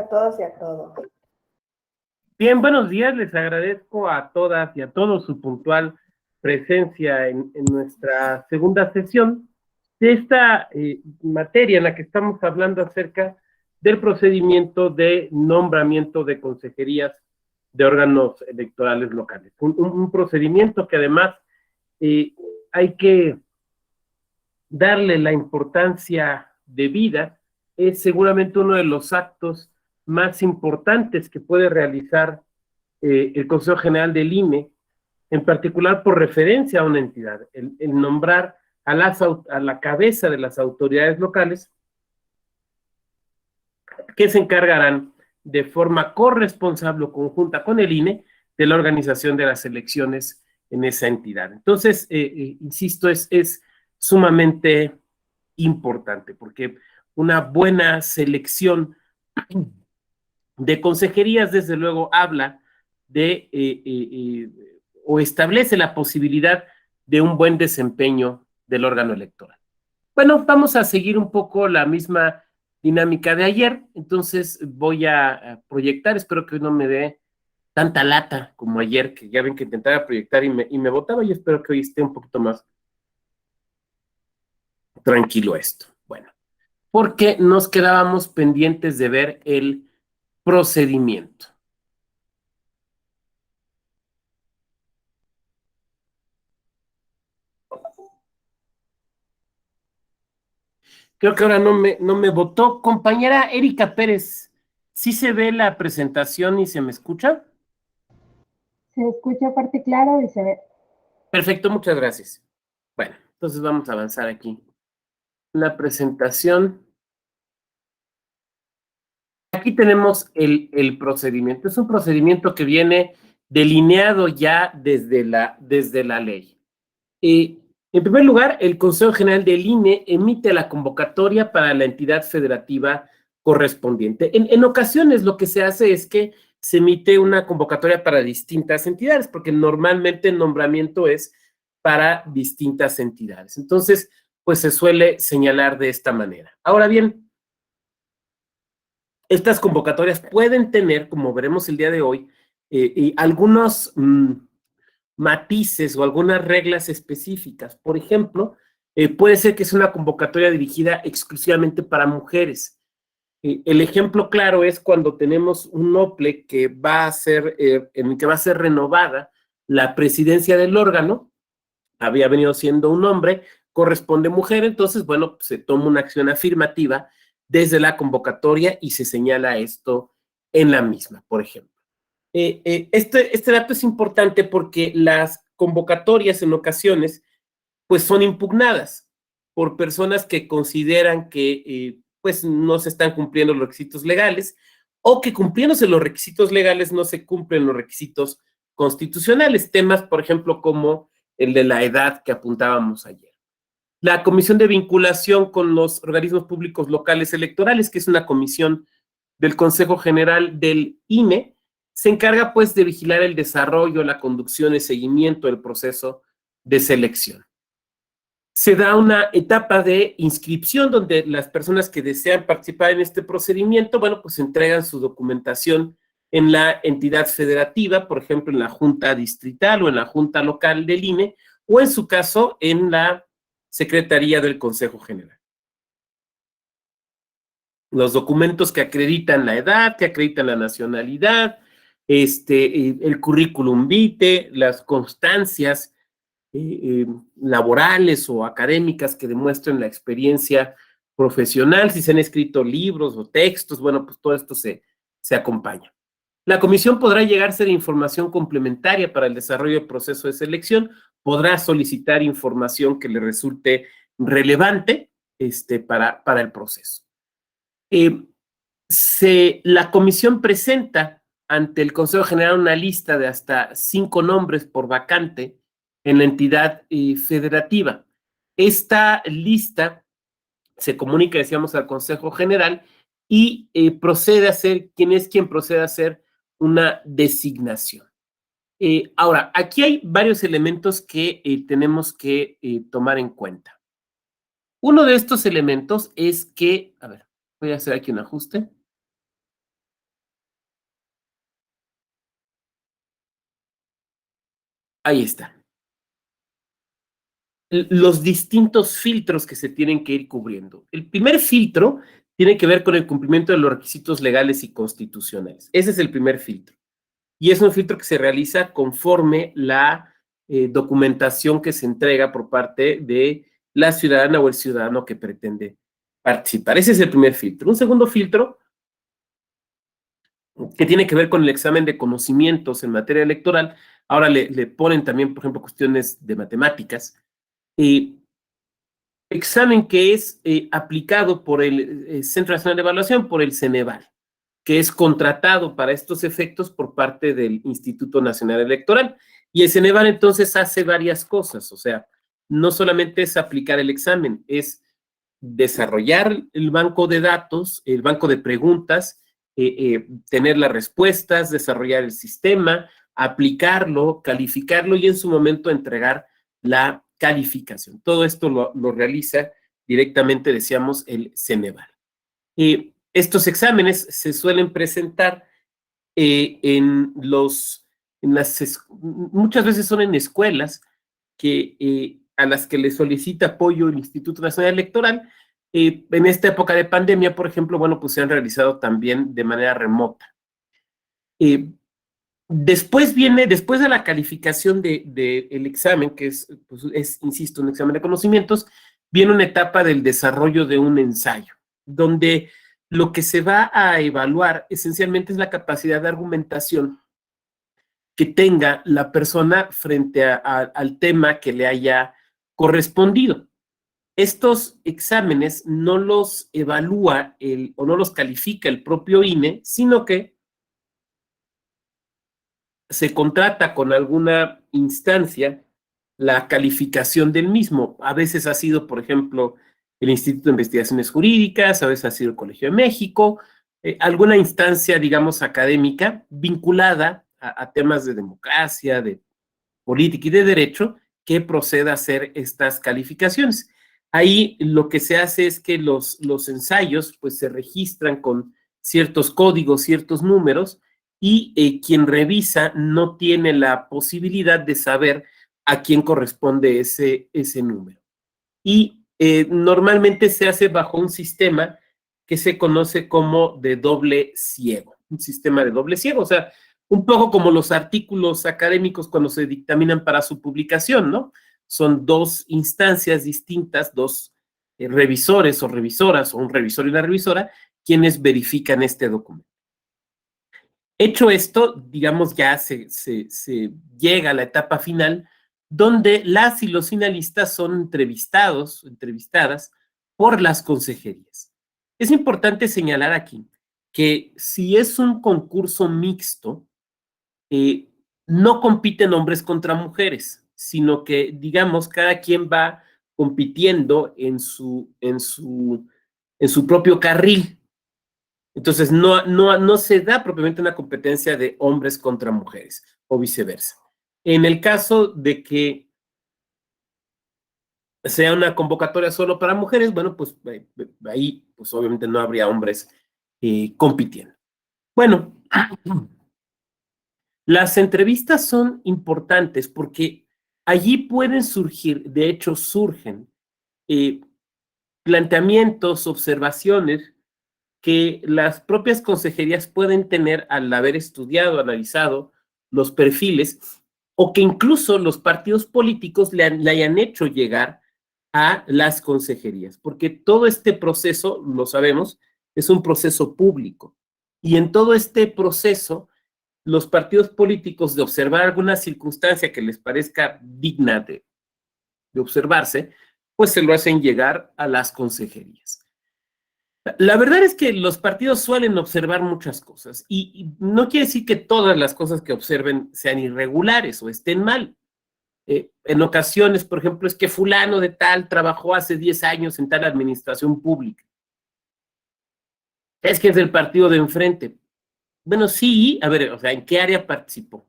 a todos y a todos. Bien, buenos días. Les agradezco a todas y a todos su puntual presencia en nuestra segunda sesión de esta materia en la que estamos hablando acerca del procedimiento de nombramiento de consejerías de órganos electorales locales. Un procedimiento que además hay que darle la importancia debida. Es seguramente uno de los actos más importantes que puede realizar el Consejo General del INE, en particular por referencia a una entidad, el nombrar a la cabeza de las autoridades locales que se encargarán de forma corresponsable o conjunta con el INE de la organización de las elecciones en esa entidad. Entonces, insisto, es sumamente importante porque una buena selección de consejerías, desde luego, habla de o establece la posibilidad de un buen desempeño del órgano electoral. Bueno, vamos a seguir un poco la misma dinámica de ayer, entonces voy a proyectar, espero que hoy no me dé tanta lata como ayer, que ya ven que intentaba proyectar y me botaba, y espero que hoy esté un poquito más tranquilo esto. Bueno, porque nos quedábamos pendientes de ver el procedimiento. Creo que ahora no me votó. Compañera Erika Pérez, ¿sí se ve la presentación y se me escucha? Se escucha parte claro y se ve. Perfecto, muchas gracias. Bueno, entonces vamos a avanzar aquí. La presentación. Aquí tenemos el procedimiento. Es un procedimiento que viene delineado ya desde la ley. En primer lugar, el Consejo General del INE emite la convocatoria para la entidad federativa correspondiente. En ocasiones lo que se hace es que se emite una convocatoria para distintas entidades, porque normalmente el nombramiento es para distintas entidades. Entonces, pues se suele señalar de esta manera. Ahora bien, estas convocatorias pueden tener, como veremos el día de hoy, algunos matices o algunas reglas específicas. Por ejemplo, puede ser que es una convocatoria dirigida exclusivamente para mujeres. El ejemplo claro es cuando tenemos un OPLE que va a ser, en el que va a ser renovada la presidencia del órgano, había venido siendo un hombre, corresponde mujer, entonces, bueno, se toma una acción afirmativa desde la convocatoria y se señala esto en la misma, por ejemplo. Este dato es importante porque las convocatorias en ocasiones pues son impugnadas por personas que consideran que pues no se están cumpliendo los requisitos legales o que cumpliéndose los requisitos legales no se cumplen los requisitos constitucionales, temas por ejemplo como el de la edad que apuntábamos ayer. La Comisión de Vinculación con los Organismos Públicos Locales Electorales, que es una comisión del Consejo General del INE, se encarga pues de vigilar el desarrollo, la conducción y seguimiento del proceso de selección. Se da una etapa de inscripción donde las personas que desean participar en este procedimiento, bueno, pues entregan su documentación en la entidad federativa, por ejemplo, en la Junta Distrital o en la Junta Local del INE, o en su caso, en la Secretaría del Consejo General. Los documentos que acreditan la edad, que acreditan la nacionalidad, el currículum vitae, las constancias laborales o académicas que demuestren la experiencia profesional, si se han escrito libros o textos, bueno, pues todo esto se acompaña. La comisión podrá llegar a ser información complementaria para el desarrollo del proceso de selección, podrá solicitar información que le resulte relevante para el proceso. La comisión presenta ante el Consejo General una lista de hasta 5 nombres por vacante en la entidad federativa. Esta lista se comunica, decíamos, al Consejo General y procede a hacer, quien procede a hacer una designación. Ahora, aquí hay varios elementos que tenemos que tomar en cuenta. Uno de estos elementos es que, a ver, voy a hacer aquí un ajuste. Ahí está. Los distintos filtros que se tienen que ir cubriendo. El primer filtro tiene que ver con el cumplimiento de los requisitos legales y constitucionales. Ese es el primer filtro. Y es un filtro que se realiza conforme la documentación que se entrega por parte de la ciudadana o el ciudadano que pretende participar. Ese es el primer filtro. Un segundo filtro que tiene que ver con el examen de conocimientos en materia electoral. Ahora le ponen también, por ejemplo, cuestiones de matemáticas. Examen que es aplicado por el Centro Nacional de Evaluación, por el Ceneval, que es contratado para estos efectos por parte del Instituto Nacional Electoral. Y el Ceneval entonces hace varias cosas, o sea, no solamente es aplicar el examen, es desarrollar el banco de datos, el banco de preguntas, tener las respuestas, desarrollar el sistema, aplicarlo, calificarlo y en su momento entregar la calificación. Todo esto lo realiza directamente, decíamos, el Ceneval. Estos exámenes se suelen presentar muchas veces son en escuelas a las que le solicita apoyo el Instituto Nacional Electoral. En esta época de pandemia, por ejemplo, bueno, pues se han realizado también de manera remota. Después de la calificación del examen, que es, insisto, un examen de conocimientos, viene una etapa del desarrollo de un ensayo, donde lo que se va a evaluar esencialmente es la capacidad de argumentación que tenga la persona frente al tema que le haya correspondido. Estos exámenes no los evalúa o no los califica el propio INE, sino que se contrata con alguna instancia la calificación del mismo. A veces ha sido, por ejemplo, el Instituto de Investigaciones Jurídicas, a veces ha sido el Colegio de México, alguna instancia, digamos, académica vinculada a temas de democracia, de política y de derecho, que proceda a hacer estas calificaciones. Ahí lo que se hace es que los ensayos pues se registran con ciertos códigos, ciertos números, y quien revisa no tiene la posibilidad de saber a quién corresponde ese número. Y normalmente se hace bajo un sistema que se conoce como de doble ciego, un sistema de doble ciego, o sea, un poco como los artículos académicos cuando se dictaminan para su publicación, ¿no? Son dos instancias distintas, dos revisores o revisoras, o un revisor y una revisora, quienes verifican este documento. Hecho esto, digamos, ya se llega a la etapa final, donde las y los finalistas son entrevistadas por las consejerías. Es importante señalar aquí que si es un concurso mixto, no compiten hombres contra mujeres, sino que, digamos, cada quien va compitiendo en su propio carril. Entonces, no se da propiamente una competencia de hombres contra mujeres o viceversa. En el caso de que sea una convocatoria solo para mujeres, bueno, pues ahí pues obviamente no habría hombres compitiendo. Bueno, las entrevistas son importantes porque allí pueden surgir, de hecho surgen, planteamientos, observaciones que las propias consejerías pueden tener al haber estudiado, analizado los perfiles, o que incluso los partidos políticos le hayan hecho llegar a las consejerías, porque todo este proceso, lo sabemos, es un proceso público. Y en todo este proceso, los partidos políticos, de observar alguna circunstancia que les parezca digna de observarse, pues se lo hacen llegar a las consejerías. La verdad es que los partidos suelen observar muchas cosas y no quiere decir que todas las cosas que observen sean irregulares o estén mal. En ocasiones, por ejemplo, es que fulano de tal trabajó hace 10 años en tal administración pública. Es que es del partido de enfrente. Bueno, sí, a ver, o sea, ¿en qué área participó?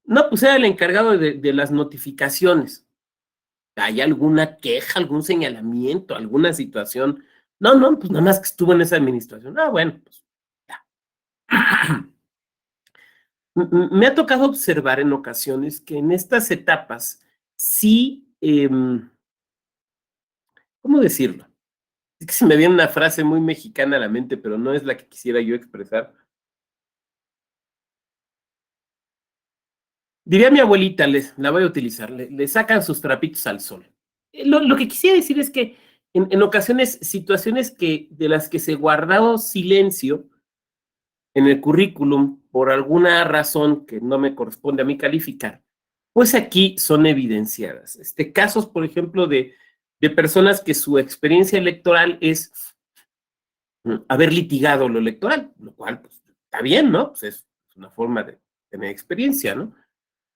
No, pues era el encargado de las notificaciones. ¿Hay alguna queja, algún señalamiento, alguna situación? No, pues nada más que estuvo en esa administración. Ah, bueno, pues ya. Me ha tocado observar en ocasiones que en estas etapas sí, ¿cómo decirlo? Es que se me viene una frase muy mexicana a la mente, pero no es la que quisiera yo expresar. Diría mi abuelita, la voy a utilizar, le sacan sus trapitos al sol. Lo que quisiera decir es que en ocasiones, situaciones de las que se guardaba silencio en el currículum por alguna razón que no me corresponde a mí calificar, pues aquí son evidenciadas. Casos, por ejemplo, de personas que su experiencia electoral es haber litigado lo electoral, lo cual pues, está bien, ¿no? Pues es una forma de tener experiencia, ¿no?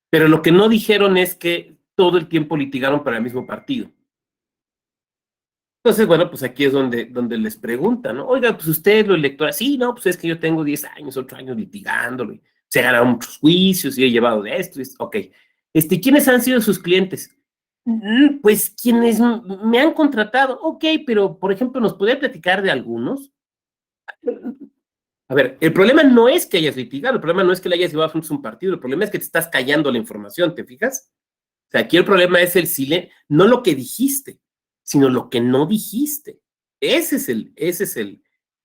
Pero lo que no dijeron es que todo el tiempo litigaron para el mismo partido. Entonces, bueno, pues aquí es donde les preguntan, ¿no? Oiga, pues usted lo electoral, sí, no, pues es que yo tengo 10 años, 8 años litigándolo, y se han ganado muchos juicios y he llevado de esto, ok. ¿Quiénes han sido sus clientes? Pues quienes me han contratado, ok, pero por ejemplo, ¿nos podría platicar de algunos? A ver, el problema no es que hayas litigado, el problema no es que le hayas llevado a un partido, el problema es que te estás callando la información, ¿te fijas? O sea, aquí el problema es el silencio, no lo que dijiste, sino lo que no dijiste. Ese es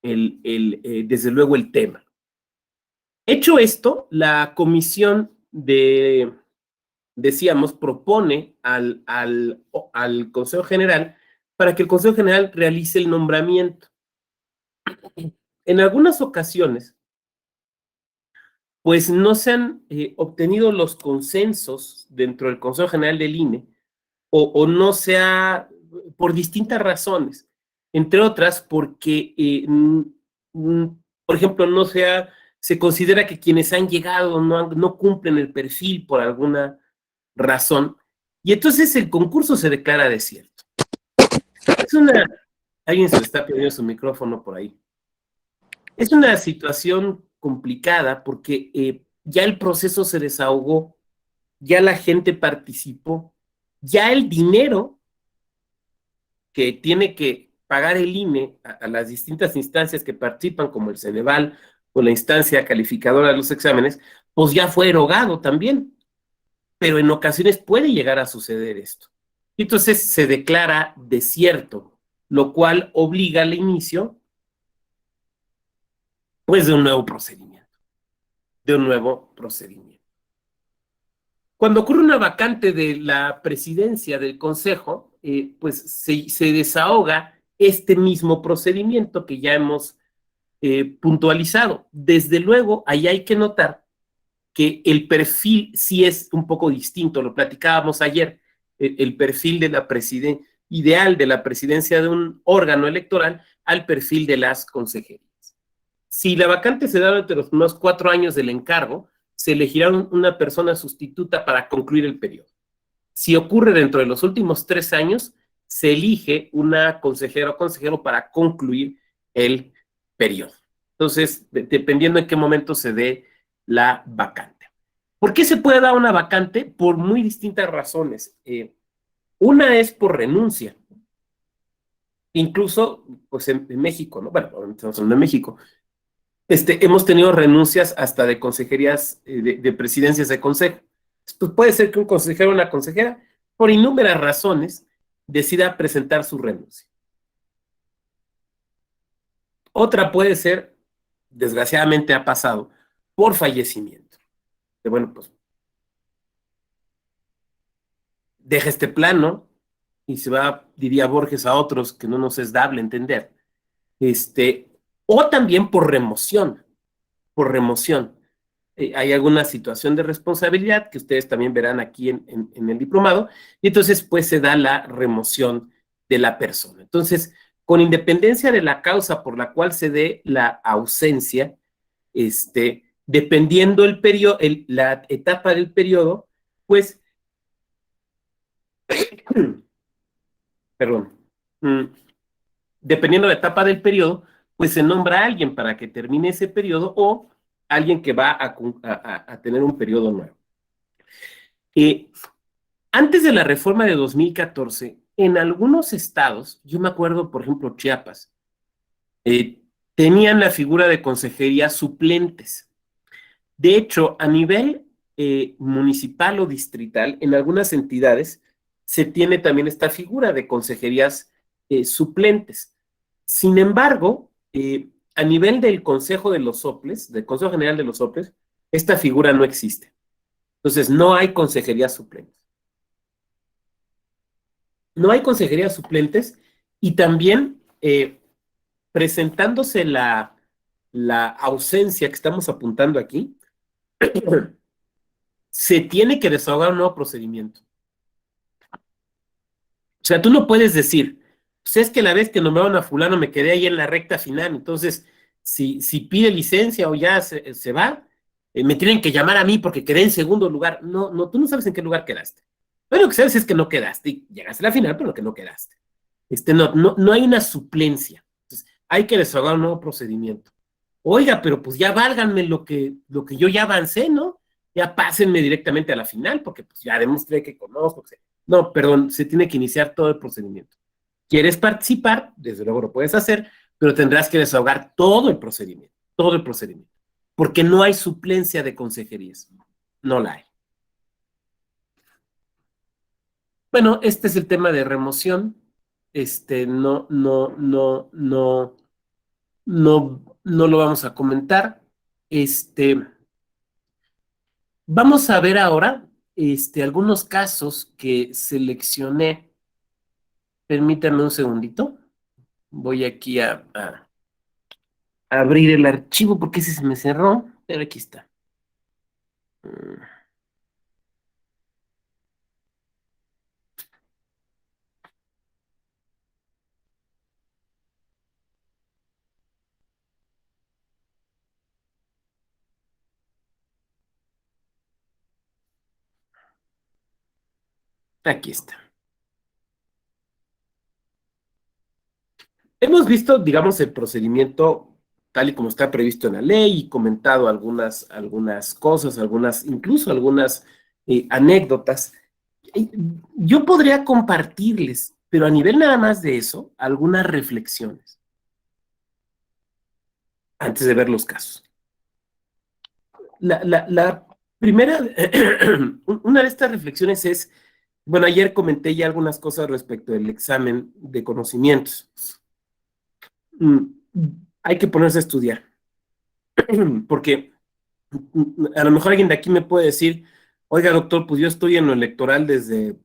desde luego, el tema. Hecho esto, la comisión decíamos, propone al Consejo General para que el Consejo General realice el nombramiento. En algunas ocasiones, pues no se han obtenido los consensos dentro del Consejo General del INE, o no se ha, por distintas razones, entre otras porque, por ejemplo, se considera que quienes han llegado no cumplen el perfil por alguna razón, y entonces el concurso se declara desierto. Alguien se le está pidiendo su micrófono por ahí. Es una situación complicada porque ya el proceso se desahogó, ya la gente participó, ya el dinero que tiene que pagar el INE a las distintas instancias que participan, como el Ceneval o la instancia calificadora de los exámenes, pues ya fue erogado también. Pero en ocasiones puede llegar a suceder esto. Y entonces se declara desierto, lo cual obliga al inicio, pues, de un nuevo procedimiento. Cuando ocurre una vacante de la presidencia del Consejo, pues se desahoga este mismo procedimiento que ya hemos puntualizado. Desde luego, ahí hay que notar que el perfil sí es un poco distinto, lo platicábamos ayer, el perfil de la presidencia, ideal de la presidencia de un órgano electoral al perfil de las consejerías. Si la vacante se da durante los primeros 4 años del encargo, se elegirá una persona sustituta para concluir el periodo. Si ocurre dentro de los últimos 3 años, se elige una consejera o consejero para concluir el periodo. Entonces, dependiendo en qué momento se dé la vacante. ¿Por qué se puede dar una vacante? Por muy distintas razones. Una es por renuncia. Incluso, pues en México, ¿no? Bueno, estamos hablando de México. Hemos tenido renuncias hasta de consejerías, de presidencias de consejo. Pues puede ser que un consejero o una consejera, por innúmeras razones, decida presentar su renuncia. Otra puede ser, desgraciadamente ha pasado, por fallecimiento. Bueno, pues deja este plano y se va, diría Borges, a otros que no nos es dable entender. O también por remoción, hay alguna situación de responsabilidad que ustedes también verán aquí en el diplomado, y entonces pues se da la remoción de la persona. Entonces, con independencia de la causa por la cual se dé la ausencia, dependiendo la etapa del periodo, pues, perdón, dependiendo de la etapa del periodo, pues se nombra a alguien para que termine ese periodo o alguien que va a tener un periodo nuevo. Antes de la reforma de 2014, en algunos estados, yo me acuerdo, por ejemplo, Chiapas, tenían la figura de consejerías suplentes. De hecho, a nivel municipal o distrital, en algunas entidades se tiene también esta figura de consejerías suplentes. Sin embargo, a nivel del Consejo de los Soples, del Consejo General de los Soples, esta figura no existe. Entonces, no hay consejerías suplentes. No hay consejerías suplentes y también presentándose la ausencia que estamos apuntando aquí, se tiene que desahogar un nuevo procedimiento. O sea, tú no puedes decir, pues es que la vez que nombraron a fulano me quedé ahí en la recta final, entonces si pide licencia o ya se va, me tienen que llamar a mí porque quedé en segundo lugar. No, no, tú no sabes en qué lugar quedaste. Bueno, lo que sabes es que no quedaste y llegaste a la final, pero que no quedaste. No hay una suplencia. Entonces, hay que desahogar un nuevo procedimiento. Oiga, pero pues ya válganme lo que yo ya avancé, ¿no? Ya pásenme directamente a la final, porque pues ya demostré que conozco. No, perdón, se tiene que iniciar todo el procedimiento. ¿Quieres participar? Desde luego lo puedes hacer, pero tendrás que desahogar todo el procedimiento, porque no hay suplencia de consejerías. No la hay. Bueno, este es el tema de remoción. No lo vamos a comentar. Vamos a ver ahora, algunos casos que seleccioné. Permítanme un segundito. Voy aquí a abrir el archivo porque ese se me cerró, pero aquí está. Aquí está. Hemos visto, digamos, el procedimiento tal y como está previsto en la ley y comentado algunas cosas, incluso algunas anécdotas. Eh, Yo podría compartirles, pero a nivel nada más de eso, algunas reflexiones antes de ver los casos. La primera, una de estas reflexiones es, bueno, ayer comenté ya algunas cosas respecto del examen de conocimientos. Mm, Hay que ponerse a estudiar, porque a lo mejor alguien de aquí me puede decir, oiga, doctor, pues yo estoy en lo electoral desde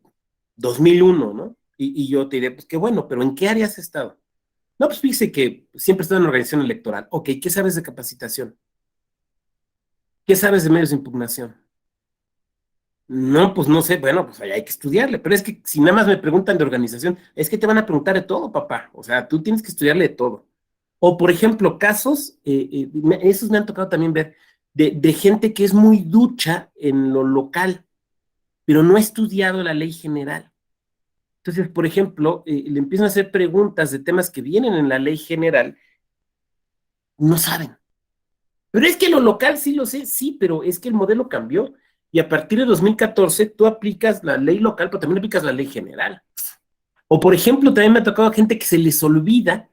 2001, ¿no? Y yo te diré, pues qué bueno, pero ¿en qué área has estado? No, pues fíjese que siempre he estado en organización electoral. Ok, ¿qué sabes de capacitación? ¿Qué sabes de medios de impugnación? No, pues no sé, bueno, pues ahí hay que estudiarle, pero es que si nada más me preguntan de organización, es que te van a preguntar de todo, papá, o sea, tú tienes que estudiarle de todo. O por ejemplo, casos, esos me han tocado también ver, de gente que es muy ducha en lo local, pero no ha estudiado la ley general. Entonces, por ejemplo, le empiezan a hacer preguntas de temas que vienen en la ley general, no saben. Pero es que lo local sí lo sé, sí, pero es que el modelo cambió y a partir de 2014 tú aplicas la ley local, pero también aplicas la ley general. O por ejemplo, también me ha tocado gente que se les olvida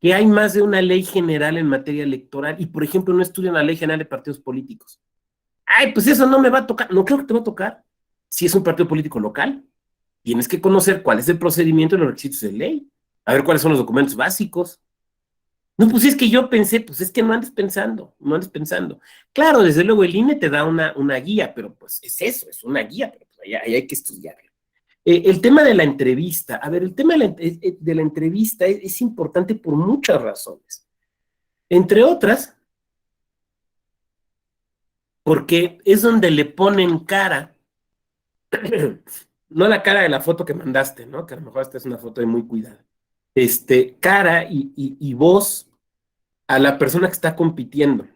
que hay más de una ley general en materia electoral y por ejemplo no estudian la ley general de partidos políticos. Ay, pues eso no me va a tocar, no creo que te va a tocar. Si es un partido político local, tienes que conocer cuál es el procedimiento y los requisitos de ley, a ver cuáles son los documentos básicos. No, pues es que yo pensé, pues es que no andes pensando, no andes pensando. Claro, desde luego el INE te da una guía, pero pues es eso, es una guía, pero pues ahí hay que estudiarla. El tema de la entrevista, a ver, el tema de la entrevista es importante por muchas razones. Entre otras, porque es donde le ponen cara, no la cara de la foto que mandaste, ¿no? Que a lo mejor esta es una foto de muy cuidada. Cara y voz a la persona que está compitiendo.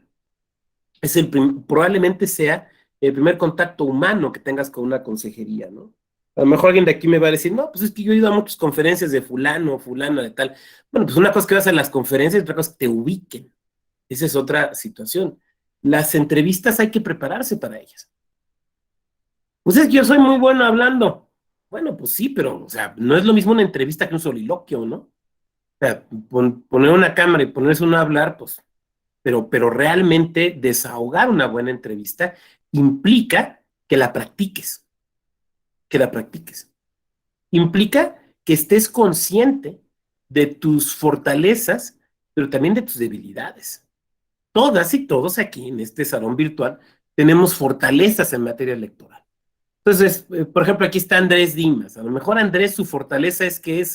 Probablemente sea el primer contacto humano que tengas con una consejería, ¿no? A lo mejor alguien de aquí me va a decir, no, pues es que yo he ido a muchas conferencias de fulano, fulano, de tal. Bueno, pues una cosa es que vas a las conferencias, otra cosa es que te ubiquen. Esa es otra situación. Las entrevistas hay que prepararse para ellas. Pues es que yo soy muy bueno hablando. Bueno, pues sí, pero, o sea, no es lo mismo una entrevista que un soliloquio, ¿no? O sea, poner una cámara y ponerse uno a hablar, pues pero realmente desahogar una buena entrevista implica que la practiques, que la practiques. Implica que estés consciente de tus fortalezas, pero también de tus debilidades. Todas y todos aquí en este salón virtual tenemos fortalezas en materia electoral. Entonces, por ejemplo, aquí está Andrés Dimas. A lo mejor Andrés, su fortaleza es que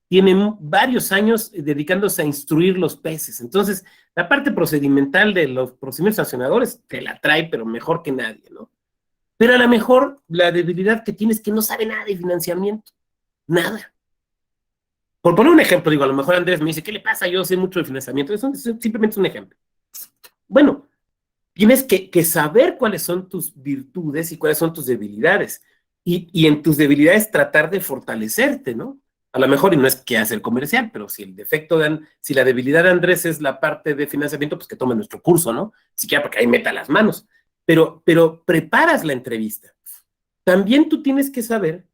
tiene varios años dedicándose a instruir los peces. Entonces, la parte procedimental de los procedimientos sancionadores te la trae, pero mejor que nadie, ¿no? Pero a lo mejor la debilidad que tiene es que no sabe nada de financiamiento. Nada. Por poner un ejemplo, digo, a lo mejor Andrés me dice, ¿qué le pasa? Yo sé mucho de financiamiento. Eso simplemente es un ejemplo. Bueno, tienes que saber cuáles son tus virtudes y cuáles son tus debilidades. Y en tus debilidades tratar de fortalecerte, ¿no? A lo mejor, y no es que hacer comercial, pero si el defecto si la debilidad de Andrés es la parte de financiamiento, pues que tome nuestro curso, ¿no? Siquiera porque ahí meta las manos. Pero preparas la entrevista. También tú tienes que saber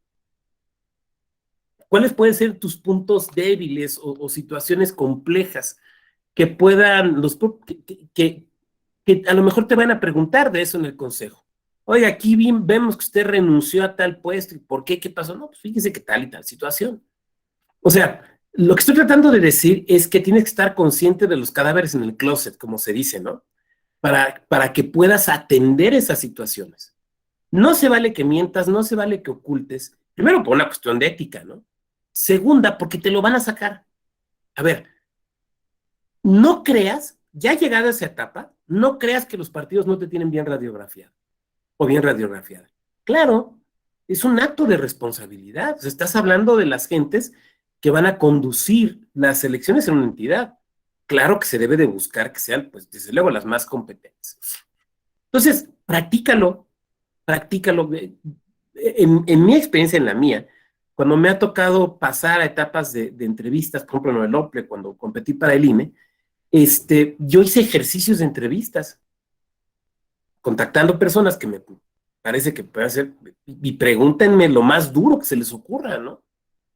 cuáles pueden ser tus puntos débiles o situaciones complejas que puedan, que a lo mejor te van a preguntar de eso en el consejo. Oiga, aquí vemos que usted renunció a tal puesto, ¿y por qué? ¿Qué pasó? No, pues fíjese que tal y tal situación. O sea, lo que estoy tratando de decir es que tienes que estar consciente de los cadáveres en el closet, como se dice, ¿no? Para que puedas atender esas situaciones. No se vale que mientas, no se vale que ocultes. Primero, por una cuestión de ética, ¿no? Segunda, porque te lo van a sacar. A ver, no creas, ya llegada a esa etapa, no creas que los partidos no te tienen bien radiografiado o bien radiografiada. Claro, es un acto de responsabilidad. O sea, estás hablando de las gentes que van a conducir las elecciones en una entidad. Claro que se debe de buscar que sean, pues, desde luego, las más competentes. Entonces, practícalo. En mi experiencia, en la mía, cuando me ha tocado pasar a etapas de entrevistas, por ejemplo, en el OPLE, cuando competí para el INE, yo hice ejercicios de entrevistas, contactando personas que me parece que pueden hacer, y pregúntenme lo más duro que se les ocurra, ¿no?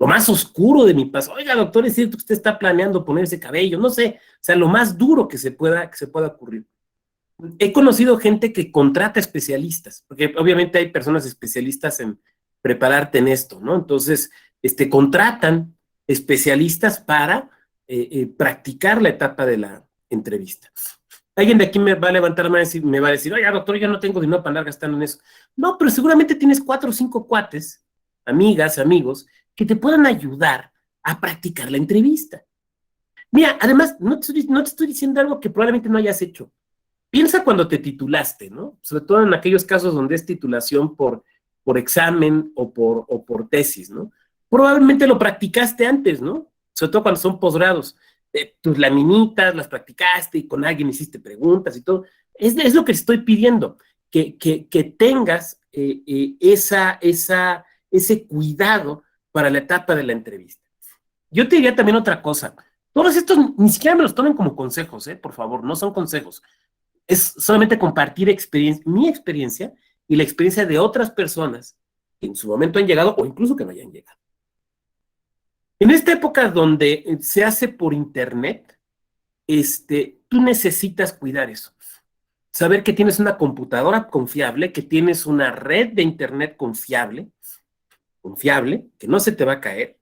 Lo más oscuro de mi paso. Oiga, doctor, es cierto que usted está planeando ponerse cabello, no sé, o sea, lo más duro que se pueda ocurrir. He conocido gente que contrata especialistas, porque obviamente hay personas especialistas en prepararte en esto, ¿no? Entonces, contratan especialistas para practicar la etapa de la entrevista. Alguien de aquí me va a levantar, me va a decir, oye, doctor, yo no tengo dinero para andar gastando en eso. No, pero seguramente tienes 4 o 5 cuates, amigas, amigos, que te puedan ayudar a practicar la entrevista. Mira, además, no te estoy diciendo algo que probablemente no hayas hecho. Piensa cuando te titulaste, ¿no? Sobre todo en aquellos casos donde es titulación por examen o por tesis, ¿no? Probablemente lo practicaste antes, ¿no? Sobre todo cuando son posgrados. Tus laminitas las practicaste y con alguien hiciste preguntas y todo. Es lo que estoy pidiendo, que tengas ese cuidado para la etapa de la entrevista. Yo te diría también otra cosa. Todos estos ni siquiera me los tomen como consejos, por favor, no son consejos. Es solamente compartir mi experiencia y la experiencia de otras personas que en su momento han llegado o incluso que no hayan llegado. En esta época donde se hace por internet, tú necesitas cuidar eso. Saber que tienes una computadora confiable, que tienes una red de internet confiable, que no se te va a caer.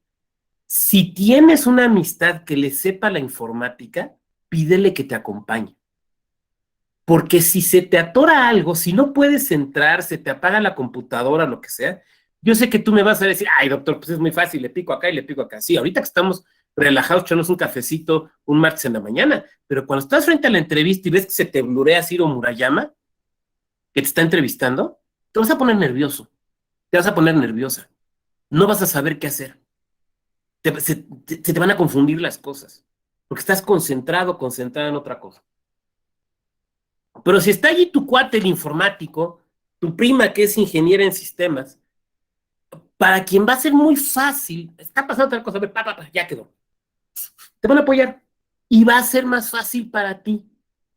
Si tienes una amistad que le sepa la informática, pídele que te acompañe. Porque si se te atora algo, si no puedes entrar, se te apaga la computadora, lo que sea, yo sé que tú me vas a decir, ay, doctor, pues es muy fácil, le pico acá y le pico acá. Sí, ahorita que estamos relajados, echamos un cafecito un martes en la mañana, pero cuando estás frente a la entrevista y ves que se te blurea Ciro Murayama, que te está entrevistando, te vas a poner nervioso, te vas a poner nerviosa, no vas a saber qué hacer, se te van a confundir las cosas, porque estás concentrada en otra cosa. Pero si está allí tu cuate, el informático, tu prima que es ingeniera en sistemas, para quien va a ser muy fácil, está pasando otra cosa, ya quedó. Te van a apoyar y va a ser más fácil para ti,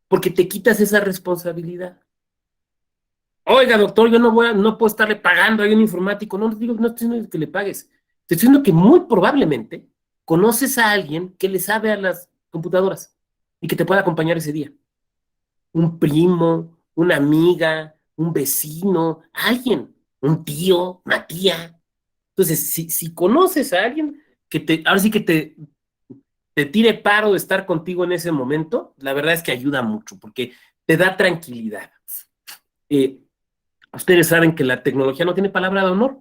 porque te quitas esa responsabilidad. Oiga, doctor, yo no puedo estarle pagando a un informático. No estoy diciendo que le pagues. Te estoy diciendo que muy probablemente conoces a alguien que le sabe a las computadoras y que te pueda acompañar ese día. un primo, una amiga, un vecino, alguien, un tío, una tía. Entonces, si conoces a alguien ahora sí que te tire paro de estar contigo en ese momento, la verdad es que ayuda mucho porque te da tranquilidad. Eh, Ustedes saben que la tecnología no tiene palabra de honor.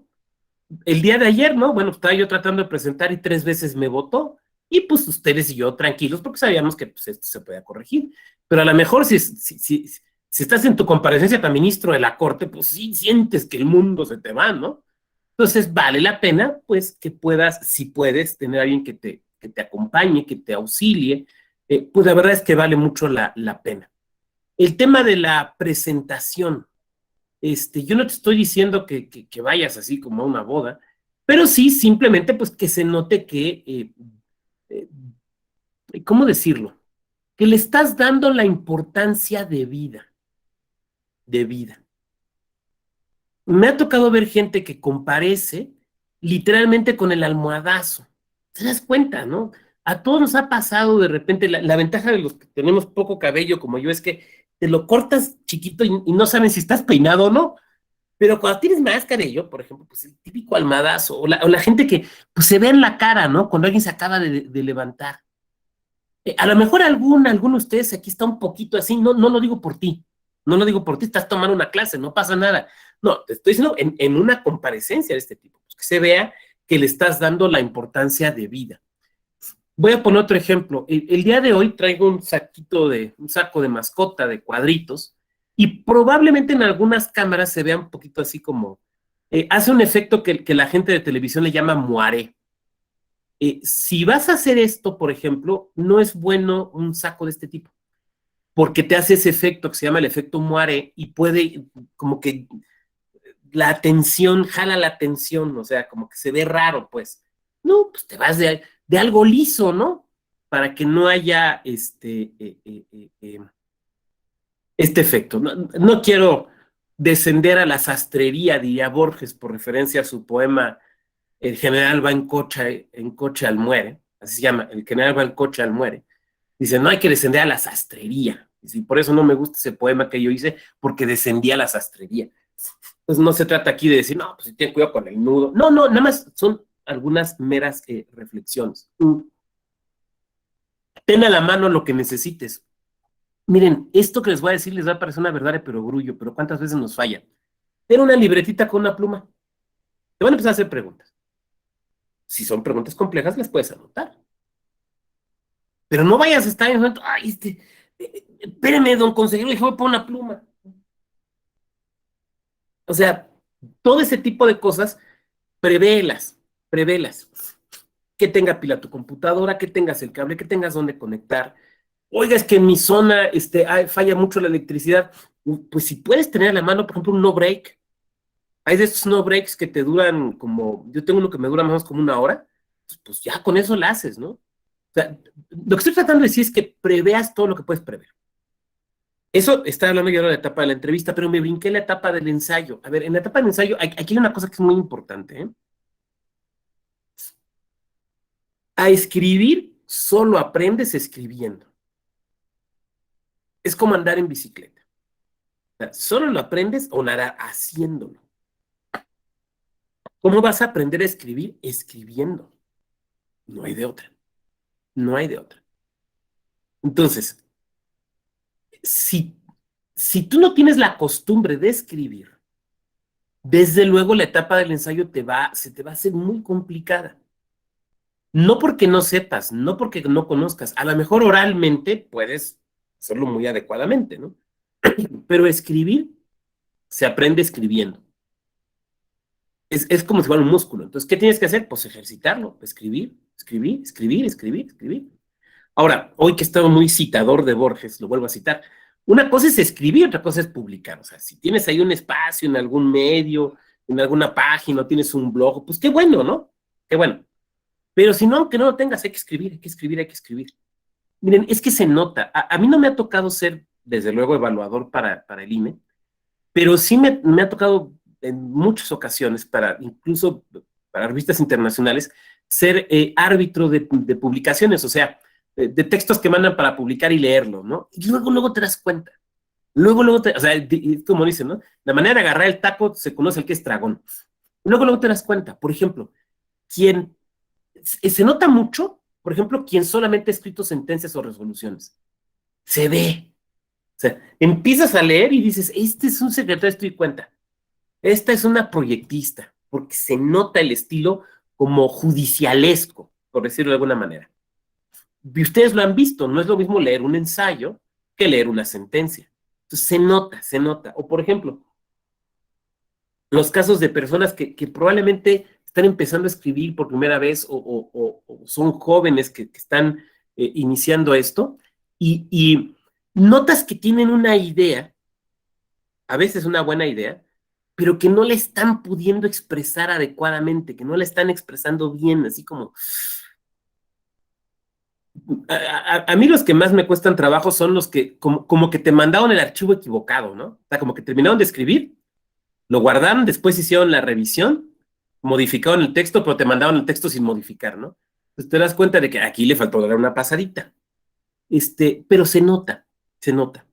El día de ayer, ¿no? Bueno, estaba yo tratando de presentar y 3 veces me votó. Y pues ustedes y yo tranquilos porque sabíamos que pues, esto se podía corregir. Pero a lo mejor si estás en tu comparecencia para ministro de la Corte, pues sí sientes que el mundo se te va, ¿no? Entonces vale la pena, pues, que puedas, si puedes, tener a alguien que te acompañe, que te auxilie. Pues la verdad es que vale mucho la pena. El tema de la presentación, yo no te estoy diciendo que vayas así como a una boda, pero sí simplemente pues que se note eh, ¿cómo decirlo? Que le estás dando la importancia de vida. Me ha tocado ver gente que comparece literalmente con el almohadazo. ¿Te das cuenta, no? A todos nos ha pasado de repente, la ventaja de los que tenemos poco cabello como yo es que te lo cortas chiquito y no saben si estás peinado o no. Pero cuando tienes más cabello, por ejemplo, pues el típico almadazo, o la gente que pues, se ve en la cara, ¿no? Cuando alguien se acaba de levantar. A lo mejor alguno de ustedes aquí está un poquito así, no lo digo por ti, no lo digo por ti, estás tomando una clase, no pasa nada. No, te estoy diciendo en una comparecencia de este tipo, pues, que se vea que le estás dando la importancia de vida. Voy a poner otro ejemplo. El día de hoy traigo un saco de mascota de cuadritos y probablemente en algunas cámaras se vea un poquito así como, hace un efecto que la gente de televisión le llama moiré. Si vas a hacer esto, por ejemplo, no es bueno un saco de este tipo, porque te hace ese efecto que se llama el efecto moiré y puede como que la atención, jala la atención, o sea, como que se ve raro, pues. No, pues te vas de algo liso, ¿no? Para que no haya este efecto. No quiero descender a la sastrería, diría Borges, por referencia a su poema El general va en coche al muere, así se llama, El general va en coche al muere. Dice, no hay que descender a la sastrería. Y por eso no me gusta ese poema que yo hice, porque descendía a la sastrería. Entonces no se trata aquí de decir, no, pues ten cuidado con el nudo. No, nada más son algunas meras reflexiones. Ten a la mano lo que necesites. Miren, esto que les voy a decir les va a parecer una verdad de perogrullo, pero ¿cuántas veces nos falla? Ten una libretita con una pluma. Te van a empezar a hacer preguntas. Si son preguntas complejas, las puedes anotar. Pero no vayas a estar en el momento, ay, espéreme, don consejero, le voy a poner una pluma. O sea, todo ese tipo de cosas, prevélas. Que tenga pila tu computadora, que tengas el cable, que tengas donde conectar. Oiga, es que en mi zona falla mucho la electricidad. Pues si puedes tener a la mano, por ejemplo, un no break. Hay de estos no breaks que te duran como, yo tengo uno que me dura más o menos como 1 hora, pues ya con eso la haces, ¿no? O sea, lo que estoy tratando de decir es que preveas todo lo que puedes prever. Eso está hablando yo de la etapa de la entrevista, pero me brinqué la etapa del ensayo. A ver, en la etapa del ensayo, aquí hay una cosa que es muy importante, ¿eh? A escribir solo aprendes escribiendo. Es como andar en bicicleta. O sea, solo lo aprendes o nada haciéndolo. ¿Cómo vas a aprender a escribir? Escribiendo. No hay de otra. No hay de otra. Entonces, si, si tú no tienes la costumbre de escribir, desde luego la etapa del ensayo se te va a hacer muy complicada. No porque no sepas, no porque no conozcas, a lo mejor oralmente puedes hacerlo muy adecuadamente, ¿no? Pero escribir se aprende escribiendo. Es como si fuera un músculo. Entonces, ¿qué tienes que hacer? Pues ejercitarlo, escribir. Ahora, hoy que he estado muy citador de Borges, lo vuelvo a citar, una cosa es escribir, otra cosa es publicar. O sea, si tienes ahí un espacio en algún medio, en alguna página, o tienes un blog, pues qué bueno, ¿no? Qué bueno. Pero si no, aunque no lo tengas, hay que escribir, hay que escribir, hay que escribir. Miren, es que se nota. A mí no me ha tocado ser, desde luego, evaluador para el INE, pero sí me ha tocado en muchas ocasiones, incluso para revistas internacionales, ser árbitro de publicaciones, o sea, de textos que mandan para publicar y leerlo, ¿no? Y luego te das cuenta. Luego, o sea, como dicen, ¿no? La manera de agarrar el taco se conoce el que es dragón. Luego te das cuenta, por ejemplo, quien se nota mucho, por ejemplo, quien solamente ha escrito sentencias o resoluciones. Se ve. O sea, empiezas a leer y dices, este es un secretario de Estudio y Cuenta. Esta es una proyectista, porque se nota el estilo como judicialesco, por decirlo de alguna manera. Y ustedes lo han visto, no es lo mismo leer un ensayo que leer una sentencia. Entonces se nota. O por ejemplo, los casos de personas que probablemente están empezando a escribir por primera vez o son jóvenes que están iniciando esto y notas que tienen una idea, a veces una buena idea, pero que no la están pudiendo expresar adecuadamente, que no la están expresando bien, así como... A mí los que más me cuestan trabajo son los que como que te mandaron el archivo equivocado, ¿no? O sea, como que terminaron de escribir, lo guardaron, después hicieron la revisión, modificaron el texto, pero te mandaron el texto sin modificar, ¿no? Entonces te das cuenta de que aquí le faltó dar una pasadita. Pero se nota, se nota.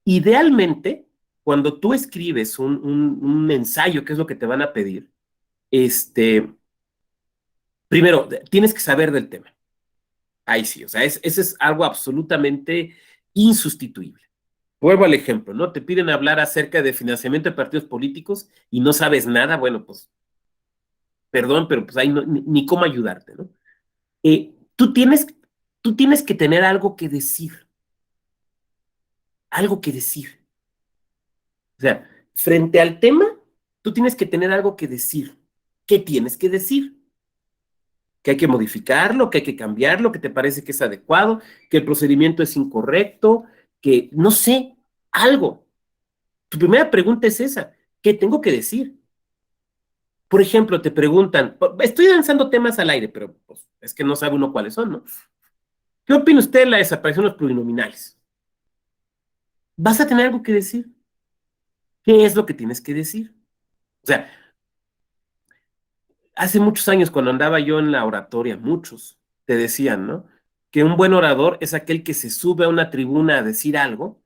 Idealmente, cuando tú escribes un ensayo, que es lo que te van a pedir, primero, tienes que saber del tema. Ahí sí, o sea, ese es algo absolutamente insustituible. Vuelvo al ejemplo, ¿no? Te piden hablar acerca de financiamiento de partidos políticos y no sabes nada, bueno, pues, perdón, pero pues ahí ni cómo ayudarte, ¿no? Tú tienes que tener algo que decir. O sea, frente al tema, tú tienes que tener algo que decir. ¿Qué tienes que decir? Que hay que modificarlo, que hay que cambiarlo, que te parece que es adecuado, que el procedimiento es incorrecto, que no sé, algo. Tu primera pregunta es esa, ¿qué tengo que decir? Por ejemplo, te preguntan, estoy lanzando temas al aire, pero pues, es que no sabe uno cuáles son, ¿no? ¿Qué opina usted de la desaparición de los plurinominales? Vas a tener algo que decir. ¿Qué es lo que tienes que decir? O sea, hace muchos años cuando andaba yo en la oratoria, muchos te decían, ¿no? Que un buen orador es aquel que se sube a una tribuna a decir algo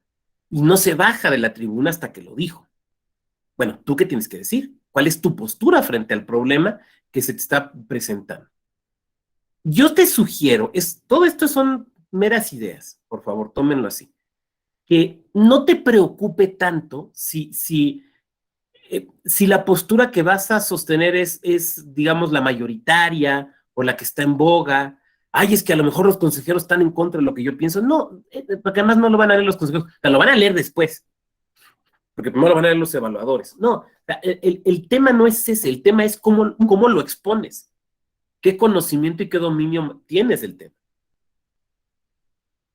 y no se baja de la tribuna hasta que lo dijo. Bueno, ¿tú qué tienes que decir? ¿Cuál es tu postura frente al problema que se te está presentando? Yo te sugiero, todo esto son meras ideas, por favor, tómenlo así, que no te preocupe tanto si la postura que vas a sostener digamos, la mayoritaria o la que está en boga. Ay, es que a lo mejor los consejeros están en contra de lo que yo pienso. No, porque además no lo van a leer los consejeros, o sea, lo van a leer después, porque primero lo van a leer los evaluadores. No, o sea, el tema no es ese, el tema es cómo lo expones, qué conocimiento y qué dominio tienes del tema.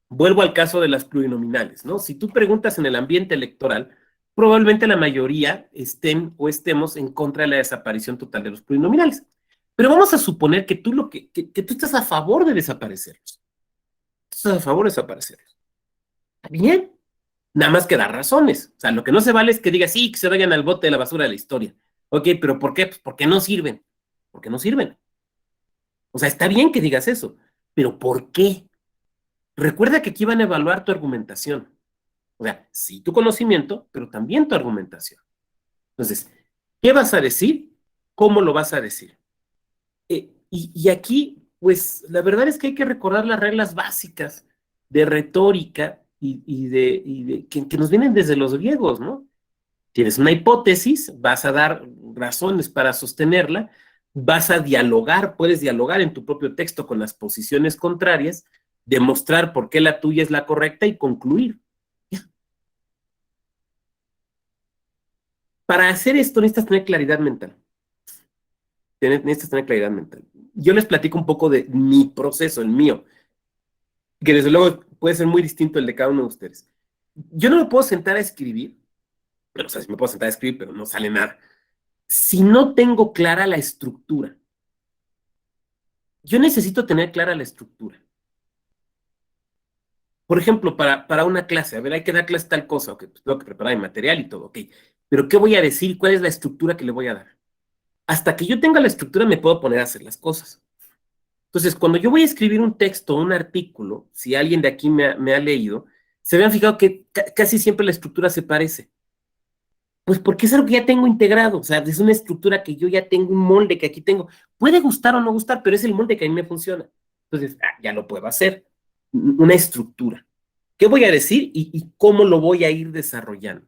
Vuelvo al caso de las plurinominales, ¿no? Si tú preguntas en el ambiente electoral, probablemente la mayoría estén o estemos en contra de la desaparición total de los plurinominales. Pero vamos a suponer que tú, que tú estás a favor de desaparecerlos. Estás a favor de desaparecerlos. Está bien. Nada más que dar razones. O sea, lo que no se vale es que digas, sí, que se vayan al bote de la basura de la historia. Ok, pero ¿por qué? Pues porque no sirven. Porque no sirven. O sea, está bien que digas eso, pero ¿por qué? Recuerda que aquí van a evaluar tu argumentación. O sea, sí tu conocimiento, pero también tu argumentación. Entonces, ¿qué vas a decir? ¿Cómo lo vas a decir? Y aquí, pues, la verdad es que hay que recordar las reglas básicas de retórica que nos vienen desde los griegos, ¿no? Tienes una hipótesis, vas a dar razones para sostenerla, vas a dialogar, puedes dialogar en tu propio texto con las posiciones contrarias, demostrar por qué la tuya es la correcta y concluir. Para hacer esto necesitas tener claridad mental. Necesitas tener claridad mental. Yo les platico un poco de mi proceso, el mío, que desde luego puede ser muy distinto el de cada uno de ustedes. Yo no me puedo sentar a escribir, pero, o sea, sí me puedo sentar a escribir, pero no sale nada. Si no tengo clara la estructura, yo necesito tener clara la estructura. Por ejemplo, para una clase, a ver, hay que dar clase tal cosa, ok, pues tengo que preparar el material y todo, ok. Pero ¿qué voy a decir? ¿Cuál es la estructura que le voy a dar? Hasta que yo tenga la estructura me puedo poner a hacer las cosas. Entonces, cuando yo voy a escribir un texto, un artículo, si alguien de aquí me ha leído, se habían fijado que casi siempre la estructura se parece. Pues porque es algo que ya tengo integrado, o sea, es una estructura que yo ya tengo, un molde que aquí tengo. Puede gustar o no gustar, pero es el molde que a mí me funciona. Entonces, ya lo puedo hacer. Una estructura. ¿Qué voy a decir y cómo lo voy a ir desarrollando?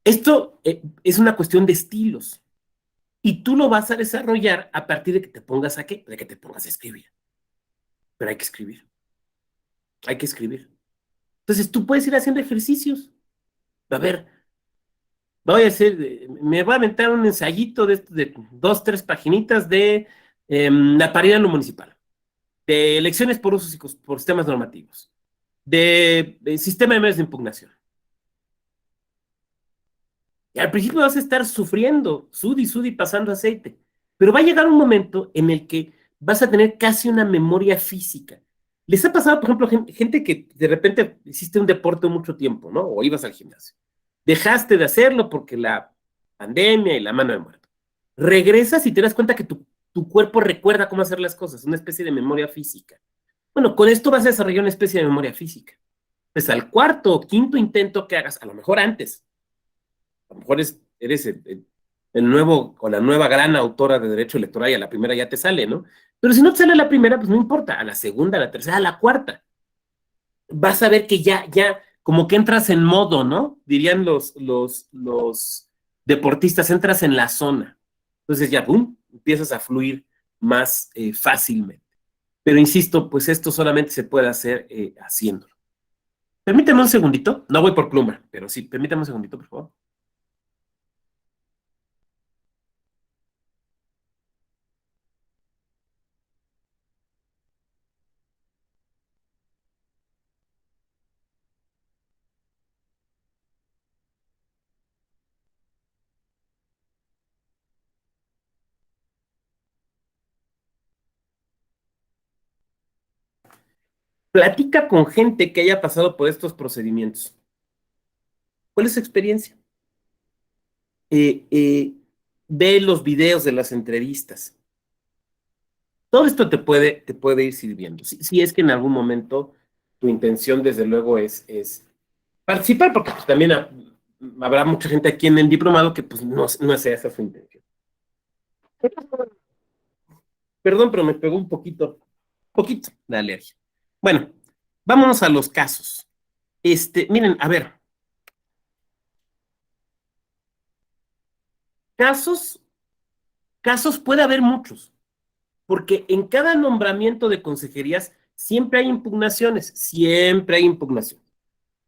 Esto es una cuestión de estilos. Y tú lo vas a desarrollar a partir de que te pongas a qué, de que te pongas a escribir. Pero hay que escribir. Hay que escribir. Entonces tú puedes ir haciendo ejercicios. A ver, me voy a aventar un ensayito de 2, 3 paginitas de la paridad en lo municipal, de elecciones por usos y por sistemas normativos, de sistema de medios de impugnación. Y al principio vas a estar sufriendo, sudi, pasando aceite, pero va a llegar un momento en el que vas a tener casi una memoria física. ¿Les ha pasado, por ejemplo, gente que de repente hiciste un deporte mucho tiempo, ¿no? O ibas al gimnasio. Dejaste de hacerlo porque la pandemia y la mano de muerto. Regresas y te das cuenta que tu cuerpo recuerda cómo hacer las cosas, una especie de memoria física. Bueno, con esto vas a desarrollar una especie de memoria física. Pues al cuarto o quinto intento que hagas, a lo mejor antes, a lo mejor eres el nuevo o la nueva gran autora de derecho electoral y a la primera ya te sale, ¿no? Pero si no te sale a la primera, pues no importa, a la segunda, a la tercera, a la cuarta. Vas a ver que ya, como que entras en modo, ¿no? Dirían los deportistas, entras en la zona. Entonces ya, ¡pum!, empiezas a fluir más fácilmente. Pero insisto, pues esto solamente se puede hacer haciéndolo. Permíteme un segundito, no voy por pluma, pero sí, permítame un segundito, por favor. Platica con gente que haya pasado por estos procedimientos. ¿Cuál es su experiencia? Ve los videos de las entrevistas. Todo esto te puede ir sirviendo. Si es que en algún momento tu intención, desde luego, es participar, porque pues, también habrá mucha gente aquí en el diplomado que pues no sea esa su intención. Perdón, pero me pegó un poquito de alergia. Bueno, vámonos a los casos. Miren, a ver, casos puede haber muchos, porque en cada nombramiento de consejerías siempre hay impugnaciones,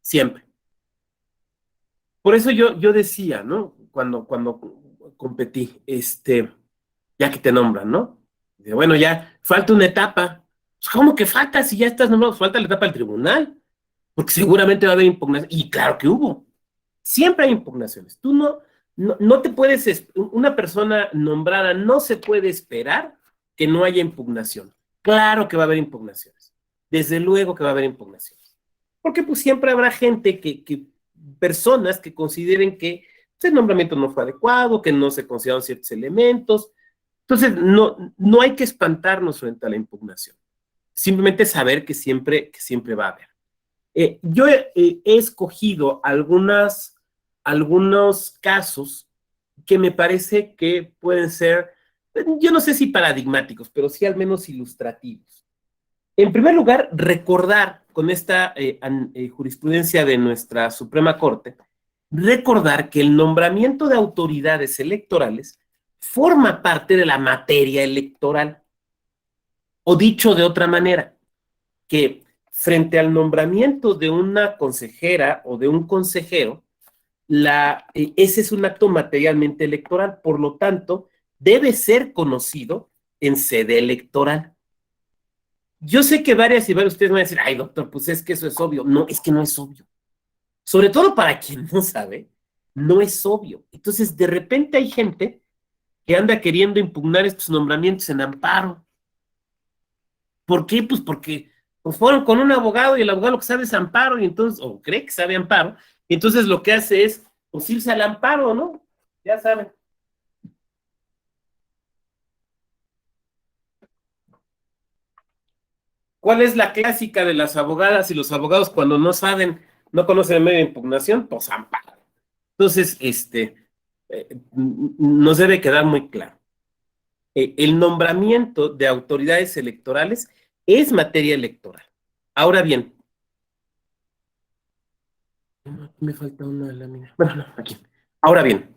siempre. Por eso yo decía, ¿no? Cuando competí, ya que te nombran, ¿no? Dice, bueno, ya falta una etapa. Pues, ¿cómo que falta si ya estás nombrado? Falta la etapa del tribunal, porque seguramente va a haber impugnaciones. Y claro que hubo. Siempre hay impugnaciones. Tú no te puedes, una persona nombrada no se puede esperar que no haya impugnación. Claro que va a haber impugnaciones. Desde luego que va a haber impugnaciones. Porque pues siempre habrá gente personas que consideren que el nombramiento no fue adecuado, que no se consideraron ciertos elementos. Entonces, no hay que espantarnos frente a la impugnación. Simplemente saber que siempre va a haber. Yo he escogido algunos casos que me parece que pueden ser, yo no sé si paradigmáticos, pero sí al menos ilustrativos. En primer lugar, recordar con esta jurisprudencia de nuestra Suprema Corte, recordar que el nombramiento de autoridades electorales forma parte de la materia electoral. O dicho de otra manera, que frente al nombramiento de una consejera o de un consejero, ese es un acto materialmente electoral, por lo tanto, debe ser conocido en sede electoral. Yo sé que varias y varios de ustedes van a decir, ay, doctor, pues es que eso es obvio. No, es que no es obvio. Sobre todo para quien no sabe, no es obvio. Entonces, de repente hay gente que anda queriendo impugnar estos nombramientos en amparo. ¿Por qué? Pues porque pues fueron con un abogado y el abogado lo que sabe es amparo, y entonces, o cree que sabe amparo, y entonces lo que hace es pues irse al amparo, ¿no? Ya saben. ¿Cuál es la clásica de las abogadas y los abogados cuando no saben, no conocen el medio de impugnación? Pues amparo. Entonces, nos debe quedar muy claro. El nombramiento de autoridades electorales es materia electoral. Ahora bien, me falta una lámina. Bueno, no, aquí. Ahora bien,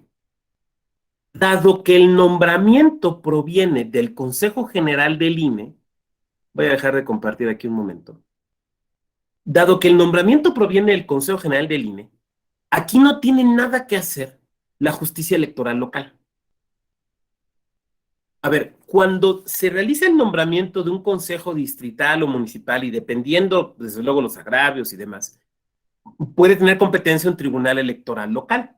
dado que el nombramiento proviene del Consejo General del INE, voy a dejar de compartir aquí un momento. Dado que el nombramiento proviene del Consejo General del INE, aquí no tiene nada que hacer la justicia electoral local. A ver, cuando se realiza el nombramiento de un consejo distrital o municipal y dependiendo, desde luego, los agravios y demás, puede tener competencia un tribunal electoral local,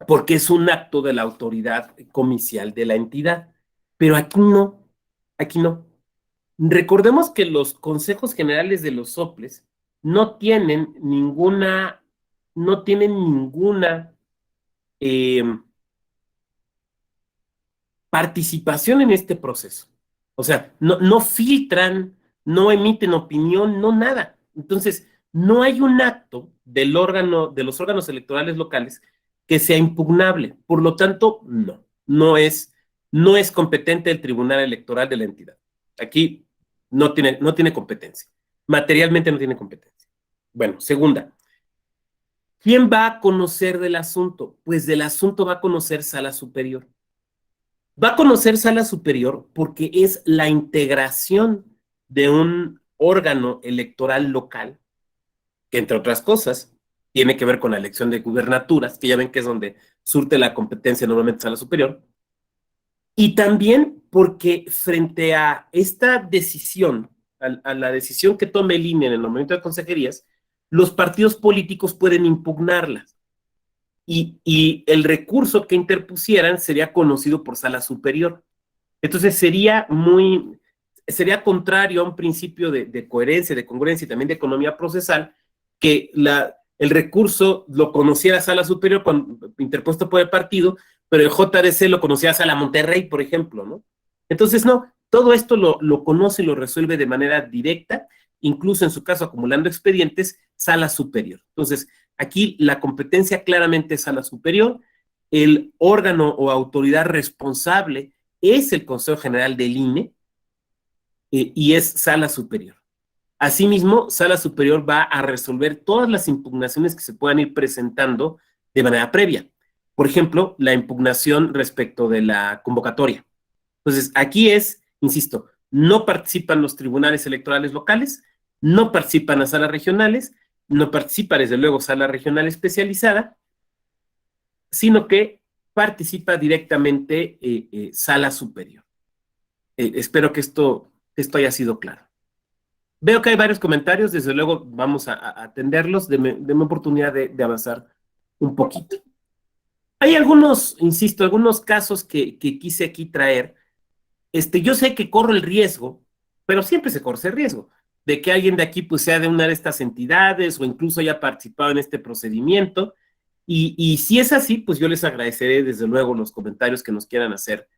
porque es un acto de la autoridad comicial de la entidad. Pero aquí no, aquí no. Recordemos que los consejos generales de los soples no tienen ninguna, eh, participación en este proceso. O sea, no filtran, no emiten opinión, no nada. Entonces, no hay un acto del órgano, de los órganos electorales locales que sea impugnable. Por lo tanto, no es competente el Tribunal Electoral de la entidad. Aquí no tiene competencia. Materialmente no tiene competencia. Bueno, segunda. ¿Quién va a conocer del asunto? Pues del asunto va a conocer Sala Superior. Va a conocer Sala Superior porque es la integración de un órgano electoral local, que entre otras cosas tiene que ver con la elección de gubernaturas, que ya ven que es donde surte la competencia normalmente Sala Superior, y también porque frente a esta decisión, a la decisión que tome el INE en el nombramiento de consejerías, los partidos políticos pueden impugnarlas. Y el recurso que interpusieran sería conocido por Sala Superior. Entonces sería contrario a un principio de coherencia, de congruencia y también de economía procesal, que el recurso lo conociera Sala Superior interpuesto por el partido, pero el JDC lo conocía Sala Monterrey, por ejemplo, ¿no? Entonces, no, todo esto lo conoce y lo resuelve de manera directa, incluso en su caso acumulando expedientes, Sala Superior. Entonces, aquí la competencia claramente es Sala Superior, el órgano o autoridad responsable es el Consejo General del INE y es Sala Superior. Asimismo, Sala Superior va a resolver todas las impugnaciones que se puedan ir presentando de manera previa. Por ejemplo, la impugnación respecto de la convocatoria. Entonces, aquí insisto, no participan los tribunales electorales locales, no participan las salas regionales, no participa desde luego sala regional especializada, sino que participa directamente Sala Superior. Espero que esto haya sido claro. Veo que hay varios comentarios, desde luego vamos a atenderlos, deme oportunidad de avanzar un poquito. Hay algunos, insisto, algunos casos que quise aquí traer. Yo sé que corro el riesgo, pero siempre se corre el riesgo, de que alguien de aquí pues sea de una de estas entidades o incluso haya participado en este procedimiento. Y si es así, pues yo les agradeceré desde luego los comentarios que nos quieran hacer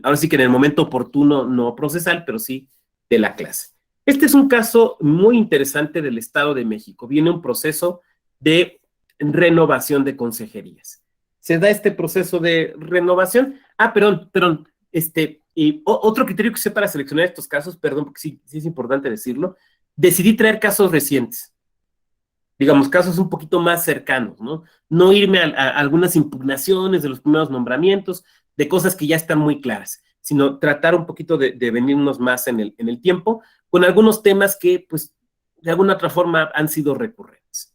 ahora sí que en el momento oportuno, no procesal, pero sí de la clase. Este es un caso muy interesante del Estado de México. Viene un proceso de renovación de consejerías. Se da este proceso de renovación. Perdón. Otro criterio que usé para seleccionar estos casos, perdón, porque sí es importante decirlo, decidí traer casos recientes. Digamos, casos un poquito más cercanos, ¿no? No irme a algunas impugnaciones de los primeros nombramientos, de cosas que ya están muy claras, sino tratar un poquito de venirnos más en el tiempo, con algunos temas que, pues, de alguna otra forma han sido recurrentes.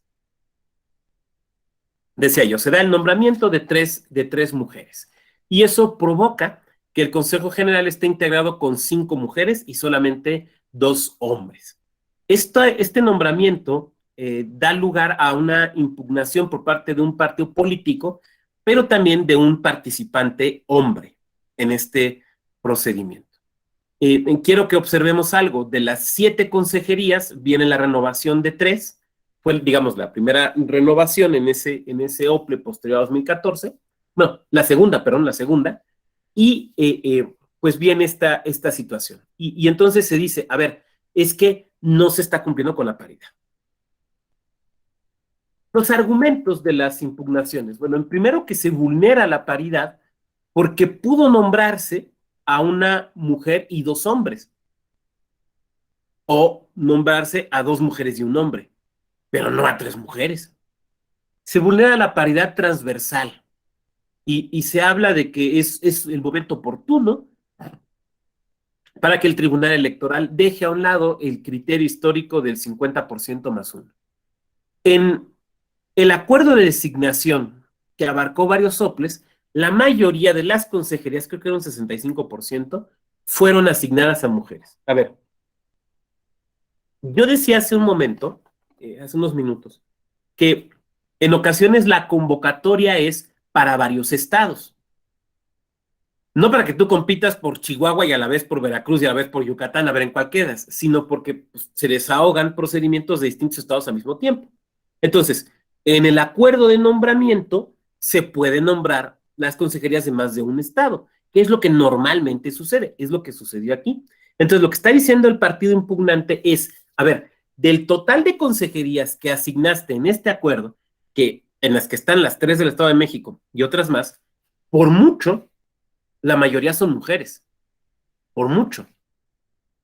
Decía yo, se da el nombramiento de tres mujeres, y eso provoca que el Consejo General esté integrado con 5 mujeres y solamente 2 hombres. Este nombramiento da lugar a una impugnación por parte de un partido político, pero también de un participante hombre en este procedimiento. Quiero que observemos algo. De las 7 consejerías viene la renovación de 3. Fue, digamos, la primera renovación en ese OPLE posterior a 2014. Bueno, la segunda. Y pues viene esta situación. Y entonces se dice, a ver, es que no se está cumpliendo con la paridad. Los argumentos de las impugnaciones. Bueno, en primero que se vulnera la paridad porque pudo nombrarse a una mujer y dos hombres, o nombrarse a dos mujeres y un hombre, pero no a tres mujeres. Se vulnera la paridad transversal y se habla de que es el momento oportuno para que el Tribunal Electoral deje a un lado el criterio histórico del 50% más uno. En el acuerdo de designación que abarcó varios soples, la mayoría de las consejerías, creo que era un 65%, fueron asignadas a mujeres. A ver, yo decía hace un momento, hace unos minutos, que en ocasiones la convocatoria es para varios estados. No para que tú compitas por Chihuahua y a la vez por Veracruz y a la vez por Yucatán, a ver en cuál quedas, sino porque pues, se desahogan procedimientos de distintos estados al mismo tiempo. Entonces, en el acuerdo de nombramiento se puede nombrar las consejerías de más de un estado, que es lo que normalmente sucede, es lo que sucedió aquí. Entonces, lo que está diciendo el partido impugnante es, a ver, del total de consejerías que asignaste en este acuerdo, que en las que están las 3 del Estado de México y otras más, por mucho, la mayoría son mujeres, por mucho.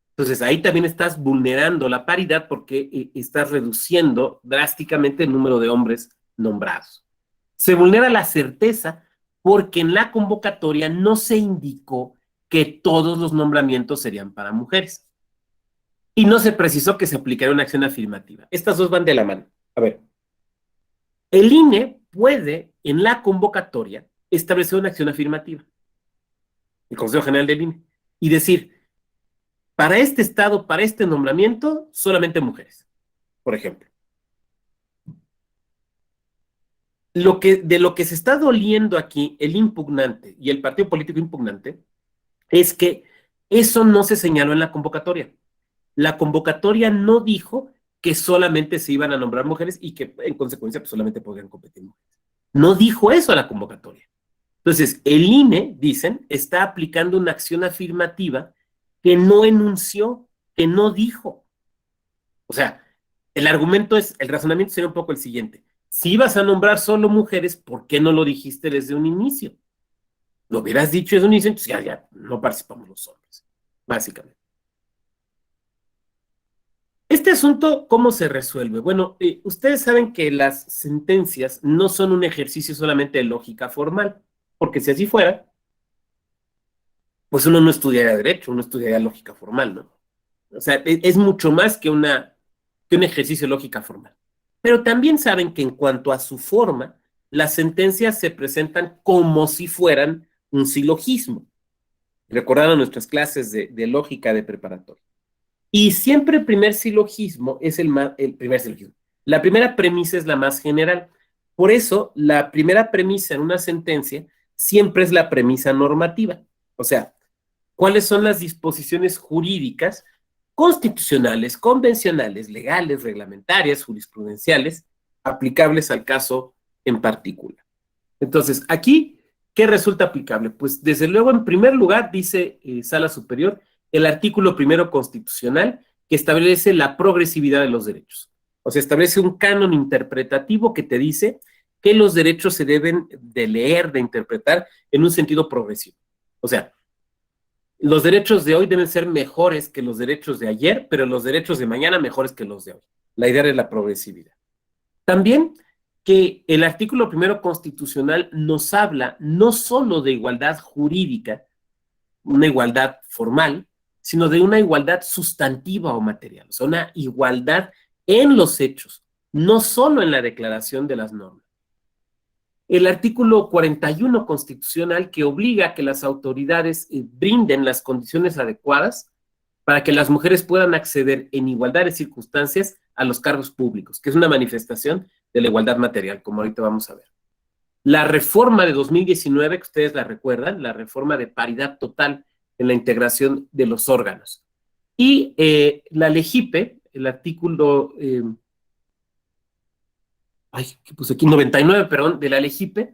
Entonces ahí también estás vulnerando la paridad porque estás reduciendo drásticamente el número de hombres nombrados. Se vulnera la certeza porque en la convocatoria no se indicó que todos los nombramientos serían para mujeres. Y no se precisó que se aplicara una acción afirmativa. Estas dos van de la mano. A ver, el INE puede en la convocatoria establecer una acción afirmativa, el Consejo General del INE, y decir, para este estado, para este nombramiento, solamente mujeres, por ejemplo. De lo que se está doliendo aquí el impugnante y el partido político impugnante es que eso no se señaló en la convocatoria. La convocatoria no dijo que solamente se iban a nombrar mujeres y que en consecuencia pues, solamente podrían competir mujeres. No dijo eso a la convocatoria. Entonces, el INE, dicen, está aplicando una acción afirmativa que no enunció, que no dijo. O sea, el razonamiento sería un poco el siguiente. Si ibas a nombrar solo mujeres, ¿por qué no lo dijiste desde un inicio? Lo hubieras dicho desde un inicio, entonces ya no participamos los hombres, básicamente. Este asunto, ¿cómo se resuelve? Bueno, ustedes saben que las sentencias no son un ejercicio solamente de lógica formal, porque si así fuera, pues uno no estudiaría derecho, uno estudiaría lógica formal, ¿no? O sea, es mucho más que un ejercicio de lógica formal. Pero también saben que en cuanto a su forma, las sentencias se presentan como si fueran un silogismo. Recordaron nuestras clases de lógica de preparatoria. Y siempre el primer silogismo es el primer silogismo. La primera premisa es la más general. Por eso, la primera premisa en una sentencia siempre es la premisa normativa. O sea, ¿cuáles son las disposiciones jurídicas constitucionales, convencionales, legales, reglamentarias, jurisprudenciales, aplicables al caso en particular? Entonces, aquí, ¿qué resulta aplicable? Pues desde luego, en primer lugar, dice Sala Superior, el artículo primero constitucional que establece la progresividad de los derechos. O sea, establece un canon interpretativo que te dice que los derechos se deben de leer, de interpretar en un sentido progresivo. O sea, los derechos de hoy deben ser mejores que los derechos de ayer, pero los derechos de mañana mejores que los de hoy. La idea es la progresividad. También que el artículo primero constitucional nos habla no solo de igualdad jurídica, una igualdad formal, sino de una igualdad sustantiva o material, o sea, una igualdad en los hechos, no solo en la declaración de las normas. El artículo 41 constitucional que obliga a que las autoridades brinden las condiciones adecuadas para que las mujeres puedan acceder en igualdad de circunstancias a los cargos públicos, que es una manifestación de la igualdad material, como ahorita vamos a ver. La reforma de 2019, que ustedes la recuerdan, la reforma de paridad total en la integración de los órganos. Y la LEGIPE, el artículo, ¿qué puse aquí? 99, perdón, de la LEGIPE,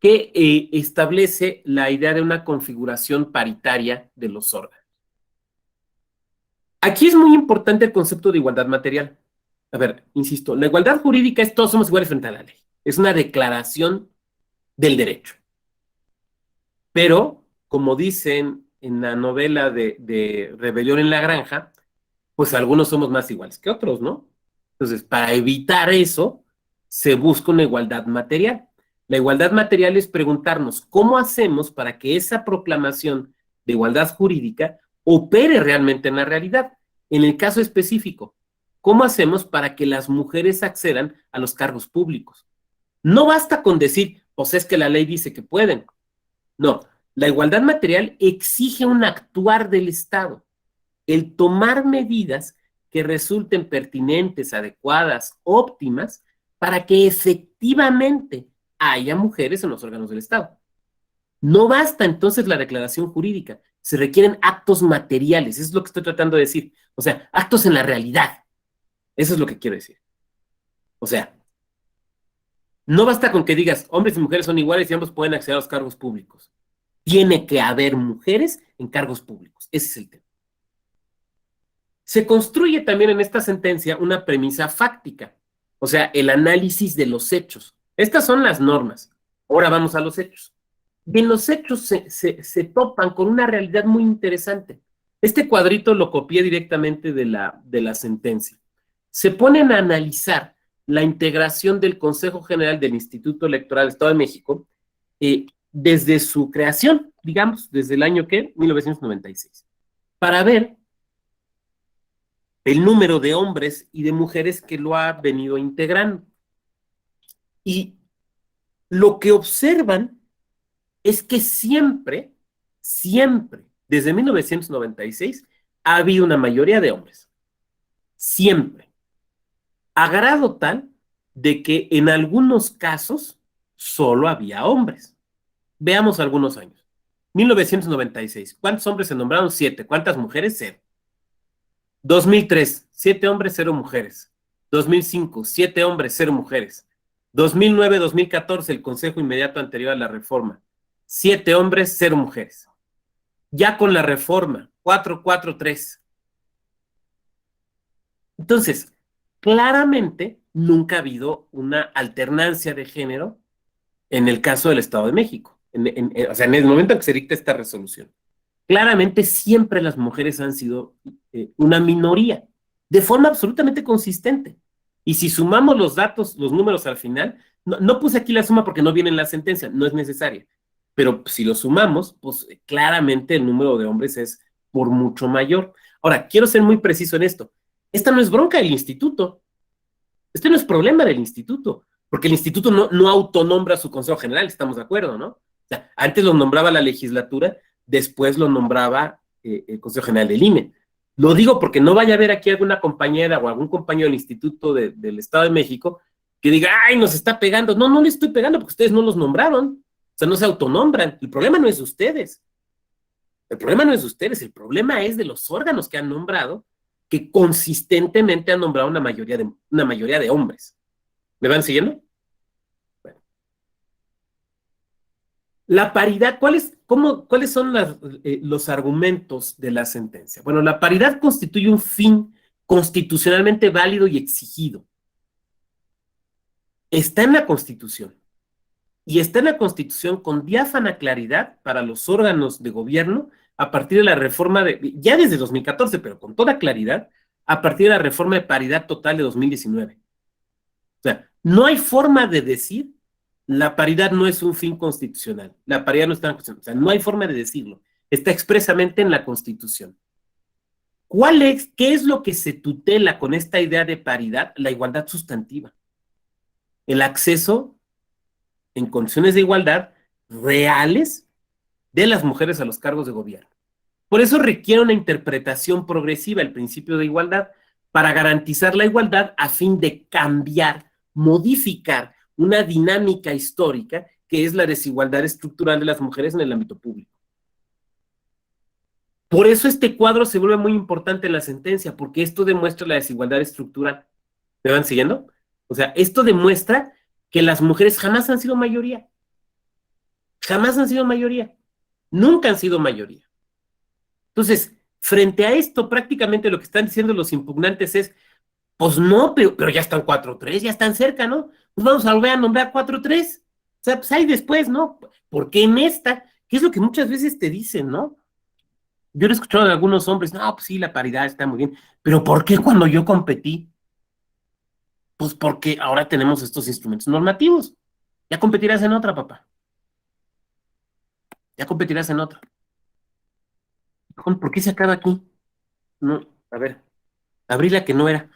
que establece la idea de una configuración paritaria de los órganos. Aquí es muy importante el concepto de igualdad material. A ver, insisto, la igualdad jurídica es todos somos iguales frente a la ley. Es una declaración del derecho. Pero, como dicen en la novela de Rebelión en la Granja, pues algunos somos más iguales que otros, ¿no? Entonces, para evitar eso, se busca una igualdad material. La igualdad material es preguntarnos cómo hacemos para que esa proclamación de igualdad jurídica opere realmente en la realidad. En el caso específico, ¿cómo hacemos para que las mujeres accedan a los cargos públicos? No basta con decir, pues es que la ley dice que pueden. No, la igualdad material exige un actuar del Estado, el tomar medidas que resulten pertinentes, adecuadas, óptimas, para que efectivamente haya mujeres en los órganos del Estado. No basta entonces la declaración jurídica, se requieren actos materiales, eso es lo que estoy tratando de decir, o sea, actos en la realidad, eso es lo que quiero decir. O sea, no basta con que digas, hombres y mujeres son iguales y ambos pueden acceder a los cargos públicos. Tiene que haber mujeres en cargos públicos, ese es el tema. Se construye también en esta sentencia una premisa fáctica, o sea, el análisis de los hechos. Estas son las normas. Ahora vamos a los hechos. Y en los hechos se topan con una realidad muy interesante. Este cuadrito lo copié directamente de la sentencia. Se ponen a analizar la integración del Consejo General del Instituto Electoral del Estado de México desde su creación, digamos, desde el año, ¿qué? 1996, para ver el número de hombres y de mujeres que lo ha venido integrando. Y lo que observan es que siempre, desde 1996, ha habido una mayoría de hombres. Siempre. A grado tal de que en algunos casos solo había hombres. Veamos algunos años. 1996. ¿Cuántos hombres se nombraron? 7. ¿Cuántas mujeres? 0. 2003, 7 hombres, 0 mujeres. 2005, 7 hombres, 0 mujeres. 2009-2014, el consejo inmediato anterior a la reforma. 7 hombres, 0 mujeres. Ya con la reforma, 4-4-3. Entonces, claramente nunca ha habido una alternancia de género en el caso del Estado de México. O sea, en el momento en que se dicta esta resolución. Claramente siempre las mujeres han sido una minoría, de forma absolutamente consistente. Y si sumamos los datos, los números al final, no puse aquí la suma porque no viene en la sentencia, no es necesaria. Pero si lo sumamos, pues claramente el número de hombres es por mucho mayor. Ahora, quiero ser muy preciso en esto. Esta no es bronca del instituto. Este no es problema del instituto, porque el instituto no autonombra su consejo general, estamos de acuerdo, ¿no? O sea, antes lo nombraba la legislatura, después lo nombraba el Consejo General del INE. Lo digo porque no vaya a haber aquí alguna compañera o algún compañero del Instituto del Estado de México que diga, ¡ay, nos está pegando! No, no le estoy pegando porque ustedes no los nombraron. O sea, no se autonombran. El problema no es de ustedes. El problema no es de ustedes. El problema es de los órganos que han nombrado, que consistentemente han nombrado una mayoría de hombres. ¿Me van siguiendo? Bueno. La paridad, ¿cuáles son los argumentos de la sentencia? Bueno, la paridad constituye un fin constitucionalmente válido y exigido. Está en la Constitución. Y está en la Constitución con diáfana claridad para los órganos de gobierno a partir de la reforma ya desde 2014, pero con toda claridad, a partir de la reforma de paridad total de 2019. O sea, no hay forma de decir la paridad no es un fin constitucional. La paridad no está en la Constitución. O sea, no hay forma de decirlo. Está expresamente en la Constitución. ¿Qué es lo que se tutela con esta idea de paridad? La igualdad sustantiva. El acceso en condiciones de igualdad reales de las mujeres a los cargos de gobierno. Por eso requiere una interpretación progresiva el principio de igualdad para garantizar la igualdad a fin de cambiar, modificar una dinámica histórica que es la desigualdad estructural de las mujeres en el ámbito público. Por eso este cuadro se vuelve muy importante en la sentencia, porque esto demuestra la desigualdad estructural. ¿Me van siguiendo? O sea, esto demuestra que las mujeres jamás han sido mayoría. Jamás han sido mayoría. Nunca han sido mayoría. Entonces, frente a esto, prácticamente lo que están diciendo los impugnantes es, pues no, pero ya están 4-3, ya están cerca, ¿no? Pues vamos a volver a nombrar 4-3. O sea, pues ahí después, ¿no? Porque en esta, que es lo que muchas veces te dicen, ¿no? Yo he escuchado de algunos hombres, no, pues sí, la paridad está muy bien, pero ¿por qué cuando yo competí? Pues porque ahora tenemos estos instrumentos normativos. Ya competirás en otra, papá. Ya competirás en otra. ¿Por qué se acaba aquí? No, a ver, abrí la que no era.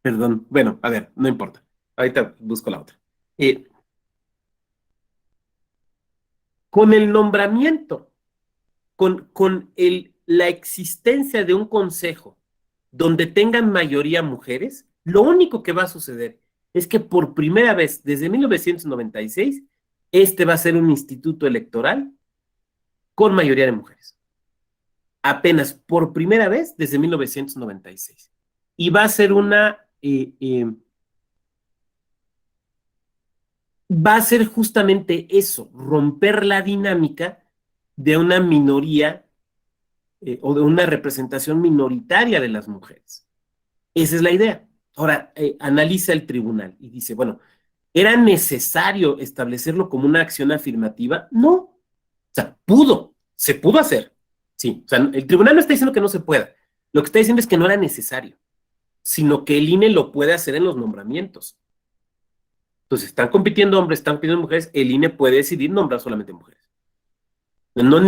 Perdón. Bueno, a ver, no importa. Ahorita busco la otra. Eh, con el nombramiento, la existencia de un consejo donde tengan mayoría mujeres, lo único que va a suceder es que por primera vez desde 1996, este va a ser un instituto electoral con mayoría de mujeres. Apenas por primera vez desde 1996. Y va a ser va a ser justamente eso, romper la dinámica de una minoría o de una representación minoritaria de las mujeres. Esa es la idea. Ahora, analiza el tribunal y dice, bueno, ¿era necesario establecerlo como una acción afirmativa? No. O sea, se pudo hacer. Sí, o sea, el tribunal no está diciendo que no se pueda. Lo que está diciendo es que no era necesario, sino que el INE lo puede hacer en los nombramientos. Entonces, están compitiendo hombres, están compitiendo mujeres, el INE puede decidir nombrar solamente mujeres. No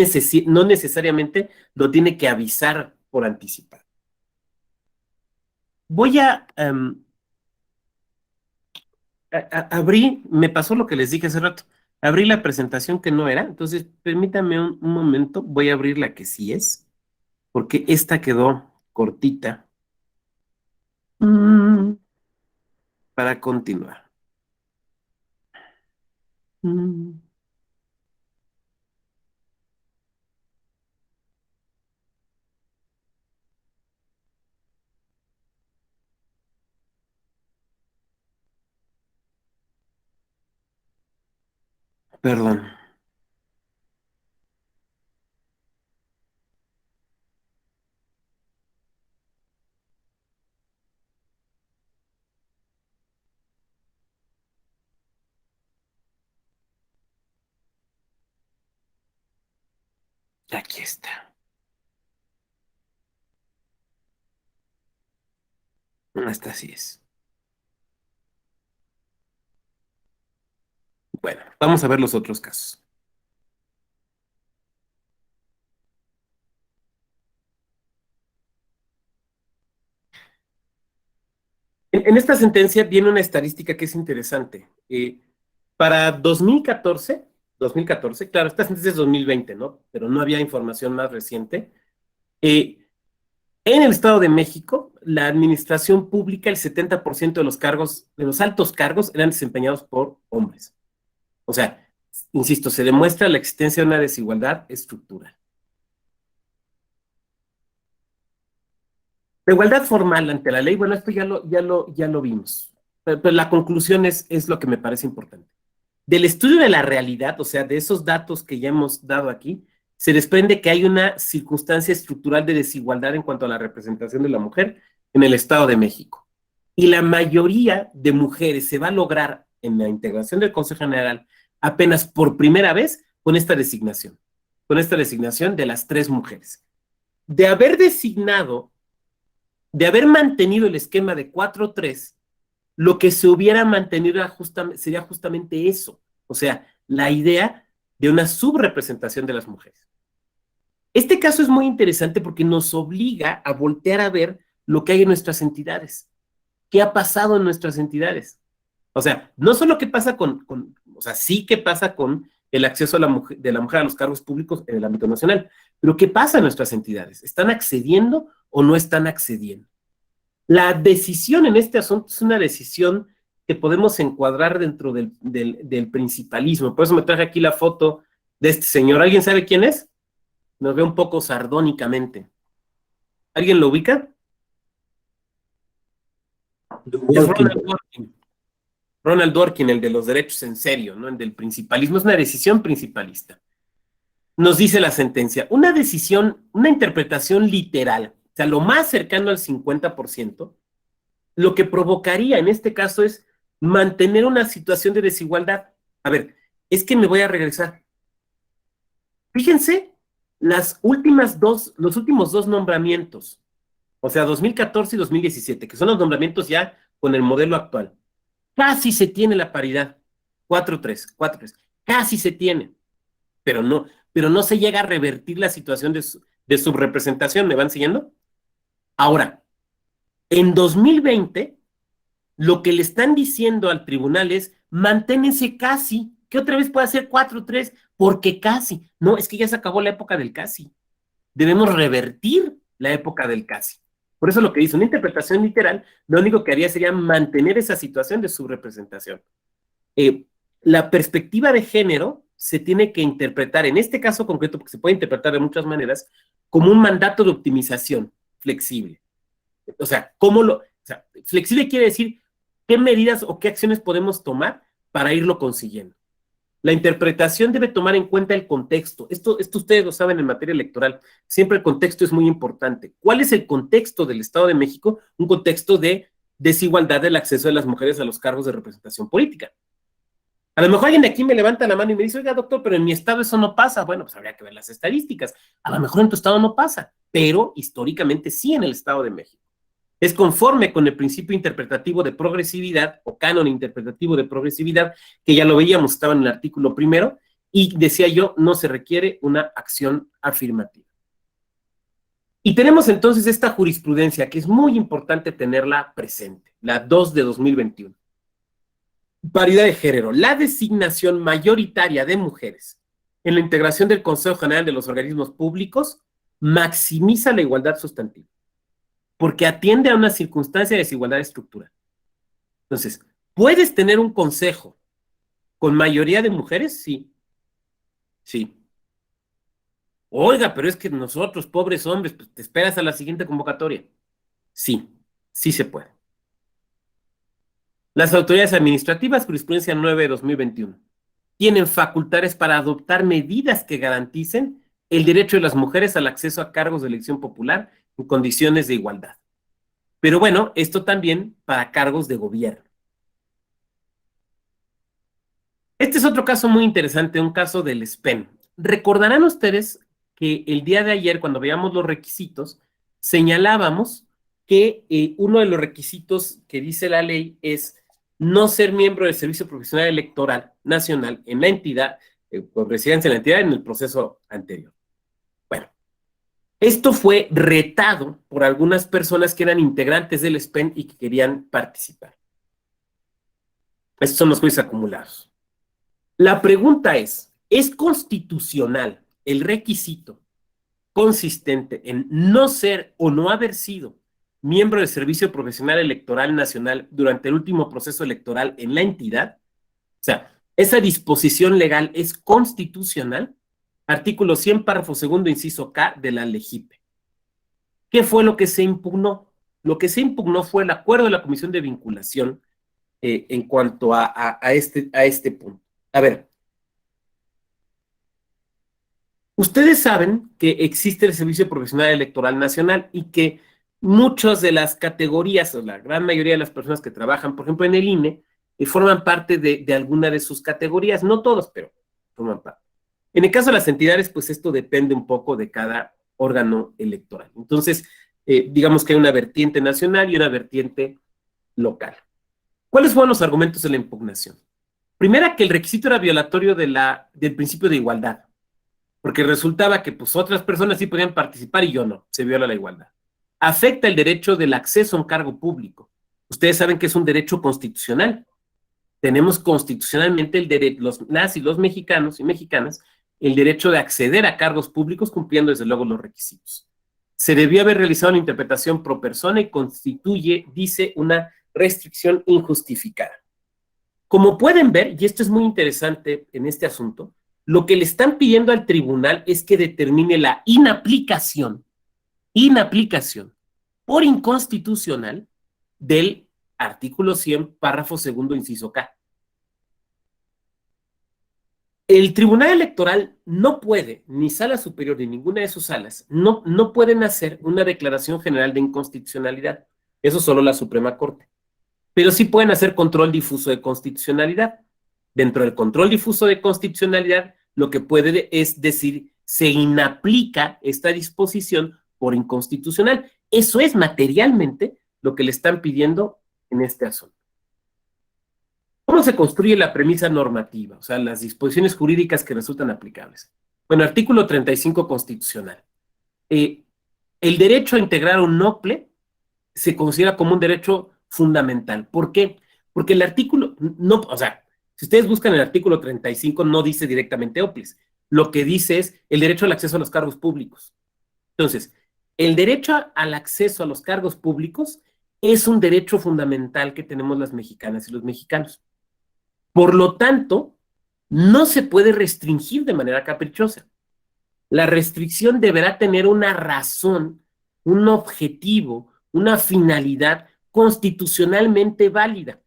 necesariamente lo tiene que avisar por anticipado. Voy abrí, me pasó lo que les dije hace rato, abrí la presentación que no era, entonces permítame un momento, voy a abrir la que sí es, porque esta quedó cortita. Para continuar. Perdón. Aquí está. Esta sí es. Bueno, vamos a ver los otros casos. En esta sentencia viene una estadística que es interesante. Para 2014, claro, esta sentencia es 2020, ¿no? Pero no había información más reciente. En el Estado de México, la administración pública, el 70% de los cargos, de los altos cargos, eran desempeñados por hombres. O sea, insisto, se demuestra la existencia de una desigualdad estructural. La igualdad formal ante la ley, bueno, esto ya lo vimos. Pero la conclusión es lo que me parece importante. Del estudio de la realidad, o sea, de esos datos que ya hemos dado aquí, se desprende que hay una circunstancia estructural de desigualdad en cuanto a la representación de la mujer en el Estado de México. Y la mayoría de mujeres se va a lograr en la integración del Consejo General apenas por primera vez con esta designación de las 3 mujeres. De haber designado, de haber mantenido el esquema de 4-3, lo que se hubiera mantenido sería justamente eso, o sea, la idea de una subrepresentación de las mujeres. Este caso es muy interesante porque nos obliga a voltear a ver lo que hay en nuestras entidades, qué ha pasado en nuestras entidades. O sea, no solo qué pasa o sea, sí qué pasa con el acceso de la mujer a los cargos públicos en el ámbito nacional, pero qué pasa en nuestras entidades, ¿están accediendo o no están accediendo? La decisión en este asunto es una decisión que podemos encuadrar dentro del principalismo. Por eso me traje aquí la foto de este señor. ¿Alguien sabe quién es? Nos ve un poco sardónicamente. ¿Alguien lo ubica? Es Ronald Worthing. Ronald Dworkin, el de los derechos en serio, ¿no? El del principalismo, es una decisión principalista. Nos dice la sentencia, una decisión, una interpretación literal, o sea, lo más cercano al 50%, lo que provocaría en este caso es mantener una situación de desigualdad. A ver, es que me voy a regresar. Fíjense, los últimos dos nombramientos, o sea, 2014 y 2017, que son los nombramientos ya con el modelo actual. Casi se tiene la paridad, 4-3, 4-3, casi se tiene, pero no se llega a revertir la situación de subrepresentación, ¿me van siguiendo? Ahora, en 2020, lo que le están diciendo al tribunal es, manténense casi, que otra vez puede ser 4-3, porque casi, no, es que ya se acabó la época del casi, debemos revertir la época del casi. Por eso lo que dice una interpretación literal, lo único que haría sería mantener esa situación de subrepresentación. La perspectiva de género se tiene que interpretar, en este caso concreto, porque se puede interpretar de muchas maneras, como un mandato de optimización flexible. O sea, flexible quiere decir qué medidas o qué acciones podemos tomar para irlo consiguiendo. La interpretación debe tomar en cuenta el contexto. Esto ustedes lo saben en materia electoral. Siempre el contexto es muy importante. ¿Cuál es el contexto del Estado de México? Un contexto de desigualdad del acceso de las mujeres a los cargos de representación política. A lo mejor alguien de aquí me levanta la mano y me dice, oiga, doctor, pero en mi estado eso no pasa. Bueno, pues habría que ver las estadísticas. A lo mejor en tu estado no pasa, pero históricamente sí en el Estado de México. Es conforme con el principio interpretativo de progresividad o canon interpretativo de progresividad, que ya lo veíamos, estaba en el artículo primero, y decía yo, no se requiere una acción afirmativa. Y tenemos entonces esta jurisprudencia que es muy importante tenerla presente, la 2 de 2021. Paridad de género, la designación mayoritaria de mujeres en la integración del Consejo General de los Organismos Públicos maximiza la igualdad sustantiva, porque atiende a una circunstancia de desigualdad estructural. Entonces, ¿puedes tener un consejo con mayoría de mujeres? Sí. Sí. Oiga, pero es que nosotros, pobres hombres, pues te esperas a la siguiente convocatoria. Sí, sí se puede. Las autoridades administrativas, jurisprudencia 9 de 2021, tienen facultades para adoptar medidas que garanticen el derecho de las mujeres al acceso a cargos de elección popular en condiciones de igualdad. Pero bueno, esto también para cargos de gobierno. Este es otro caso muy interesante, un caso del SPEN. Recordarán ustedes que el día de ayer, cuando veíamos los requisitos, señalábamos que uno de los requisitos que dice la ley es no ser miembro del Servicio Profesional Electoral Nacional en la entidad, con residencia en la entidad en el proceso anterior. Bueno, esto fue retado por algunas personas que eran integrantes del SPEN y que querían participar. Estos son los juicios acumulados. La pregunta ¿es constitucional el requisito consistente en no ser o no haber sido miembro del Servicio Profesional Electoral Nacional durante el último proceso electoral en la entidad? O sea, ¿esa disposición legal es constitucional? Artículo 100, párrafo segundo, inciso K de la LEGIPE. ¿Qué fue lo que se impugnó? Lo que se impugnó fue el acuerdo de la Comisión de Vinculación en cuanto a este punto. A ver, ustedes saben que existe el Servicio Profesional Electoral Nacional y que muchas de las categorías, o la gran mayoría de las personas que trabajan, por ejemplo, en el INE, forman parte de alguna de sus categorías, no todos, pero forman parte. En el caso de las entidades, pues esto depende un poco de cada órgano electoral. Entonces, digamos que hay una vertiente nacional y una vertiente local. ¿Cuáles fueron los argumentos de la impugnación? Primera, que el requisito era violatorio del principio de igualdad, porque resultaba que pues otras personas sí podían participar y yo no, se viola la igualdad. Afecta el derecho del acceso a un cargo público. Ustedes saben que es un derecho constitucional. Tenemos constitucionalmente el derecho, los mexicanos y mexicanas, el derecho de acceder a cargos públicos cumpliendo desde luego los requisitos. Se debió haber realizado una interpretación pro persona y constituye, dice, una restricción injustificada. Como pueden ver, y esto es muy interesante en este asunto, lo que le están pidiendo al tribunal es que determine la inaplicación por inconstitucional del artículo 100, párrafo segundo, inciso K. El Tribunal Electoral no puede, ni Sala Superior ni ninguna de sus salas, no pueden hacer una declaración general de inconstitucionalidad. Eso solo la Suprema Corte. Pero sí pueden hacer control difuso de constitucionalidad. Dentro del control difuso de constitucionalidad, lo que puede es decir, se inaplica esta disposición por inconstitucional. Eso es materialmente lo que le están pidiendo en este asunto. ¿Cómo se construye la premisa normativa? O sea, las disposiciones jurídicas que resultan aplicables. Bueno, artículo 35 constitucional. El derecho a integrar un NOCLE se considera como un derecho fundamental. ¿Por qué? Porque el artículo, no, o sea, si ustedes buscan el artículo 35, no dice directamente OPLES. Lo que dice es el derecho al acceso a los cargos públicos. Entonces, el derecho al acceso a los cargos públicos es un derecho fundamental que tenemos las mexicanas y los mexicanos. Por lo tanto, no se puede restringir de manera caprichosa. La restricción deberá tener una razón, un objetivo, una finalidad constitucionalmente válida.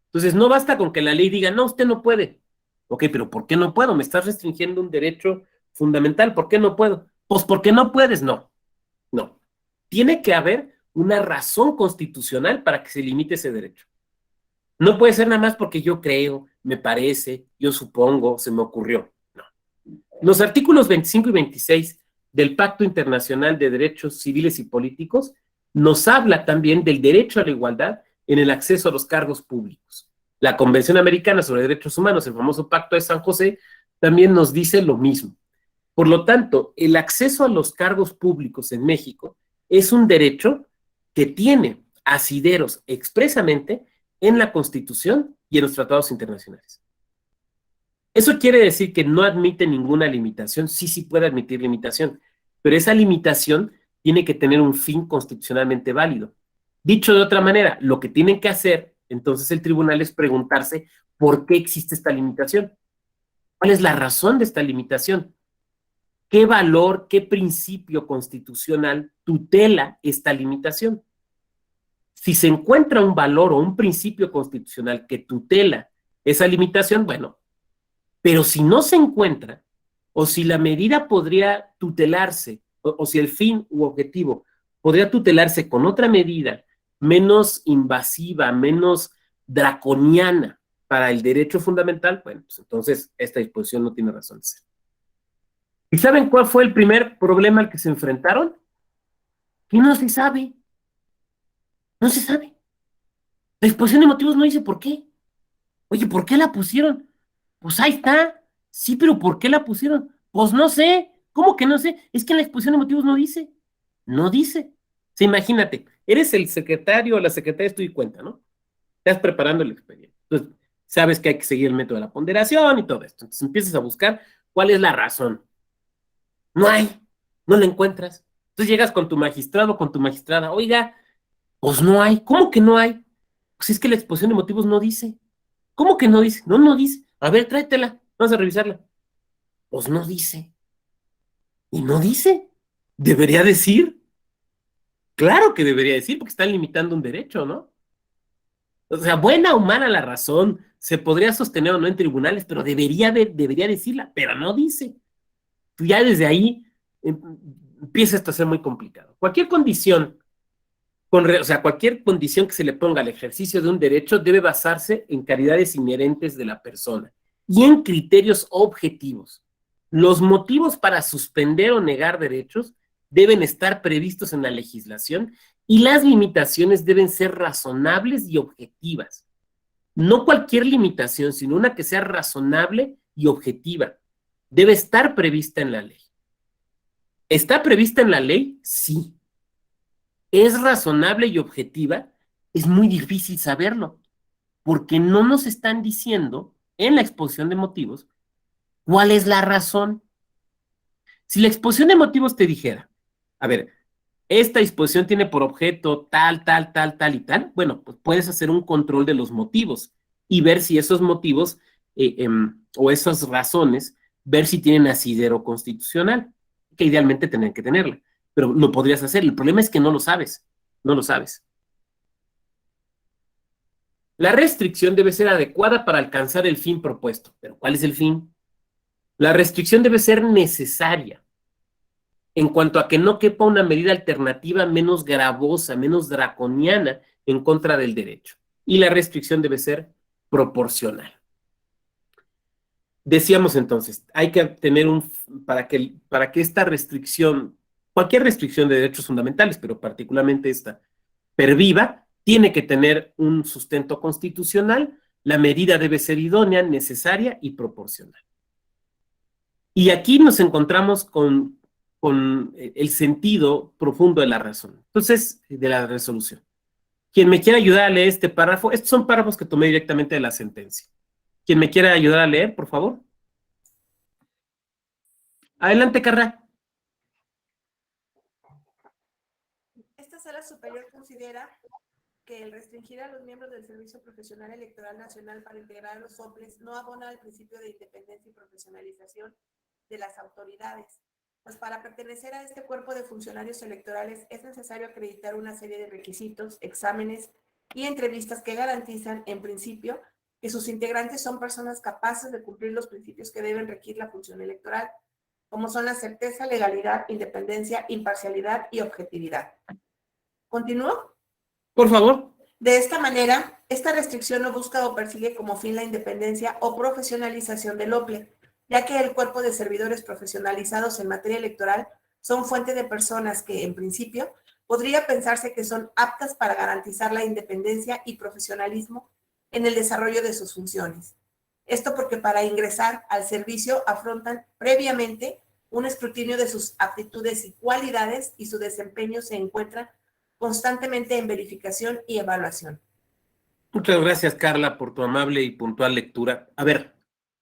Entonces, no basta con que la ley diga, no, usted no puede. Ok, pero ¿por qué no puedo? Me estás restringiendo un derecho fundamental, ¿por qué no puedo? Pues porque no puedes, no. No. Tiene que haber una razón constitucional para que se limite ese derecho. No puede ser nada más porque yo creo, me parece, yo supongo, se me ocurrió. No. Los artículos 25 y 26 del Pacto Internacional de Derechos Civiles y Políticos nos habla también del derecho a la igualdad en el acceso a los cargos públicos. La Convención Americana sobre Derechos Humanos, el famoso Pacto de San José, también nos dice lo mismo. Por lo tanto, el acceso a los cargos públicos en México es un derecho que tiene asideros expresamente en la Constitución y en los tratados internacionales. Eso quiere decir que no admite ninguna limitación, sí puede admitir limitación, pero esa limitación tiene que tener un fin constitucionalmente válido. Dicho de otra manera, lo que tienen que hacer entonces el tribunal es preguntarse por qué existe esta limitación. ¿Cuál es la razón de esta limitación? ¿Qué valor, qué principio constitucional tutela esta limitación? Si se encuentra un valor o un principio constitucional que tutela esa limitación, bueno, pero si no se encuentra, o si la medida podría tutelarse, o si el fin u objetivo podría tutelarse con otra medida menos invasiva, menos draconiana para el derecho fundamental, bueno, pues entonces esta disposición no tiene razón de ser. ¿Y saben cuál fue el primer problema al que se enfrentaron? Que no se sabe. No se sabe. La exposición de motivos no dice por qué. Oye, ¿por qué la pusieron? Pues ahí está. Sí, pero ¿por qué la pusieron? Pues no sé. ¿Cómo que no sé? Es que en la exposición de motivos no dice. No dice. O sea, imagínate, eres el secretario o la secretaria de estudio y cuenta, ¿no? Estás preparando el expediente. Entonces, sabes que hay que seguir el método de la ponderación y todo esto. Entonces empiezas a buscar cuál es la razón. No hay. No la encuentras. Entonces llegas con tu magistrado o con tu magistrada. Oiga, pues no hay. ¿Cómo que no hay? Pues es que la exposición de motivos no dice. ¿Cómo que no dice? No, no dice. A ver, tráetela. Vamos a revisarla. Pues no dice. Y no dice. ¿Debería decir? Claro que debería decir, porque están limitando un derecho, ¿no? O sea, buena o mala la razón, se podría sostener o no en tribunales, pero debería decirla, pero no dice. Tú ya desde ahí empieza esto a ser muy complicado. Cualquier condición o sea, cualquier condición que se le ponga al ejercicio de un derecho debe basarse en calidades inherentes de la persona y en criterios objetivos. Los motivos para suspender o negar derechos deben estar previstos en la legislación y las limitaciones deben ser razonables y objetivas. No cualquier limitación, sino una que sea razonable y objetiva. Debe estar prevista en la ley. ¿Está prevista en la ley? Sí. ¿Es razonable y objetiva? Es muy difícil saberlo, porque no nos están diciendo en la exposición de motivos cuál es la razón. Si la exposición de motivos te dijera, a ver, esta disposición tiene por objeto tal, tal, tal, tal y tal, bueno, pues puedes hacer un control de los motivos y ver si esos motivos o esas razones, ver si tienen asidero constitucional, que idealmente tendrían que tenerla, pero lo podrías hacer. El problema es que no lo sabes, no lo sabes. La restricción debe ser adecuada para alcanzar el fin propuesto. ¿Pero cuál es el fin? La restricción debe ser necesaria en cuanto a que no quepa una medida alternativa menos gravosa, menos draconiana en contra del derecho. Y la restricción debe ser proporcional. Decíamos entonces, hay que tener para que esta restricción, cualquier restricción de derechos fundamentales, pero particularmente esta, perviva, tiene que tener un sustento constitucional, la medida debe ser idónea, necesaria y proporcional. Y aquí nos encontramos con el sentido profundo de la razón, entonces, de la resolución. Quien me quiera ayudar a leer este párrafo, estos son párrafos que tomé directamente de la sentencia. Quien me quiera ayudar a leer, por favor. Adelante, Carra. Esta sala superior considera que el restringir a los miembros del Servicio Profesional Electoral Nacional para integrar a los OPLES no abona al principio de independencia y profesionalización de las autoridades, pues para pertenecer a este cuerpo de funcionarios electorales es necesario acreditar una serie de requisitos, exámenes y entrevistas que garantizan, en principio, que sus integrantes son personas capaces de cumplir los principios que deben regir la función electoral, como son la certeza, legalidad, independencia, imparcialidad y objetividad. ¿Continúo? Por favor. De esta manera, esta restricción no busca o persigue como fin la independencia o profesionalización del OPLE, ya que el cuerpo de servidores profesionalizados en materia electoral son fuente de personas que, en principio, podría pensarse que son aptas para garantizar la independencia y profesionalismo en el desarrollo de sus funciones. Esto porque para ingresar al servicio afrontan previamente un escrutinio de sus aptitudes y cualidades y su desempeño se encuentra constantemente en verificación y evaluación. Muchas gracias, Carla, por tu amable y puntual lectura. A ver,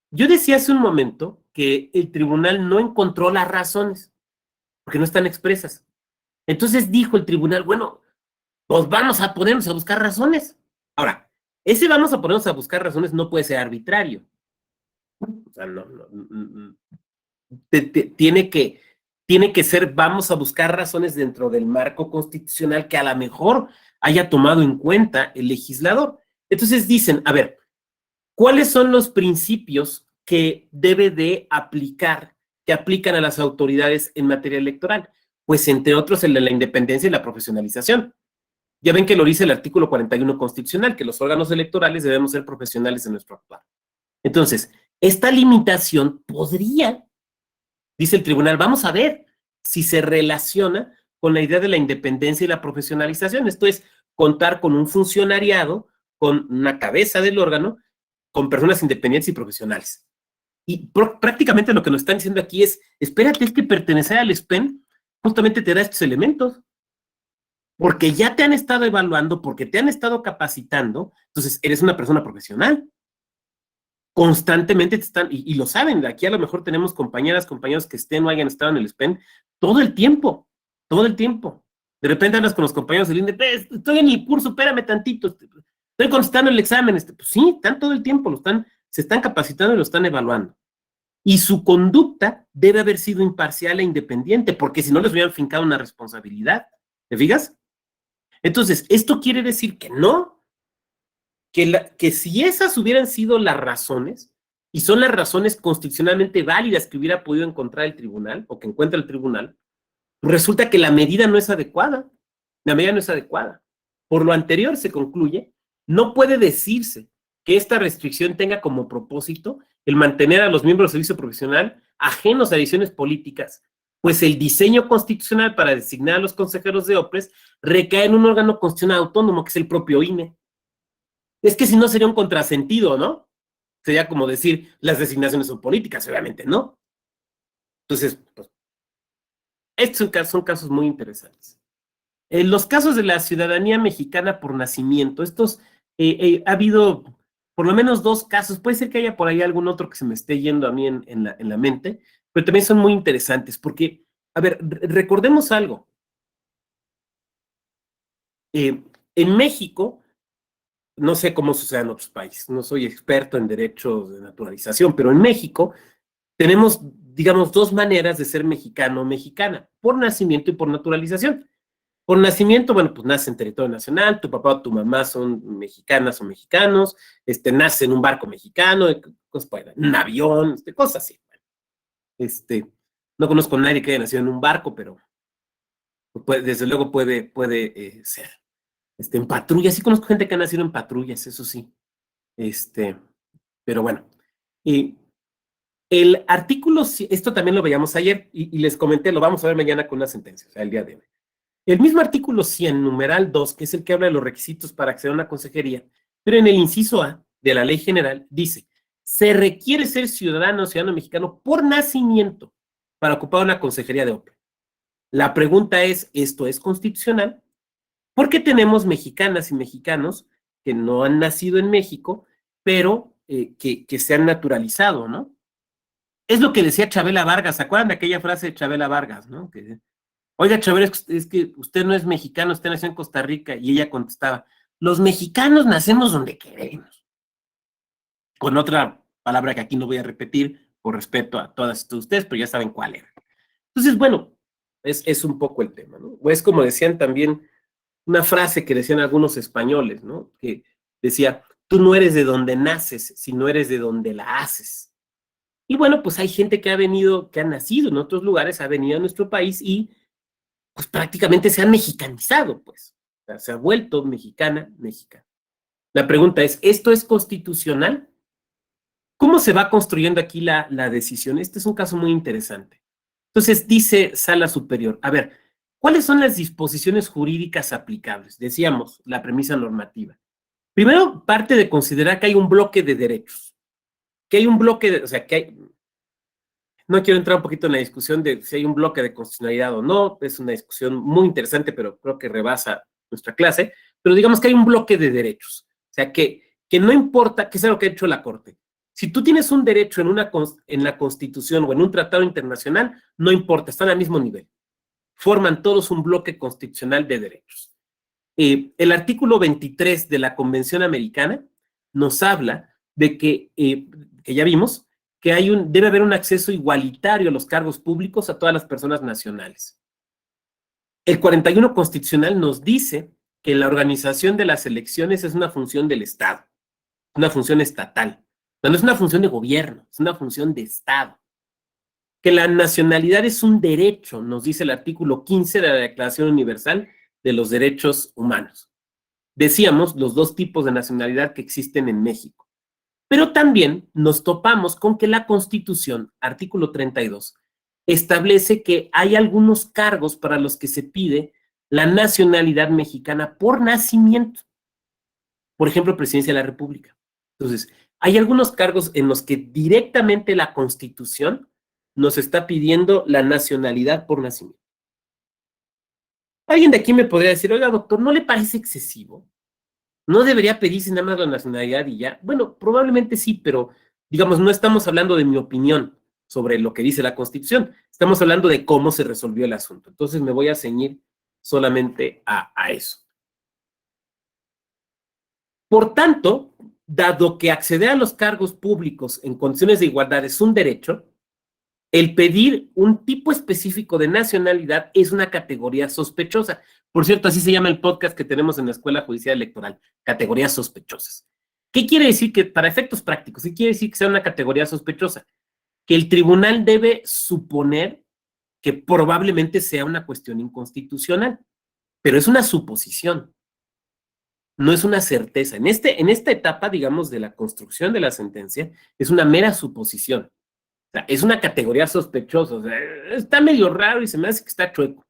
yo decía hace un momento que el tribunal no encontró las razones, porque no están expresas. Entonces dijo el tribunal, bueno, pues vamos a ponernos a buscar razones. Ahora, ese vamos a ponernos a buscar razones no puede ser arbitrario. O sea, tiene que ser, vamos a buscar razones dentro del marco constitucional que a lo mejor haya tomado en cuenta el legislador. Entonces dicen, a ver, ¿cuáles son los principios que debe de aplicar, que aplican a las autoridades en materia electoral? Pues entre otros el de la independencia y la profesionalización. Ya ven que lo dice el artículo 41 constitucional, que los órganos electorales debemos ser profesionales en nuestro actuar. Entonces, esta limitación podría, dice el tribunal, vamos a ver si se relaciona con la idea de la independencia y la profesionalización. Esto es, contar con un funcionariado, con una cabeza del órgano, con personas independientes y profesionales. Y prácticamente lo que nos están diciendo aquí es, espérate, es que pertenecer al SPEN justamente te da estos elementos. Porque ya te han estado evaluando, porque te han estado capacitando, entonces eres una persona profesional. Constantemente te están, y lo saben, aquí a lo mejor tenemos compañeras, compañeros que estén o hayan estado en el SPEN todo el tiempo, todo el tiempo. De repente andas con los compañeros del INDE, estoy en el curso, espérame tantito, estoy contestando el examen, pues sí, están todo el tiempo, se están capacitando y lo están evaluando. Y su conducta debe haber sido imparcial e independiente, porque si no les hubieran fincado una responsabilidad. ¿Te fijas? Entonces, esto quiere decir que no, que si esas hubieran sido las razones, y son las razones constitucionalmente válidas que hubiera podido encontrar el tribunal, o que encuentra el tribunal, resulta que la medida no es adecuada. La medida no es adecuada. Por lo anterior se concluye, no puede decirse que esta restricción tenga como propósito el mantener a los miembros del servicio profesional ajenos a decisiones políticas, pues el diseño constitucional para designar a los consejeros de OPLES recae en un órgano constitucional autónomo, que es el propio INE. Es que si no sería un contrasentido, ¿no? Sería como decir, las designaciones son políticas, obviamente, ¿no? Entonces, pues, estos son casos muy interesantes. En los casos de la ciudadanía mexicana por nacimiento, ha habido por lo menos 2 casos, puede ser que haya por ahí algún otro que se me esté yendo a mí en la mente, pero también son muy interesantes, porque, a ver, recordemos algo. En México, no sé cómo sucede en otros países, no soy experto en derechos de naturalización, pero en México tenemos, digamos, 2 maneras de ser mexicano o mexicana, por nacimiento y por naturalización. Por nacimiento, bueno, pues nace en territorio nacional, tu papá o tu mamá son mexicanas o mexicanos, nace en un barco mexicano, cosas por ahí, en un avión, cosas así. No conozco a nadie que haya nacido en un barco, pero desde luego puede ser. En patrullas, sí conozco gente que ha nacido en patrullas, eso sí. Pero bueno. El artículo, esto también lo veíamos ayer y les comenté, lo vamos a ver mañana con una sentencia, o sea, el día de hoy. El mismo artículo 100, numeral 2, que es el que habla de los requisitos para acceder a una consejería, pero en el inciso A de la ley general dice, se requiere ser ciudadano o ciudadano mexicano por nacimiento para ocupar una consejería de OPLE. La pregunta es, ¿esto es constitucional? Porque tenemos mexicanas y mexicanos que no han nacido en México, pero que se han naturalizado, ¿no? Es lo que decía Chabela Vargas, ¿se acuerdan de aquella frase de Chabela Vargas, no? Que, oiga, Chabela, es que usted no es mexicano, usted nació en Costa Rica, y ella contestaba, los mexicanos nacemos donde queremos. Con otra palabra que aquí no voy a repetir, por respeto a todas ustedes, pero ya saben cuál era. Entonces, bueno, es un poco el tema, ¿no? O es como decían también, una frase que decían algunos españoles, ¿no? Que decía, tú no eres de donde naces, sino eres de donde la haces. Y bueno, pues hay gente que ha venido, que ha nacido en otros lugares, ha venido a nuestro país y pues prácticamente se ha mexicanizado, pues. O sea, se ha vuelto mexicana. La pregunta es, ¿esto es constitucional? ¿Cómo se va construyendo aquí la decisión? Este es un caso muy interesante. Entonces, dice Sala Superior, a ver, ¿cuáles son las disposiciones jurídicas aplicables? Decíamos, la premisa normativa. Primero, parte de considerar que hay un bloque de derechos, que hay un bloque de, o sea, que hay, no quiero entrar un poquito en la discusión de si hay un bloque de constitucionalidad o no, es una discusión muy interesante, pero creo que rebasa nuestra clase, pero digamos que hay un bloque de derechos, o sea, que no importa, que es lo que ha hecho la Corte. Si tú tienes un derecho en la Constitución o en un tratado internacional, no importa, están al mismo nivel. Forman todos un bloque constitucional de derechos. El artículo 23 de la Convención Americana nos habla de que ya vimos, que debe haber un acceso igualitario a los cargos públicos a todas las personas nacionales. El 41 constitucional nos dice que la organización de las elecciones es una función del Estado, una función estatal. No es una función de gobierno, es una función de Estado. Que la nacionalidad es un derecho, nos dice el artículo 15 de la Declaración Universal de los Derechos Humanos. Decíamos los dos tipos de nacionalidad que existen en México. Pero también nos topamos con que la Constitución, artículo 32, establece que hay algunos cargos para los que se pide la nacionalidad mexicana por nacimiento. Por ejemplo, Presidencia de la República. Entonces, hay algunos cargos en los que directamente la Constitución nos está pidiendo la nacionalidad por nacimiento. Alguien de aquí me podría decir, oiga, doctor, ¿no le parece excesivo? ¿No debería pedirse nada más la nacionalidad y ya? Bueno, probablemente sí, pero digamos, no estamos hablando de mi opinión sobre lo que dice la Constitución, estamos hablando de cómo se resolvió el asunto. Entonces me voy a ceñir solamente a eso. Por tanto, dado que acceder a los cargos públicos en condiciones de igualdad es un derecho, el pedir un tipo específico de nacionalidad es una categoría sospechosa. Por cierto, así se llama el podcast que tenemos en la Escuela Judicial Electoral, categorías sospechosas. ¿Qué quiere decir? Que para efectos prácticos, ¿qué quiere decir que sea una categoría sospechosa? Que el tribunal debe suponer que probablemente sea una cuestión inconstitucional, pero es una suposición, no es una certeza. En esta etapa, digamos, de la construcción de la sentencia, es una mera suposición. O sea, es una categoría sospechosa, o sea, está medio raro y se me hace que está chueco,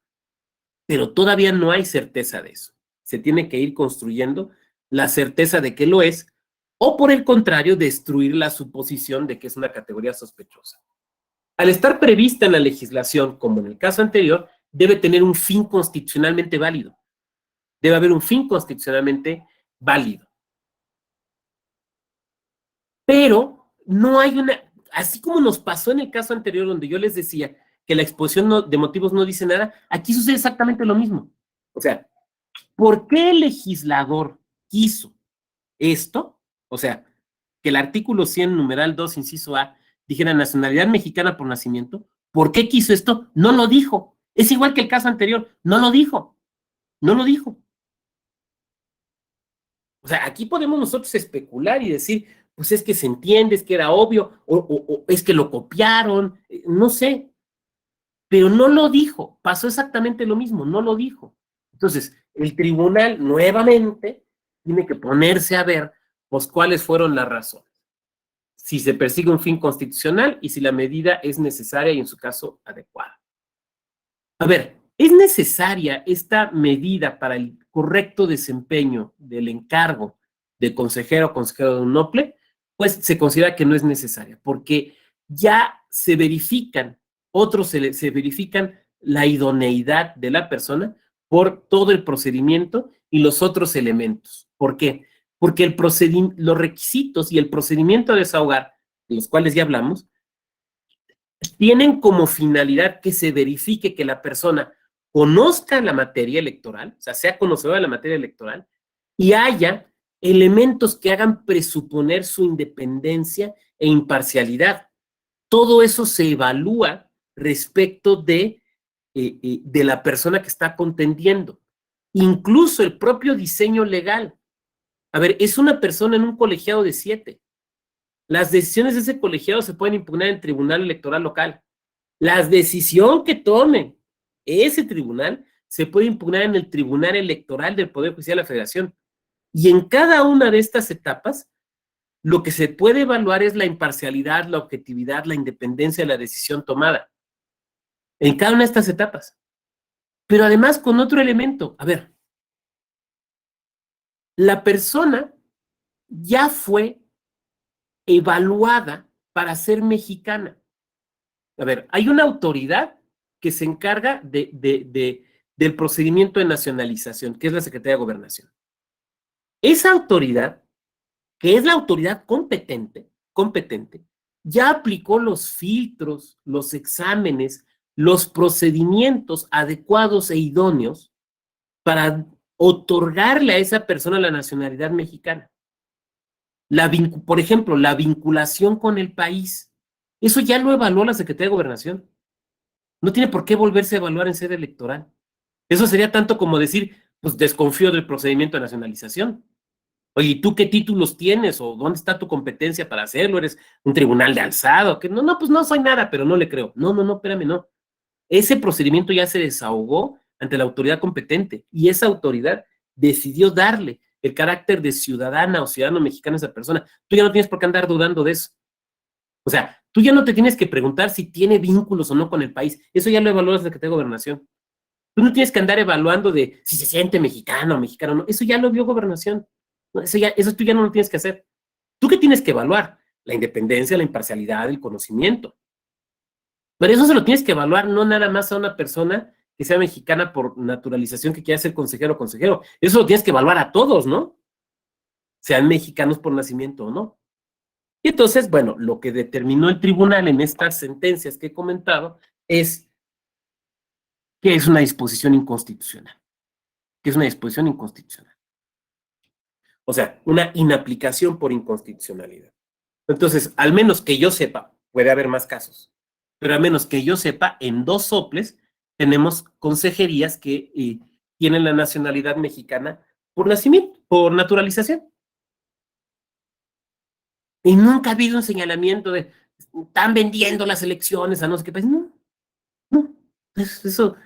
pero todavía no hay certeza de eso. Se tiene que ir construyendo la certeza de que lo es, o por el contrario, destruir la suposición de que es una categoría sospechosa. Al estar prevista en la legislación, como en el caso anterior, debe tener un fin constitucionalmente válido. Debe haber un fin constitucionalmente válido. Pero no hay una, así como nos pasó en el caso anterior donde yo les decía que la exposición de motivos no dice nada, aquí sucede exactamente lo mismo. O sea, ¿por qué el legislador quiso esto? O sea, que el artículo 100, numeral 2, inciso A, dijera nacionalidad mexicana por nacimiento. ¿Por qué quiso esto? No lo dijo. Es igual que el caso anterior, no lo dijo. No lo dijo. O sea, aquí podemos nosotros especular y decir, pues es que se entiende, es que era obvio, o es que lo copiaron, no sé, pero no lo dijo, pasó exactamente lo mismo, no lo dijo. Entonces, el tribunal nuevamente tiene que ponerse a ver, pues, cuáles fueron las razones. Si se persigue un fin constitucional y si la medida es necesaria y en su caso adecuada. A ver, ¿es necesaria esta medida para el correcto desempeño del encargo de consejero o consejero de un NOPLE? Pues se considera que no es necesaria, porque ya se verifican, se verifican la idoneidad de la persona por todo el procedimiento y los otros elementos. ¿Por qué? Porque los requisitos y el procedimiento a desahogar, de los cuales ya hablamos, tienen como finalidad que se verifique que la persona conozca la materia electoral, o sea, sea conocedora de la materia electoral, y haya elementos que hagan presuponer su independencia e imparcialidad. Todo eso se evalúa respecto de la persona que está contendiendo. Incluso el propio diseño legal. A ver, es una persona en un colegiado de 7. Las decisiones de ese colegiado se pueden impugnar en el Tribunal Electoral Local. La decisión que tome ese tribunal se puede impugnar en el Tribunal Electoral del Poder Judicial de la Federación. Y en cada una de estas etapas, lo que se puede evaluar es la imparcialidad, la objetividad, la independencia de la decisión tomada. En cada una de estas etapas. Pero además con otro elemento. A ver, la persona ya fue evaluada para ser mexicana. A ver, hay una autoridad que se encarga del procedimiento de nacionalización, que es la Secretaría de Gobernación. Esa autoridad, que es la autoridad competente, ya aplicó los filtros, los exámenes, los procedimientos adecuados e idóneos para otorgarle a esa persona la nacionalidad mexicana. Por ejemplo, la vinculación con el país. Eso ya lo evaluó la Secretaría de Gobernación. No tiene por qué volverse a evaluar en sede electoral. Eso sería tanto como decir, pues desconfío del procedimiento de nacionalización. Oye, ¿y tú qué títulos tienes? ¿O dónde está tu competencia para hacerlo? ¿Eres un tribunal de alzado? ¿Qué? No, pues no soy nada, pero no le creo. No, espérame, no. Ese procedimiento ya se desahogó ante la autoridad competente y esa autoridad decidió darle el carácter de ciudadana o ciudadano mexicano a esa persona. Tú ya no tienes por qué andar dudando de eso. O sea, tú ya no te tienes que preguntar si tiene vínculos o no con el país. Eso ya lo evaluó la Secretaría de Gobernación. Tú no tienes que andar evaluando de si se siente mexicano o mexicano o no. Eso ya lo vio Gobernación. Eso tú ya no lo tienes que hacer. ¿Tú qué tienes que evaluar? La independencia, la imparcialidad, el conocimiento. Pero eso se lo tienes que evaluar no nada más a una persona que sea mexicana por naturalización que quiera ser consejero o consejero. Eso lo tienes que evaluar a todos, ¿no? Sean mexicanos por nacimiento o no. Y entonces, bueno, lo que determinó el tribunal en estas sentencias que he comentado es que es una disposición inconstitucional. Que es una disposición inconstitucional. O sea, una inaplicación por inconstitucionalidad. Entonces, al menos que yo sepa, puede haber más casos, pero al menos que yo sepa, en 2 soples tenemos consejerías que tienen la nacionalidad mexicana por nacimiento, por naturalización. Y nunca ha habido un señalamiento de están vendiendo las elecciones a no sé qué país. No. Eso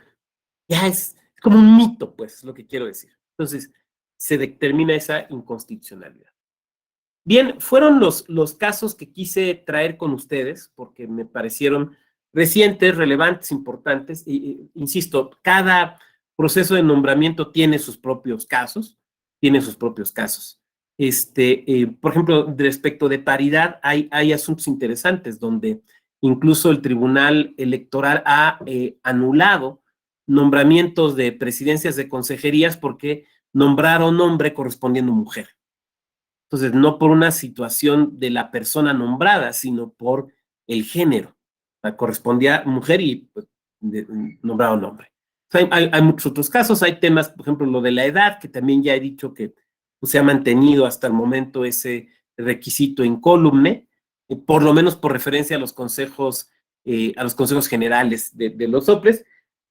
ya es como un mito, pues, es lo que quiero decir. Entonces, se determina esa inconstitucionalidad. Bien, fueron los casos que quise traer con ustedes porque me parecieron recientes, relevantes, importantes. Insisto, cada proceso de nombramiento tiene sus propios casos, por ejemplo, respecto de paridad, hay asuntos interesantes donde incluso el Tribunal Electoral ha anulado nombramientos de presidencias de consejerías porque nombraron hombre correspondiendo mujer. Entonces, no por una situación de la persona nombrada, sino por el género. O sea, correspondía mujer y pues, nombraron hombre. O sea, hay muchos otros casos, hay temas, por ejemplo, lo de la edad, que también ya he dicho que pues, se ha mantenido hasta el momento ese requisito incólume, por lo menos por referencia a los consejos generales de los soples,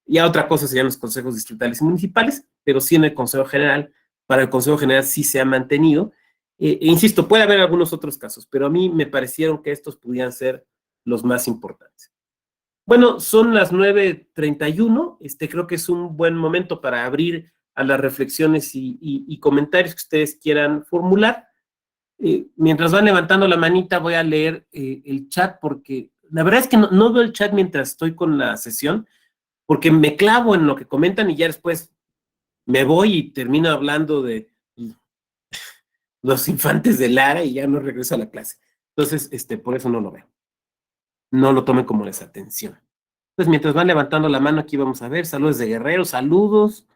y a otra cosa serían los consejos distritales y municipales. pero sí en el Consejo General. Para el Consejo General sí se ha mantenido. Insisto, puede haber algunos otros casos, pero a mí me parecieron que estos pudieran ser los más importantes. Bueno, son las 9:31. Creo que es un buen momento para abrir a las reflexiones y comentarios que ustedes quieran formular. Mientras van levantando la manita, voy a leer el chat, porque la verdad es que no veo el chat mientras estoy con la sesión, porque me clavo en lo que comentan y ya después me voy y termino hablando de los infantes de Lara y ya no regreso a la clase. Entonces, por eso no lo veo. No lo tomen como desatención. Entonces, mientras van levantando la mano, aquí vamos a ver. Saludos de Guerrero, saludos.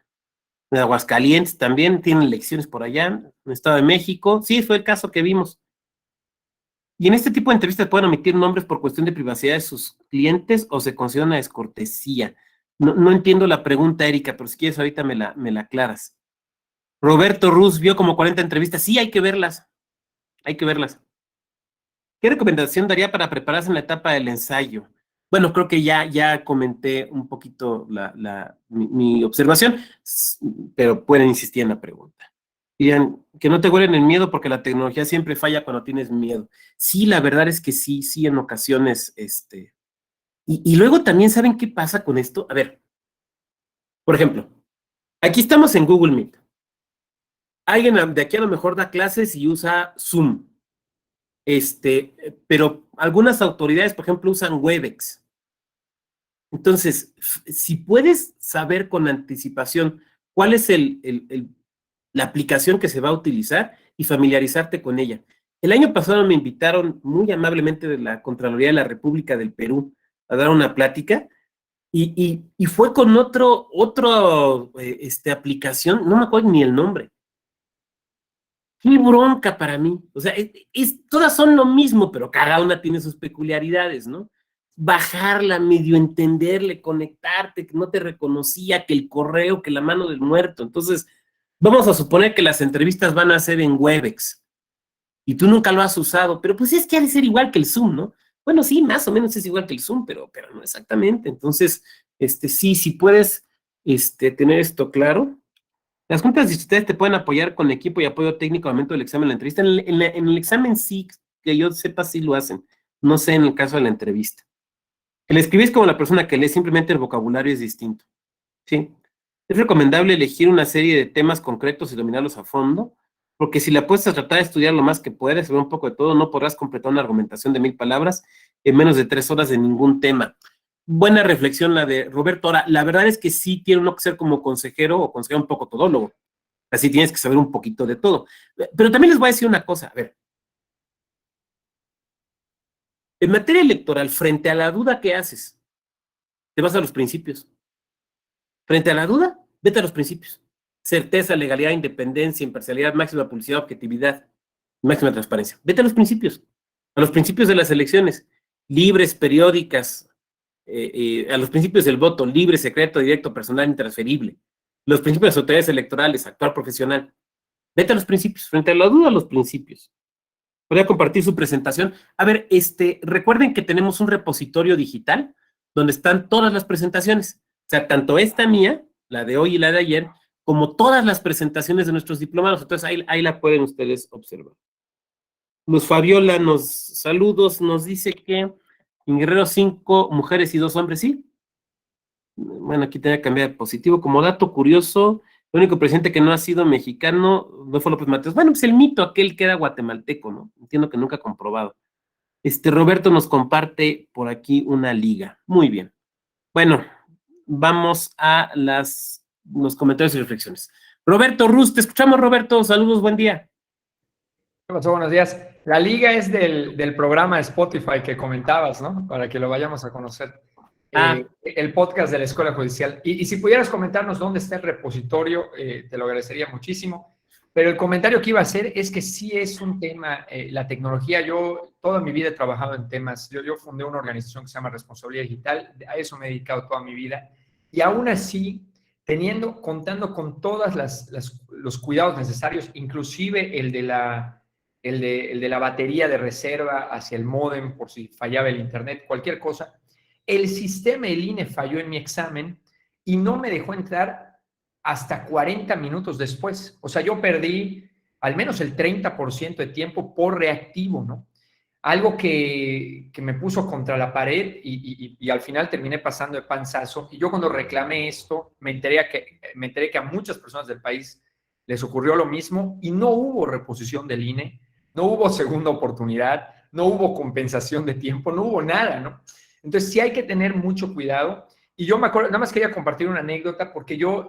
De Aguascalientes también, tienen lecciones por allá. En el Estado de México. Sí, fue el caso que vimos. Y en este tipo de entrevistas pueden omitir nombres por cuestión de privacidad de sus clientes o se considera una descortesía. No entiendo la pregunta, Erika, pero si quieres ahorita me la aclaras. Roberto Ruz vio como 40 entrevistas. Sí, hay que verlas. Hay que verlas. ¿Qué recomendación daría para prepararse en la etapa del ensayo? Bueno, creo que ya comenté un poquito mi observación, pero pueden insistir en la pregunta. Dirían, que no te huelen el miedo porque la tecnología siempre falla cuando tienes miedo. Sí, la verdad es que sí, en ocasiones, y luego también, ¿saben qué pasa con esto? A ver, por ejemplo, aquí estamos en Google Meet. Alguien de aquí a lo mejor da clases y usa Zoom. Pero algunas autoridades, por ejemplo, usan Webex. Entonces, si puedes saber con anticipación cuál es la aplicación que se va a utilizar y familiarizarte con ella. El año pasado me invitaron muy amablemente de la Contraloría de la República del Perú a dar una plática y fue con otra aplicación, no me acuerdo ni el nombre. Qué bronca para mí. O sea, todas son lo mismo, pero cada una tiene sus peculiaridades, ¿no? Bajarla, medio entenderle, conectarte, que no te reconocía, que el correo, que la mano del muerto. Entonces, vamos a suponer que las entrevistas van a ser en Webex y tú nunca lo has usado, pero pues es que ha de ser igual que el Zoom, ¿no? Bueno, sí, más o menos es igual que el Zoom, pero no exactamente. Entonces, sí, si puedes tener esto claro. Las juntas de ustedes te pueden apoyar con equipo y apoyo técnico al momento del examen de la entrevista. En el examen sí, que yo sepa, sí lo hacen. No sé en el caso de la entrevista. El escribir es como la persona que lee, simplemente el vocabulario es distinto. ¿Sí? Es recomendable elegir una serie de temas concretos y dominarlos a fondo, porque si la apuestas a tratar de estudiar lo más que puedas, saber un poco de todo, no podrás completar una argumentación de 1000 palabras en menos de 3 horas de ningún tema. Buena reflexión la de Roberto. Ahora, la verdad es que sí tiene uno que ser como consejero o consejero un poco todólogo. Así tienes que saber un poquito de todo. Pero también les voy a decir una cosa. A ver. En materia electoral, frente a la duda, ¿qué haces? Te vas a los principios. Frente a la duda, vete a los principios. Certeza, legalidad, independencia, imparcialidad, máxima publicidad, objetividad, máxima transparencia. Vete a los principios de las elecciones, libres, periódicas, a los principios del voto, libre, secreto, directo, personal, intransferible, los principios de las autoridades electorales, actuar profesional. Vete a los principios, frente a la duda, a los principios. Voy a compartir su presentación. A ver, recuerden que tenemos un repositorio digital donde están todas las presentaciones. O sea, tanto esta mía, la de hoy y la de ayer, como todas las presentaciones de nuestros diplomados. Entonces, ahí la pueden ustedes observar. Luz Fabiola saludos, nos dice que en Guerrero 5 mujeres y 2 hombres, ¿sí? Bueno, aquí tenía que cambiar de positivo. Como dato curioso, el único presidente que no ha sido mexicano no fue López Mateos. Bueno, pues el mito aquel que era guatemalteco, ¿no? Entiendo que nunca ha comprobado. Roberto nos comparte por aquí una liga. Muy bien. Bueno, vamos a los comentarios y reflexiones. Roberto Ruz, te escuchamos, Roberto. Saludos, buen día. ¿Qué pasó? Buenos días. La liga es del programa Spotify que comentabas, ¿no? Para que lo vayamos a conocer. El podcast de la Escuela Judicial. Y si pudieras comentarnos dónde está el repositorio, te lo agradecería muchísimo. Pero el comentario que iba a hacer es que sí es un tema, la tecnología. Yo toda mi vida he trabajado en temas. Yo fundé una organización que se llama Responsabilidad Digital. A eso me he dedicado toda mi vida. Y aún así, contando con todos los cuidados necesarios, inclusive el de la batería de reserva hacia el módem por si fallaba el internet, cualquier cosa. El sistema del INE falló en mi examen y no me dejó entrar hasta 40 minutos después. O sea, yo perdí al menos el 30% de tiempo por reactivo, ¿no? Algo que me puso contra la pared y al final terminé pasando de panzazo. Y yo cuando reclamé esto, me enteré que a muchas personas del país les ocurrió lo mismo y no hubo reposición del INE, no hubo segunda oportunidad, no hubo compensación de tiempo, no hubo nada, ¿no? Entonces sí hay que tener mucho cuidado. Y yo me acuerdo, nada más quería compartir una anécdota porque yo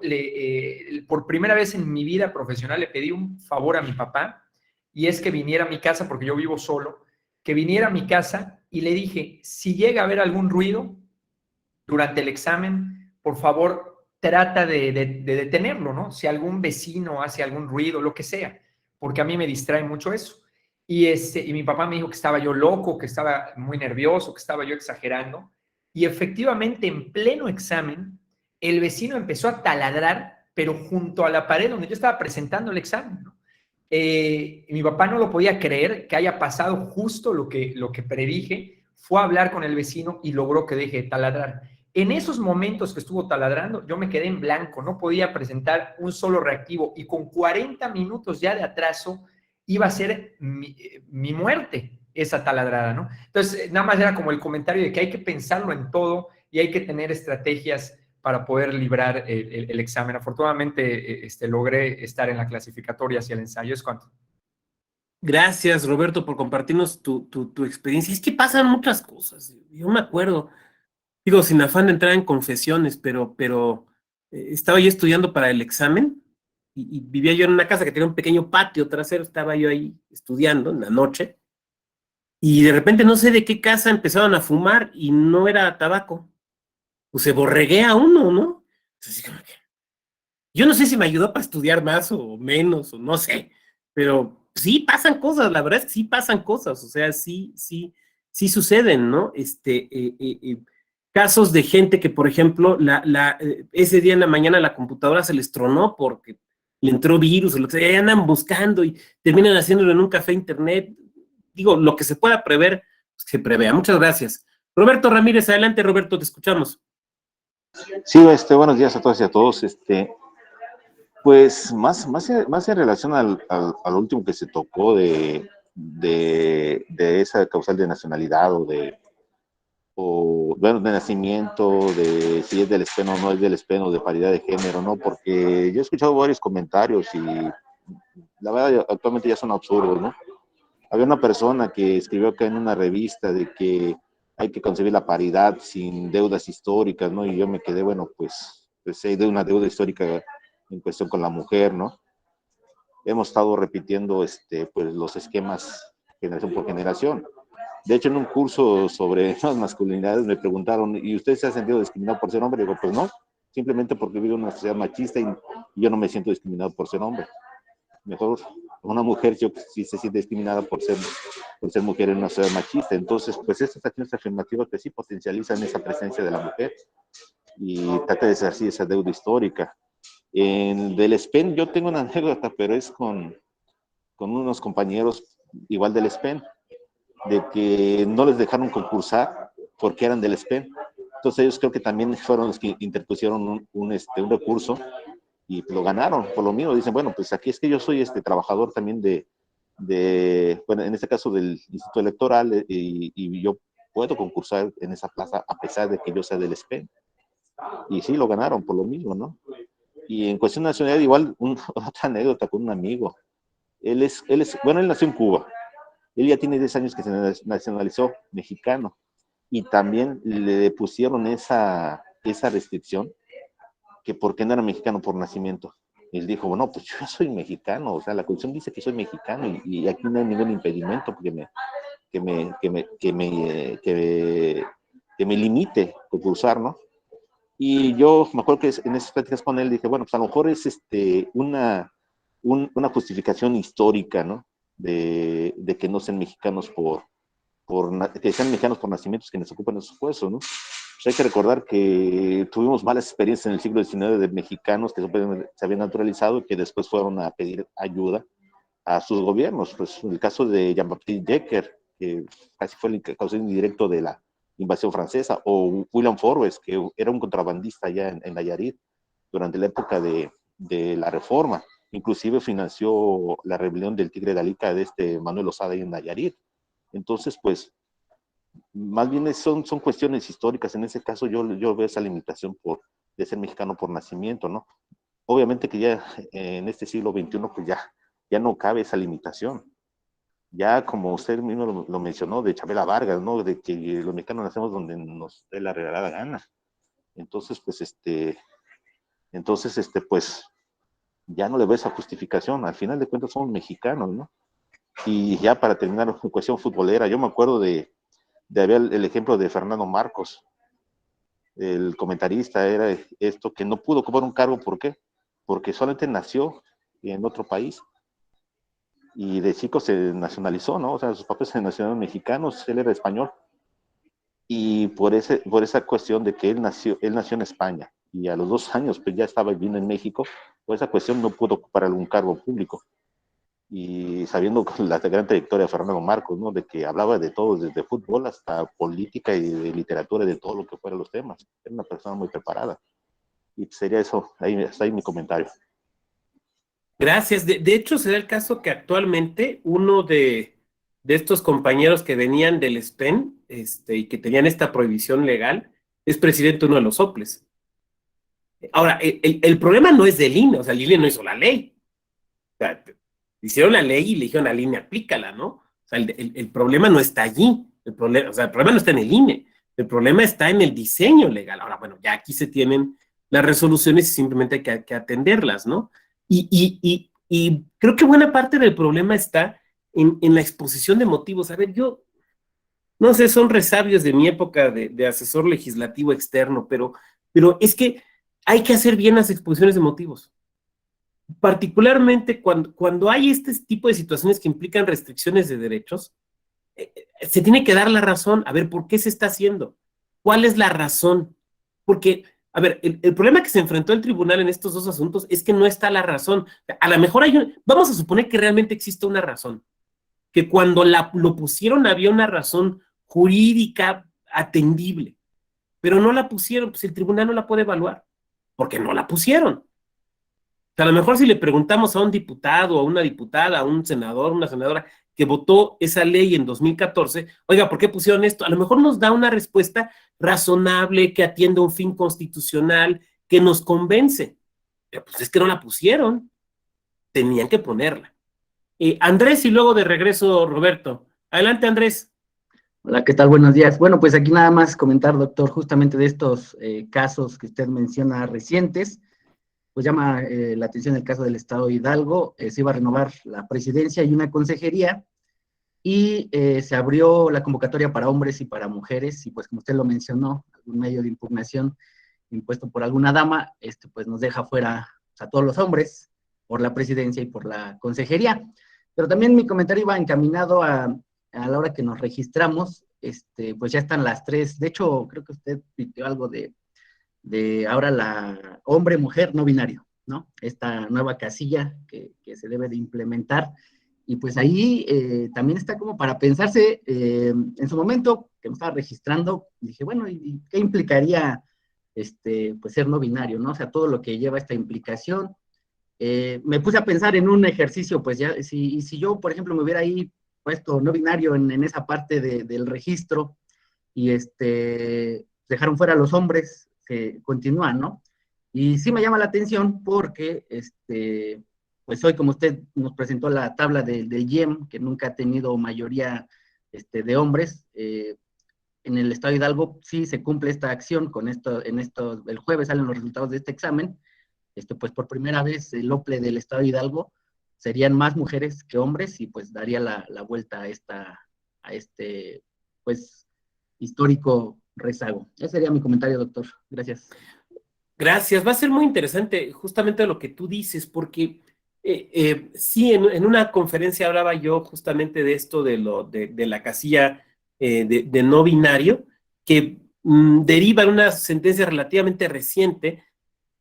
por primera vez en mi vida profesional le pedí un favor a mi papá y es que viniera a mi casa porque yo vivo solo, que viniera a mi casa y le dije, si llega a haber algún ruido durante el examen, por favor, trata de detenerlo, ¿no? Si algún vecino hace algún ruido, lo que sea, porque a mí me distrae mucho eso. Y mi papá me dijo que estaba yo loco, que estaba muy nervioso, que estaba yo exagerando. Y efectivamente, en pleno examen, el vecino empezó a taladrar, pero junto a la pared donde yo estaba presentando el examen, ¿no? Mi papá no lo podía creer que haya pasado justo lo que predije, fue a hablar con el vecino y logró que deje de taladrar. En esos momentos que estuvo taladrando, yo me quedé en blanco, no podía presentar un solo reactivo y con 40 minutos ya de atraso iba a ser mi muerte esa taladrada, ¿no? Entonces, nada más era como el comentario de que hay que pensarlo en todo y hay que tener estrategias para poder librar el examen. Afortunadamente, logré estar en la clasificatoria hacia el ensayo. ¿Es cuánto? Gracias, Roberto, por compartirnos tu experiencia. Es que pasan muchas cosas. Yo me acuerdo, digo, sin afán de entrar en confesiones, pero estaba yo estudiando para el examen y vivía yo en una casa que tenía un pequeño patio trasero. Estaba yo ahí estudiando en la noche y de repente no sé de qué casa empezaron a fumar y no era tabaco. Pues se borreguea uno, ¿no? Así como que, yo no sé si me ayudó para estudiar más o menos, o no sé, pero sí pasan cosas, la verdad es que sí pasan cosas, o sea, sí suceden, ¿no? Casos de gente que, por ejemplo, ese día en la mañana la computadora se les tronó porque le entró virus o lo que sea, y andan buscando y terminan haciéndolo en un café internet. Digo, lo que se pueda prever, pues, se prevea. Muchas gracias. Roberto Ramírez, adelante, Roberto, te escuchamos. Sí, buenos días a todas y a todos. Pues más en relación al último que se tocó de esa causal de nacionalidad bueno, de nacimiento, de si es del SPEN o no es del SPEN o de paridad de género, ¿no? Porque yo he escuchado varios comentarios y la verdad actualmente ya son absurdos, ¿no? Había una persona que escribió acá en una revista de que hay que concebir la paridad sin deudas históricas, ¿no? Y yo me quedé, bueno, pues hay de una deuda histórica en cuestión con la mujer, ¿no? Hemos estado repitiendo pues los esquemas generación por generación. De hecho, en un curso sobre las masculinidades me preguntaron, ¿y usted se ha sentido discriminado por ser hombre? Y digo, pues no, simplemente porque vivo en una sociedad machista y yo no me siento discriminado por ser hombre. Mejor una mujer yo sí se siente discriminada por ser mujer en una sociedad machista. Entonces, pues estas acciones afirmativas que sí potencializan esa presencia de la mujer y trata de ser así esa deuda histórica. Del SPEN yo tengo una anécdota, pero es con unos compañeros igual del SPEN, de que no les dejaron concursar porque eran del SPEN. Entonces ellos creo que también fueron los que interpusieron un recurso y lo ganaron por lo mismo. Dicen, bueno, pues aquí es que yo soy trabajador también bueno, en este caso del Instituto Electoral y yo puedo concursar en esa plaza a pesar de que yo sea del SPEN. Y sí, lo ganaron por lo mismo, ¿no? Y en cuestión nacional, igual, otra anécdota con un amigo. Bueno, él nació en Cuba. Él ya tiene 10 años que se nacionalizó mexicano y también le pusieron esa restricción que por qué no era mexicano por nacimiento. Y él dijo, bueno, pues yo soy mexicano, o sea, la Constitución dice que soy mexicano y aquí no hay ningún impedimento que me limite concursar, ¿no? Y yo me acuerdo que en esas pláticas con él dije, bueno, pues a lo mejor es una justificación histórica, ¿no? De que no sean mexicanos que sean mexicanos por nacimientos quienes ocupan esos puestos, ¿no? Pues hay que recordar que tuvimos malas experiencias en el siglo XIX de mexicanos que se habían naturalizado y que después fueron a pedir ayuda a sus gobiernos. Pues en el caso de Jean-Baptiste Jecker, que casi fue el causante indirecto de la invasión francesa, o William Forbes, que era un contrabandista allá en Nayarit durante la época de de la reforma. Inclusive financió la rebelión del Tigre de Alica de Manuel Lozada y en Nayarit. Entonces, pues, más bien son cuestiones históricas. En ese caso yo veo esa limitación de ser mexicano por nacimiento, ¿no? Obviamente que ya en este siglo XXI, pues ya no cabe esa limitación. Ya como usted mismo lo mencionó, de Chabela Vargas, ¿no? De que los mexicanos nacemos donde nos dé la regalada gana. Entonces, pues, ya no le veo esa justificación. Al final de cuentas somos mexicanos, ¿no? Y ya para terminar, en cuestión futbolera, yo me acuerdo de haber el ejemplo de Fernando Marcos, el comentarista, era esto, que no pudo ocupar un cargo. ¿Por qué? Porque solamente nació en otro país y de chico se nacionalizó, ¿no? O sea, sus papás se nacionalizaron mexicanos, él era español, y por esa cuestión de que él nació en España y a los 2 años pues ya estaba viviendo en México, por esa cuestión no pudo ocupar algún cargo público. Y sabiendo la gran trayectoria de Fernando Marcos, ¿no? De que hablaba de todo, desde fútbol hasta política y de literatura y de todo lo que fueran los temas. Era una persona muy preparada. Y sería eso, está ahí mi comentario. Gracias. De hecho, se da el caso que actualmente uno de estos compañeros que venían del SPEN y que tenían esta prohibición legal es presidente de uno de los soples. Ahora, el problema no es del INE, o sea, el INE no hizo la ley. O sea, hicieron la ley y le dijeron al INE, aplícala, ¿no? O sea, el problema no está allí. El problema no está en el INE. El problema está en el diseño legal. Ahora, bueno, ya aquí se tienen las resoluciones y simplemente hay que atenderlas, ¿no? Y creo que buena parte del problema está en la exposición de motivos. A ver, yo no sé, son resabios de mi época de asesor legislativo externo, pero es que hay que hacer bien las exposiciones de motivos. Particularmente cuando hay este tipo de situaciones que implican restricciones de derechos, se tiene que dar la razón. A ver, ¿por qué se está haciendo? ¿Cuál es la razón? Porque, a ver, el problema que se enfrentó el tribunal en estos dos asuntos es que no está la razón. A lo mejor vamos a suponer que realmente existe una razón, que cuando lo pusieron había una razón jurídica atendible, pero no la pusieron, pues el tribunal no la puede evaluar, porque no la pusieron. O sea, a lo mejor si le preguntamos a un diputado, a una diputada, a un senador, una senadora que votó esa ley en 2014, oiga, ¿por qué pusieron esto? A lo mejor nos da una respuesta razonable, que atiende a un fin constitucional, que nos convence. Pero pues es que no la pusieron, tenían que ponerla. Andrés y luego de regreso Roberto. Adelante, Andrés. Hola, ¿qué tal? Buenos días. Bueno, pues aquí nada más comentar, doctor, justamente de estos casos que usted menciona recientes. Pues llama la atención el caso del Estado de Hidalgo. Se iba a renovar la presidencia y una consejería, y se abrió la convocatoria para hombres y para mujeres, y pues como usted lo mencionó, algún medio de impugnación impuesto por alguna dama, pues nos deja fuera a todos los hombres por la presidencia y por la consejería. Pero también mi comentario iba encaminado a la hora que nos registramos, pues ya están las 3. De hecho, creo que usted pidió algo de ahora la hombre-mujer no binario, ¿no? Esta nueva casilla que se debe de implementar. Y pues ahí también está como para pensarse, en su momento que me estaba registrando, dije, bueno, ¿y qué implicaría pues ser no binario, ¿no? O sea, todo lo que lleva esta implicación. Me puse a pensar en un ejercicio, pues ya, si yo, por ejemplo, me hubiera ahí puesto no binario en esa parte del registro, y dejaron fuera a los hombres que continúan, ¿no? Y sí me llama la atención porque, pues hoy, como usted nos presentó la tabla del IEM, que nunca ha tenido mayoría de hombres, en el Estado de Hidalgo sí se cumple esta acción con el jueves salen los resultados de este examen. Pues por primera vez el OPLE del Estado de Hidalgo serían más mujeres que hombres, y pues daría la vuelta a este pues histórico rezago. Ese sería mi comentario, doctor. Gracias. Gracias. Va a ser muy interesante justamente lo que tú dices, porque sí, en una conferencia hablaba yo justamente de esto, de la casilla de no binario, que deriva en una sentencia relativamente reciente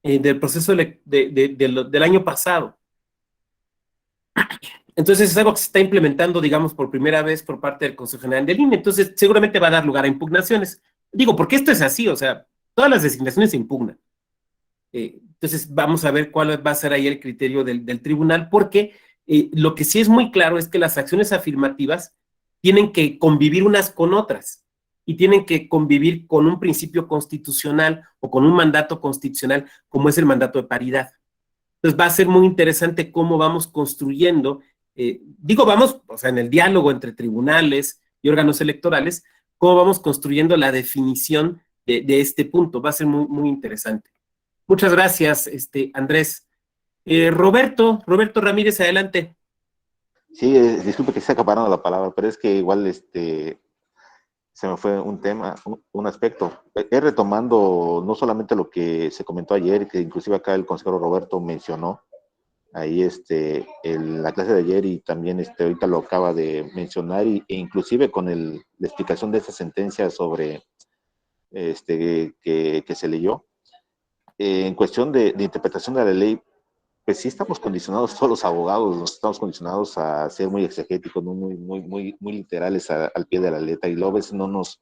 del proceso del año pasado. Entonces es algo que se está implementando, digamos, por primera vez por parte del Consejo General del INE. Entonces seguramente va a dar lugar a impugnaciones. Digo, porque esto es así, o sea, todas las designaciones se impugnan. Entonces, vamos a ver cuál va a ser ahí el criterio del tribunal, porque lo que sí es muy claro es que las acciones afirmativas tienen que convivir unas con otras y tienen que convivir con un principio constitucional o con un mandato constitucional como es el mandato de paridad. Entonces, va a ser muy interesante cómo vamos construyendo, vamos, o sea, en el diálogo entre tribunales y órganos electorales, cómo vamos construyendo la definición de este punto. Va a ser muy, muy interesante. Muchas gracias, Andrés. Roberto Ramírez, adelante. Sí, disculpe que se acaparando la palabra, pero es que igual se me fue un tema, un aspecto. Retomando no solamente lo que se comentó ayer, que inclusive acá el consejero Roberto mencionó, ahí en la clase de ayer y también ahorita lo acaba de mencionar, e inclusive con la explicación de esa sentencia sobre que se leyó. En cuestión de interpretación de la ley, pues sí estamos condicionados, todos los abogados nos estamos condicionados a ser muy exegéticos, ¿no? muy literales al pie de la letra, y luego a veces no nos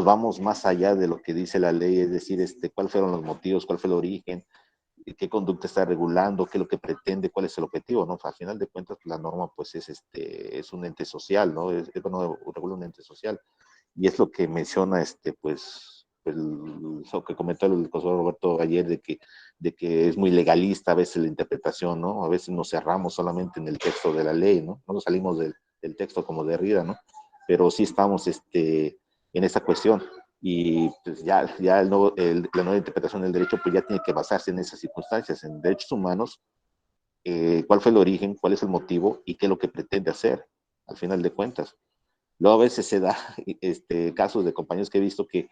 vamos más allá de lo que dice la ley, es decir, cuáles fueron los motivos, cuál fue el origen, qué conducta está regulando, qué es lo que pretende, cuál es el objetivo, ¿no? Al final de cuentas, la norma, pues, es un ente social, ¿no? Bueno, regula un ente social, y es lo que menciona, lo que comentó el consejero Roberto ayer, de que es muy legalista a veces la interpretación, ¿no? A veces nos cerramos solamente en el texto de la ley, ¿no? No nos salimos del texto como Derrida, ¿no? Pero sí estamos en esa cuestión. Y pues ya la nueva interpretación del derecho pues ya tiene que basarse en esas circunstancias, en derechos humanos, cuál fue el origen, cuál es el motivo y qué es lo que pretende hacer, al final de cuentas. Luego a veces se da casos de compañeros que he visto que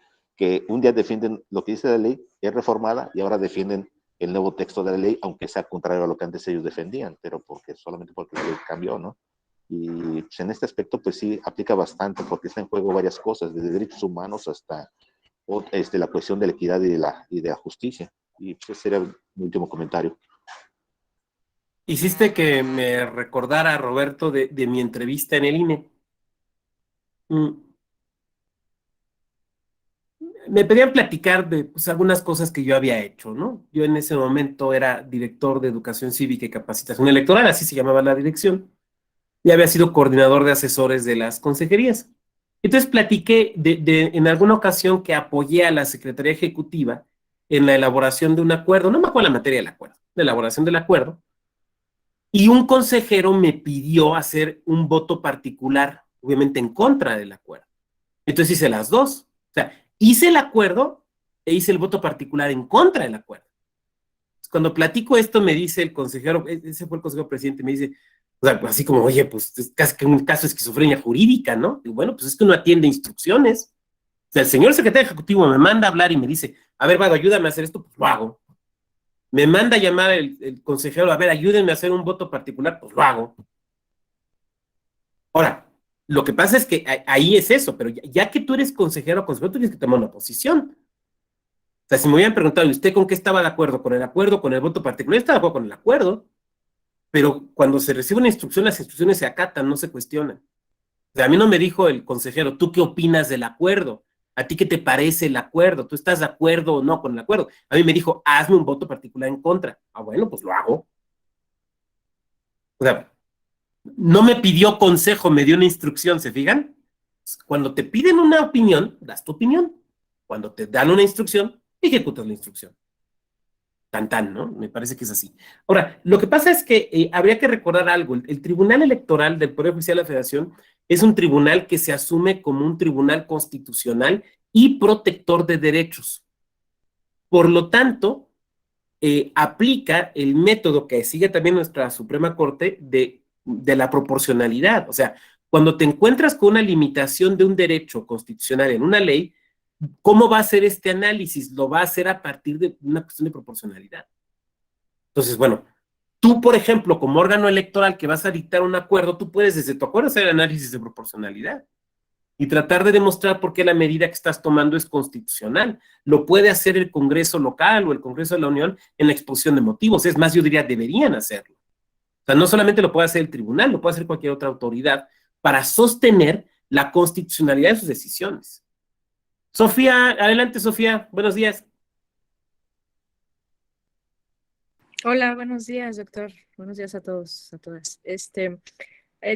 un día defienden lo que dice la ley, es reformada, y ahora defienden el nuevo texto de la ley, aunque sea contrario a lo que antes ellos defendían, pero solamente porque la ley cambió, ¿no? Y pues, en este aspecto, pues sí, aplica bastante, porque está en juego varias cosas, desde derechos humanos hasta la cuestión de la equidad y de la justicia. Y pues ese era mi último comentario. Hiciste que me recordara, Roberto, de mi entrevista en el INE. Me pedían platicar de pues, algunas cosas que yo había hecho, ¿no? Yo en ese momento era director de Educación Cívica y Capacitación Electoral, así se llamaba la dirección, y había sido coordinador de asesores de las consejerías. Entonces platiqué en alguna ocasión que apoyé a la Secretaría Ejecutiva en la elaboración de un acuerdo, no me acuerdo la materia del acuerdo, la elaboración del acuerdo, y un consejero me pidió hacer un voto particular, obviamente en contra del acuerdo. Entonces hice las dos. O sea, hice el acuerdo e hice el voto particular en contra del acuerdo. Cuando platico esto, me dice el consejero, ese fue el consejero presidente, me dice, o sea, así como, oye, pues es casi que un caso de esquizofrenia jurídica, ¿no? Y bueno, pues es que uno atiende instrucciones. O sea, el señor secretario ejecutivo me manda a hablar y me dice, a ver, Vado, ayúdame a hacer esto, pues lo hago. Me manda a llamar el consejero, a ver, ayúdenme a hacer un voto particular, pues lo hago. Ahora, lo que pasa es que ahí es eso, pero ya que tú eres consejero o consejero, tú tienes que tomar una posición. O sea, si me hubieran preguntado, ¿y usted con qué estaba de acuerdo? ¿Con el acuerdo, con el voto particular? Yo estaba de acuerdo con el acuerdo, pero cuando se recibe una instrucción, las instrucciones se acatan, no se cuestionan. O sea, a mí no me dijo el consejero, ¿tú qué opinas del acuerdo? ¿A ti qué te parece el acuerdo? ¿Tú estás de acuerdo o no con el acuerdo? A mí me dijo, hazme un voto particular en contra. Ah, bueno, pues lo hago. O sea, no me pidió consejo, me dio una instrucción, ¿se fijan? Cuando te piden una opinión, das tu opinión. Cuando te dan una instrucción, ejecutas la instrucción. Tan, ¿no? Me parece que es así. Ahora, lo que pasa es que habría que recordar algo. El Tribunal Electoral del Poder Judicial de la Federación es un tribunal que se asume como un tribunal constitucional y protector de derechos. Por lo tanto, aplica el método que sigue también nuestra Suprema Corte de la proporcionalidad. O sea, cuando te encuentras con una limitación de un derecho constitucional en una ley, ¿cómo va a hacer este análisis? Lo va a hacer a partir de una cuestión de proporcionalidad. Entonces, bueno, tú, por ejemplo, como órgano electoral que vas a dictar un acuerdo, tú puedes desde tu acuerdo hacer el análisis de proporcionalidad y tratar de demostrar por qué la medida que estás tomando es constitucional. Lo puede hacer el Congreso local o el Congreso de la Unión en la exposición de motivos. Es más, yo diría, deberían hacerlo. O sea, no solamente lo puede hacer el tribunal, lo puede hacer cualquier otra autoridad para sostener la constitucionalidad de sus decisiones. Sofía, adelante, Sofía. Buenos días. Hola, buenos días, doctor. Buenos días a todos, a todas.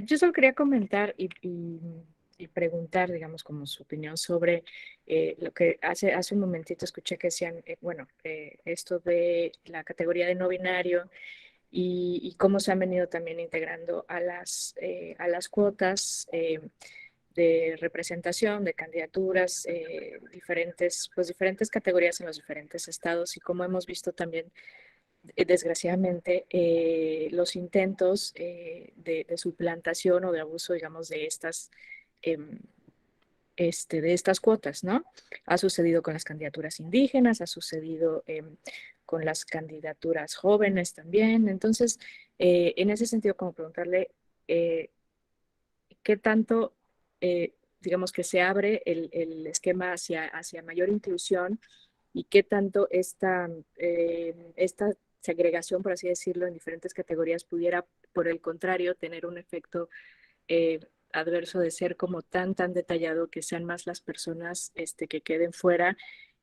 Yo solo quería comentar y preguntar, digamos, como su opinión sobre lo que hace un momentito escuché que decían, esto de la categoría de no binario y cómo se han venido también integrando a las cuotas de representación, de candidaturas, diferentes categorías en los diferentes estados y cómo hemos visto también desgraciadamente, los intentos de suplantación o de abuso, digamos, em, de estas cuotas, ¿no? Ha sucedido con las candidaturas indígenas, ha sucedido con las candidaturas jóvenes también. Entonces, en ese sentido, como preguntarle eh, qué tanto, digamos, que se abre el esquema hacia mayor inclusión y qué tanto esta segregación, por así decirlo, en diferentes categorías pudiera, por el contrario, tener un efecto adverso de ser como tan detallado que sean más las personas que queden fuera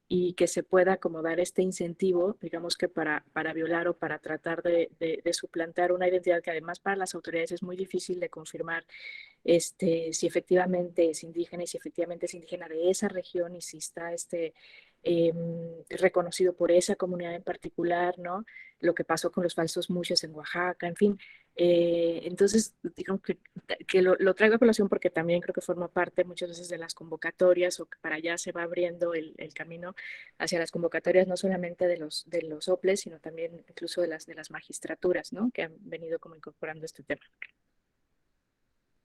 y que se pueda como dar este incentivo, digamos que para violar o para tratar de suplantar una identidad que además para las autoridades es muy difícil de confirmar si efectivamente es indígena y si efectivamente es indígena de esa región y si está eh, reconocido por esa comunidad en particular, ¿no? Lo que pasó con los falsos muches en Oaxaca, en fin. Entonces, digamos que lo traigo a colación porque también creo que forma parte muchas veces de las convocatorias o que para allá se va abriendo el camino hacia las convocatorias, no solamente de los OPLES, sino también incluso de las magistraturas, ¿no? Que han venido como incorporando este tema.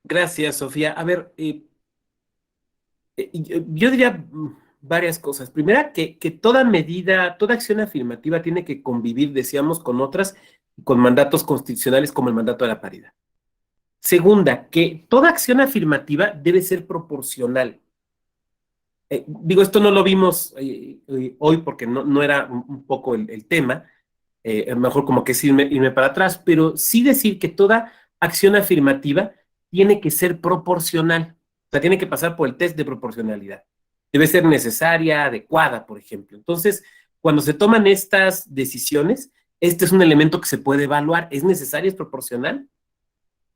Gracias, Sofía. A ver, yo diría varias cosas. Primera, que toda medida, toda acción afirmativa tiene que convivir, decíamos, con otras, con mandatos constitucionales como el mandato de la paridad. Segunda, que toda acción afirmativa debe ser proporcional. Digo, esto no lo vimos hoy porque no era un poco el tema, mejor como que es irme para atrás, pero sí decir que toda acción afirmativa tiene que ser proporcional, o sea, tiene que pasar por el test de proporcionalidad. Debe ser necesaria, adecuada, por ejemplo. Entonces, cuando se toman estas decisiones, este es un elemento que se puede evaluar. ¿Es necesaria, es proporcional?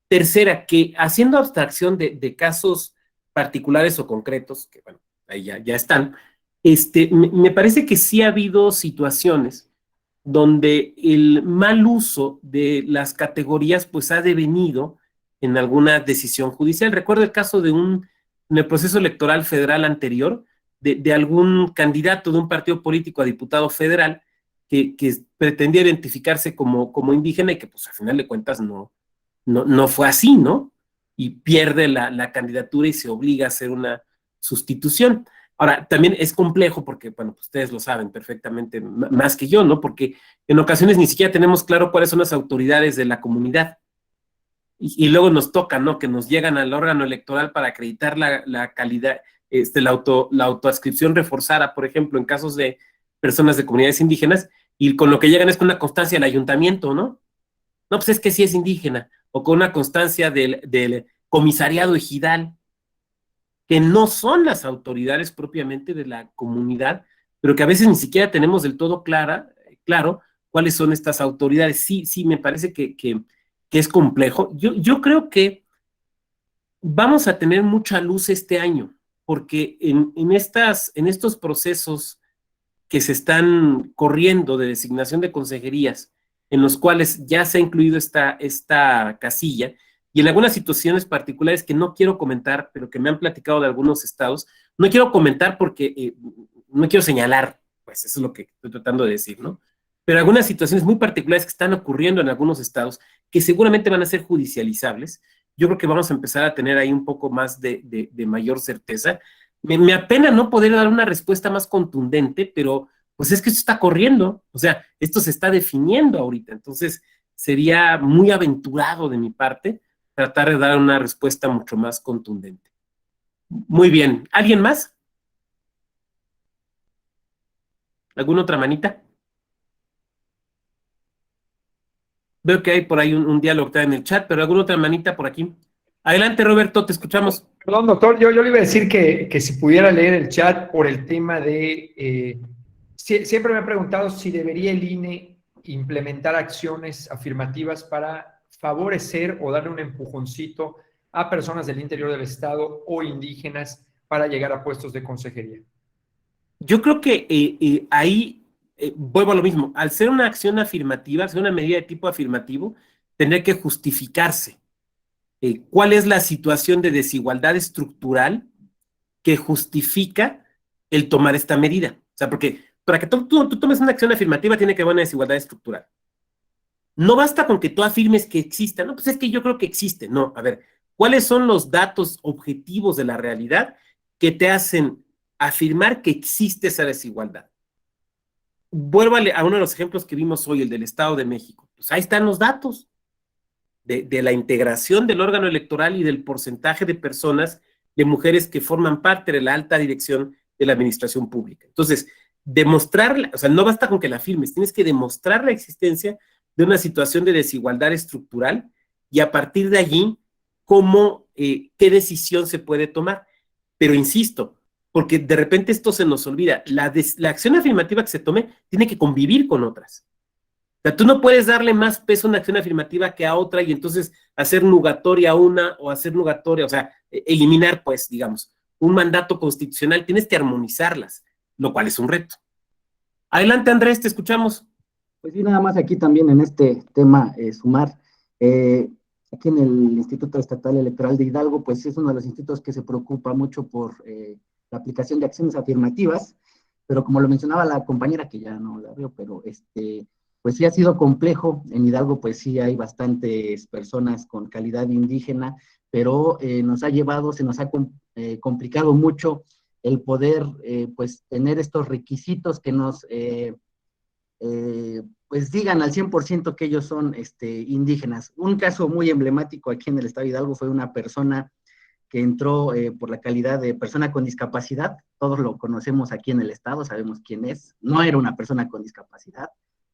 Tercera, que haciendo abstracción de casos particulares o concretos, que bueno, ahí ya están, me parece que sí ha habido situaciones donde el mal uso de las categorías pues ha devenido en alguna decisión judicial. Recuerdo el caso en el proceso electoral federal anterior, de algún candidato de un partido político a diputado federal que pretendía identificarse como indígena y que pues al final de cuentas no fue así, ¿no? Y pierde la candidatura y se obliga a hacer una sustitución. Ahora, también es complejo porque, bueno, pues ustedes lo saben perfectamente más que yo, ¿no? Porque en ocasiones ni siquiera tenemos claro cuáles son las autoridades de la comunidad. Y luego nos toca, ¿no? Que nos llegan al órgano electoral para acreditar la calidad, la autoadscripción reforzada, por ejemplo, en casos de personas de comunidades indígenas, y con lo que llegan es con una constancia del ayuntamiento, ¿no? No, pues es que sí es indígena, o con una constancia del comisariado ejidal, que no son las autoridades propiamente de la comunidad, pero que a veces ni siquiera tenemos del todo claro cuáles son estas autoridades. Sí, me parece que es complejo. Yo creo que vamos a tener mucha luz este año, porque en estos procesos que se están corriendo de designación de consejerías, en los cuales ya se ha incluido esta casilla, y en algunas situaciones particulares que no quiero comentar, pero que me han platicado de algunos estados, no quiero comentar porque no quiero señalar, pues eso es lo que estoy tratando de decir, ¿no? Pero algunas situaciones muy particulares que están ocurriendo en algunos estados, que seguramente van a ser judicializables, yo creo que vamos a empezar a tener ahí un poco más de mayor certeza. Me apena no poder dar una respuesta más contundente, pero pues es que esto está corriendo, o sea, esto se está definiendo ahorita, entonces sería muy aventurado de mi parte tratar de dar una respuesta mucho más contundente. Muy bien, ¿alguien más? ¿Alguna otra manita? Veo que hay por ahí un diálogo que está en el chat, pero ¿alguna otra manita por aquí? Adelante, Roberto, te escuchamos. Perdón, doctor, yo le iba a decir que si pudiera leer el chat por el tema de... siempre me ha preguntado si debería el INE implementar acciones afirmativas para favorecer o darle un empujoncito a personas del interior del estado o indígenas para llegar a puestos de consejería? Yo creo que ahí vuelvo a lo mismo. Al ser una acción afirmativa, al ser una medida de tipo afirmativo, tendría que justificarse. ¿Cuál es la situación de desigualdad estructural que justifica el tomar esta medida? O sea, porque para que tú tomes una acción afirmativa tiene que haber una desigualdad estructural. No basta con que tú afirmes que exista, no, pues es que yo creo que existe. No, a ver, ¿cuáles son los datos objetivos de la realidad que te hacen afirmar que existe esa desigualdad? Vuelvo a uno de los ejemplos que vimos hoy, el del Estado de México. Pues ahí están los datos de la integración del órgano electoral y del porcentaje de personas, de mujeres que forman parte de la alta dirección de la administración pública. Entonces, demostrarla, o sea, no basta con que la firmes, tienes que demostrar la existencia de una situación de desigualdad estructural y a partir de allí, qué decisión se puede tomar. Pero insisto, porque de repente esto se nos olvida, la acción afirmativa que se tome tiene que convivir con otras. O sea, tú no puedes darle más peso a una acción afirmativa que a otra y entonces hacer nugatoria una o hacer nugatoria, o sea, eliminar, pues, digamos, un mandato constitucional, tienes que armonizarlas, lo cual es un reto. Adelante, Andrés, te escuchamos. Pues sí, nada más aquí también en este tema sumar, aquí en el Instituto Estatal Electoral de Hidalgo, pues es uno de los institutos que se preocupa mucho por la aplicación de acciones afirmativas, pero como lo mencionaba la compañera, que ya no la veo, pero pues sí ha sido complejo. En Hidalgo pues sí hay bastantes personas con calidad indígena, pero se nos ha complicado mucho el poder pues tener estos requisitos que nos pues digan al 100% que ellos son indígenas. Un caso muy emblemático aquí en el estado de Hidalgo fue una persona que entró por la calidad de persona con discapacidad. Todos lo conocemos aquí en el estado, sabemos quién es. No era una persona con discapacidad.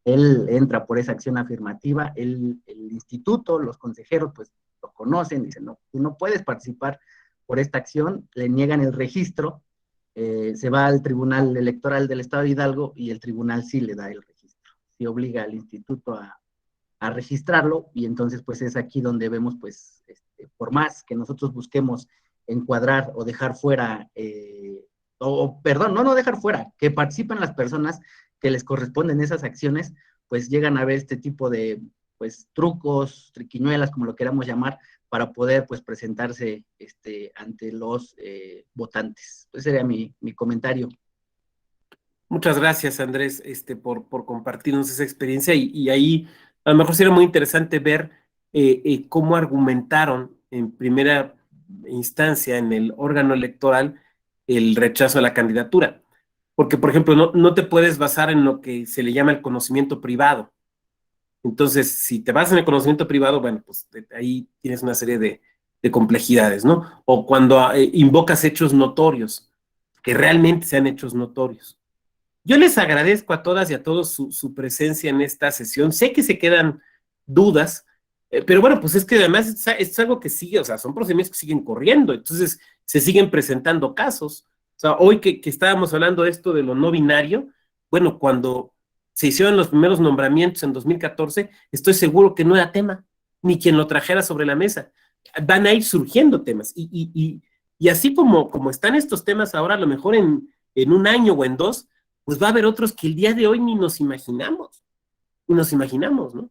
Él entra por esa acción afirmativa. El instituto, los consejeros, pues lo conocen, dicen, no, tú no puedes participar por esta acción, le niegan el registro, se va al Tribunal Electoral del Estado de Hidalgo y el tribunal sí le da el registro, sí obliga al instituto a registrarlo, y entonces pues es aquí donde vemos pues, por más que nosotros busquemos encuadrar o dejar fuera, perdón, no dejar fuera, que participen las personas que les corresponden esas acciones, pues llegan a ver este tipo de pues trucos, triquiñuelas, como lo queramos llamar, para poder pues presentarse ante los votantes. Ese sería mi comentario. Muchas gracias, Andrés, por compartirnos esa experiencia y ahí a lo mejor sería muy interesante ver cómo argumentaron en primera instancia en el órgano electoral el rechazo a la candidatura. Porque, por ejemplo, no te puedes basar en lo que se le llama el conocimiento privado. Entonces, si te basas en el conocimiento privado, bueno, pues ahí tienes una serie de complejidades, ¿no? O cuando invocas hechos notorios, que realmente sean hechos notorios. Yo les agradezco a todas y a todos su presencia en esta sesión. Sé que se quedan dudas, pero bueno, pues es que además es algo que sigue, o sea, son procedimientos que siguen corriendo, entonces se siguen presentando casos. O sea, hoy que estábamos hablando de esto de lo no binario, bueno, cuando se hicieron los primeros nombramientos en 2014, estoy seguro que no era tema, ni quien lo trajera sobre la mesa. Van a ir surgiendo temas, y así como están estos temas ahora, a lo mejor en un año o en dos, pues va a haber otros que el día de hoy ni nos imaginamos, ¿no?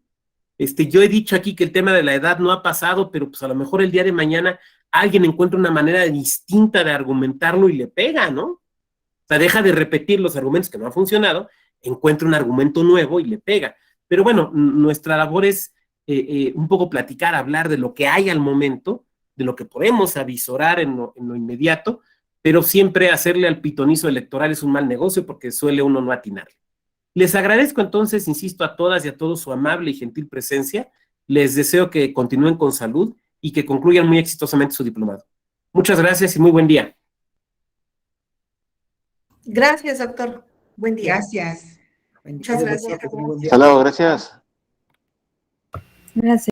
Yo he dicho aquí que el tema de la edad no ha pasado, pero pues a lo mejor el día de mañana alguien encuentra una manera distinta de argumentarlo y le pega, ¿no? O sea, deja de repetir los argumentos que no han funcionado, encuentra un argumento nuevo y le pega. Pero bueno, nuestra labor es un poco platicar, hablar de lo que hay al momento, de lo que podemos avisorar en lo inmediato, pero siempre hacerle al pitonizo electoral es un mal negocio porque suele uno no atinarle. Les agradezco entonces, insisto, a todas y a todos su amable y gentil presencia. Les deseo que continúen con salud y que concluyan muy exitosamente su diplomado. Muchas gracias y muy buen día. Gracias, doctor. Buen día. Gracias. Muchas gracias. Hasta luego, gracias. Gracias.